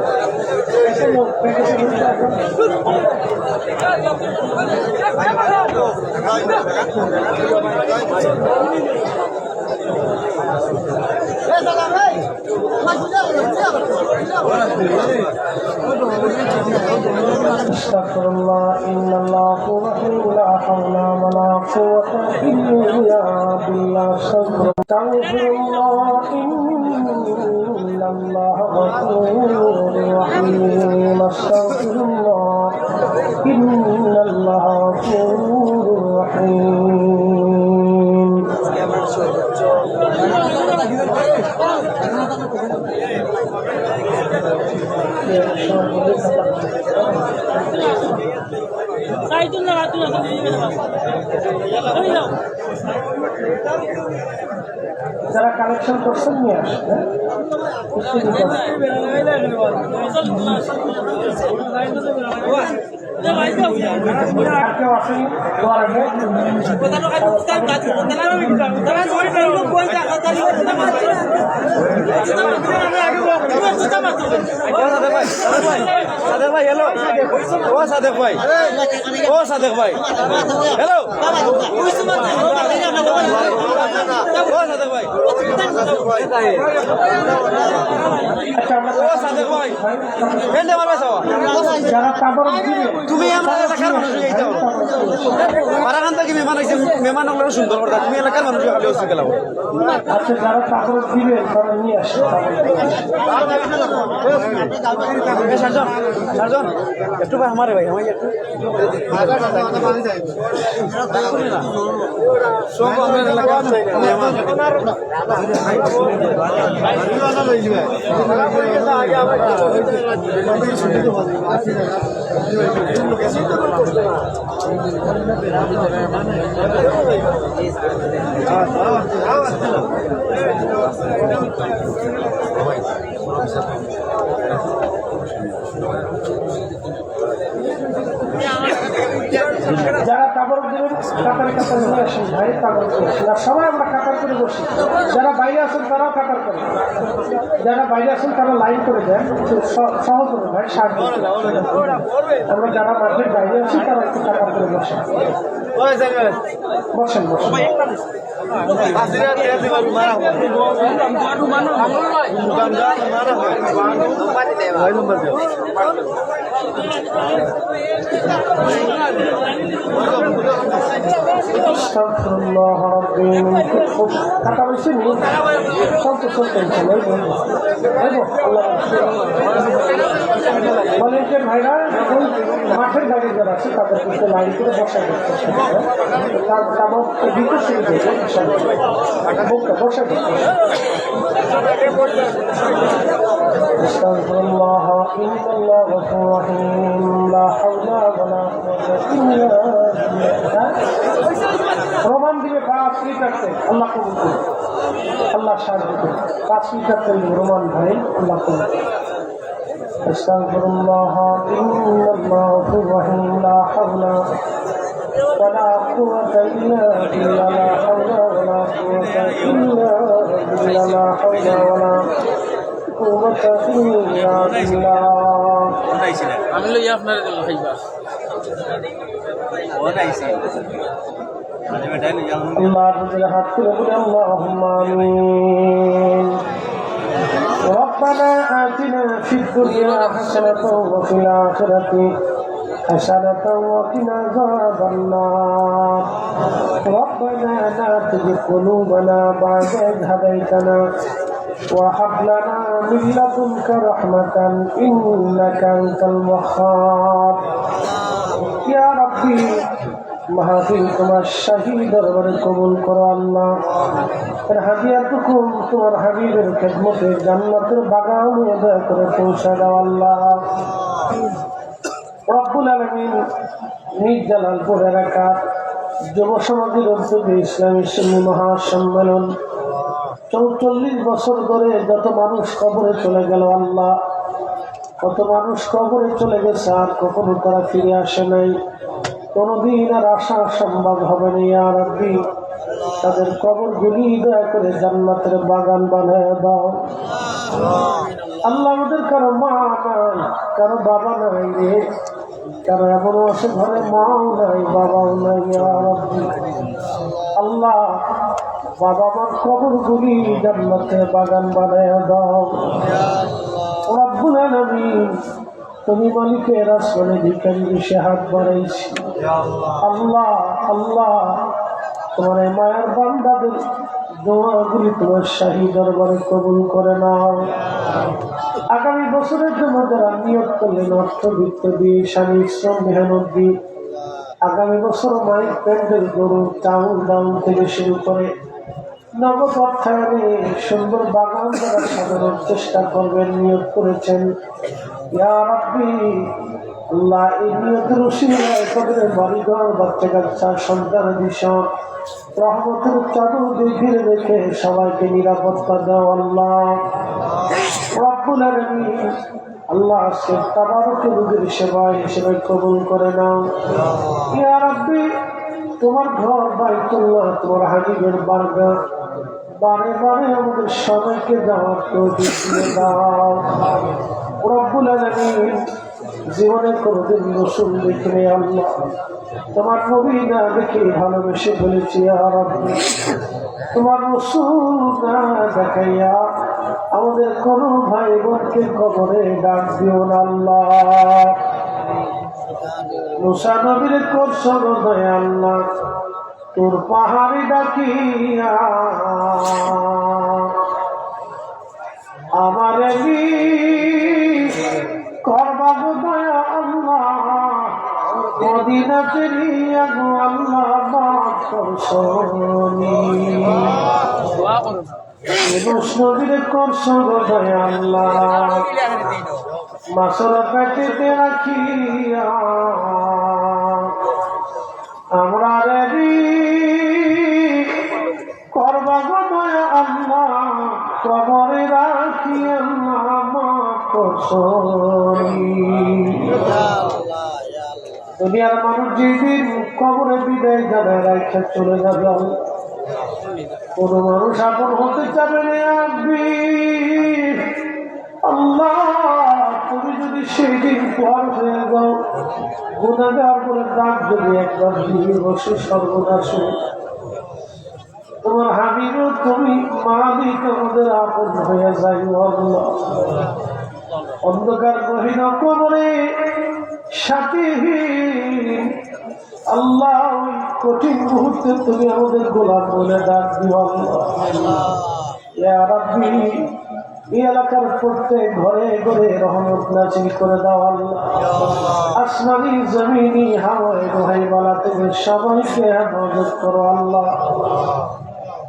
Speaker 3: আস্তাগফিরুল্লাহ, ইন্নাল্লাহু রাহিম, লা হাওলা ওয়ালা কুওয়াতা ইল্লা বিল্লাহ। আস্তাগফিরুল্লাহ, ইন্নাল্লাহু গফুরুর রহিম। আস্তাগফিরুল্লাহ, ইন্নাল্লাহু গফুরুর রহিম। যারা কালেকশন করছেন নিয়ে আসেন। কেউ আসেনি
Speaker 2: সাদেক ভাই, হ্যালো। ও সাদেক ভাই, ও সাদেক ভাই, হ্যালো। ও সাদেক ভাই, ও সাদেক ভাই, ভেন্ডে মারবে সব। তুমি আমরা এলাকার মানুষ হইতে পারাখান থেকে মেহমান আইছে, মেহমান হলো সুন্দর কথা। তুমি এলাকার মানুষ খালি হচ্ছে গেলাম।
Speaker 3: আচ্ছা, যারা কাপড় দিবে তারা নিয়ে আসে।
Speaker 2: সারজন, সারজন একটু ভাই আমারে ভাই, আমাকে একটু সব আমার এলাকা
Speaker 3: যারা কাপড় দেবেন কাতারে কাতার নিয়ে আসেন ভাই, কাপড় করছেন। আর সবাই আমরা কাতার করে বসি। যারা বাইরে আছেন তারাও কাতার করে, যারা বাইরে আছেন তারা লাইন করে দেন, সহজ হবে ভাই, সাহায্য। আমরা যারা মাঠের বাইরে আছি তারা একটু কাতার করে বসেন, বসেন বসেন। কাটা বেশি নেই, ভলেন্টিয়ার ভাইরা এখন মাঠের বাইরে যারা আছে তাদের কিন্তু লাইন করে বসায় করতে, বসে استغفر الله إن الله غفور رحيم لا حول ولا قوة إلا بالله। রোমান দিবে 5 লিটার তেল, আল্লাহ কবুল করুন, আল্লাহ সাহায্য করুন। 5 লিটার তেল রোমান ভাই, আল্লাহ কবুল করুন। استغفر الله إن الله غفور رحيم لا حول ولا قوة إلا بالله لا حول ولا قوة إلا بالله لا حول ولا قوة إلا بالله।
Speaker 4: আমি লই আপনার খাইবা
Speaker 3: আল্লাহ আপনাদের হাত তুলে বলে আল্লাহুম্মা আমিন। ربنا آتنا في الدنيا حسنة وفي الآخرة حسنة وقنا عذاب النار. ربنا لا تزغ قلوبنا بعد إذ هديتنا وهب لنا من لدنك رحمة إنك أنت الوهاب. يا ربي মাহফিল তোমার শাহী দরবারে কবুল করো আল্লাহ। এর হাদিয়াটুকু তোমার হাবিবের খেদমতে জান্নাতের বাগান দয়া করে পৌঁছে দাও আল্লাহ। রব্বুল আলামিন নিজ জালালপুর এলাকার যুব সমাজের উদ্যোগে ইসলামী সুন্নি মহাসম্মেলন ৪৪ বছর ধরে যত মানুষ কবরে চলে গেল আল্লাহ, কত মানুষ কবরে চলে গেছে আর কখনো তারা ফিরে আসে নাই, কোনদিন আর আসা সম্ভব হবে না। ইয়া রাব্বি তাদের কবরগুলি দয়া করে জান্নাতের বাগান বানায় দাও আল্লাহ। আমাদের কারো মা নাই, কারো বাবা নাই রে, কারো এমনও আছে ঘরে মাও নাই বাবাও নাই। ইয়া রাব্বি আল্লাহ বাবা মার কবরগুলি জান্নাতের বাগান বানায় দাও রব্বুল আলামিন। তুমি মালিকের আসমানে ভিখারি বেশি হাত বাড়াইছি আল্লাহ। আল্লাহ তোমার এই মায়ের বান্দাদের দোয়াগুলি তোমার শাহী দরবারে কবুল করে নাও। আগামী বছরের জন্য যারা নিয়ত করলেন অর্থ বৃত্ত দিয়ে স্বামী শ্রম মেহনত দিয়ে আগামী বছর মায়ের প্যান্ডেল গরু চাউল ডাউল থেকে শুরু করে নগদ অর্থায়নে সুন্দর বাগান যারা সাজানোর চেষ্টা করবেন নিয়োগ করেছেন ইয়া রাব্বি আল্লাহ এই নিয়তের উসিলায় তাদের বাড়িঘর বাচ্চা কাচ্চা সন্তান বিষয় রহমতের চাদর দিয়ে রেখে সবাইকে নিরাপত্তা দাও আল্লাহ রব্বুল আলামিন। আল্লাহ আজকে তাবারকে রোগীর সেবা হিসেবে কবুল করে নাও ইয়া রাব্বি। তোমার ঘর বাইতুল্লাহ তোমার হাবিবের বারগাহ বারে বারে আমাদের সবাইকে যাওয়ার তৌফিক দিয়ে দাও রব্বুল আলামিন। জীবনে কোনদিন রাসূল দেখিনি আল্লাহ, তোমার নবী না দেখে ভালোবেসে বলেছি ইয়া রাব্বি তোমার রাসূল না দেখাইয়া আমাদের কোনো ভাই বোনকে কবরে ডাক দিও না আল্লাহ। মুসা নবীর করছো দয়া আল্লাহ তোর পাহাড়ি ডাকিয়া আমার করবা দয়া আল্লাহ মদিনা ফিরিয়া গো আল্লাহ মাফ করছো নবীর করছো দয়া আল্লাহ মাসর পেটেতে রাখিয়া আমরা রেডি করবা গো দয়া আল্লাহ কবরে রাখি আল্লাহ মাফ করছো। দুনিয়ার মানুষ যেদিন কবরে বিদায় যাবে রাখে চলে যাবে কোন মানুষ আপন হতে চাবে না আল্লাহ। তুমি যদি সেই দিন পর হয়ে যাও গুনাহগার করে ডাক যদি একবার দিয়ে বসে সর্বনাশ তোমার হাবিব তুমি মালিক আমাদের আপন হয়ে যাই আল্লাহ। অন্ধকার গহীন কবরে সাথীহীন আল্লাহ ওই কঠিন মুহূর্তে তুমি আমাদের গোলাম বলে ডাক দিও আল্লাহ। ইয়া রাব্বি এই এলাকার প্রত্যেক ঘরে ঘরে রহমত নাজিল করে দাও আল্লাহ। আসমানি জমিনি হাওয়ায় রোহাই বালা থেকে সবাইকে হেফাজত করো আল্লাহ।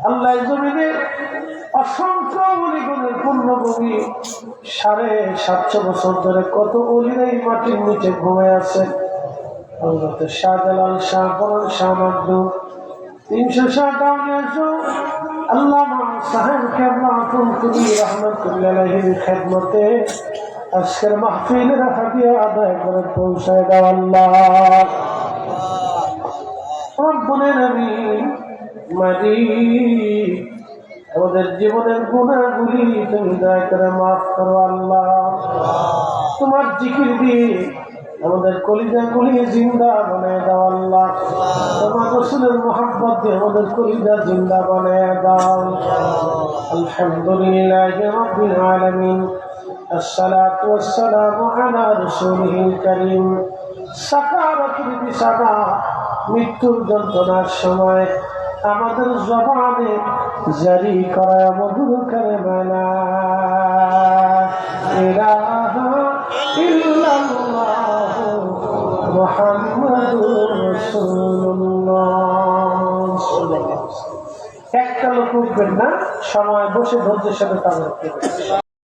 Speaker 3: আল্লাহ জমিনে অসংখ্য অলিগণের পূর্ণভূমি 750 বছর ধরে কত অলিরাই মাটির নিচে ঘুমায় আছে। শাহজালাল শাহ বরণ শাহ মাদ্দু 300 আল্লাহ সাহেব কেবলা তুমি রহমতুল্লাহ আলাইহির খেদমতে আজকের মাহফিলের হাদিয়া আদায় করে পৌঁছায় দাও আল্লাহ। রব্বুল আলামিন মালিক আমাদের জীবনের গুনাহগুলি তুমি দয়া করে মাফ করো আল্লাহ। তোমার জিকির দিয়ে
Speaker 1: আমাদের কলিজা গুলিয়ে জিন্দা বানায় দাও আল্লাহ। তোমার রাসূলের মহব্বত দিয়ে আমাদের কলিজা জিন্দা বানায় দাও। আলহামদুলিল্লাহি রাব্বিল আলামিন। আসসালাতু ওয়াসসালামু আলা রাসূলিল কারীম। সাকারাতুল বিসাকা, মৃত্যুর যন্ত্রণার সময় আমাদের জবানে জারি করা মধুর কালেমা লা ইলাহা ইল্লাল্লাহ মুহাম্মাদুর রাসূলুল্লাহ। একটা লোক উঠবেন না, সময় বসে ধৈর্যের সাথে তাদের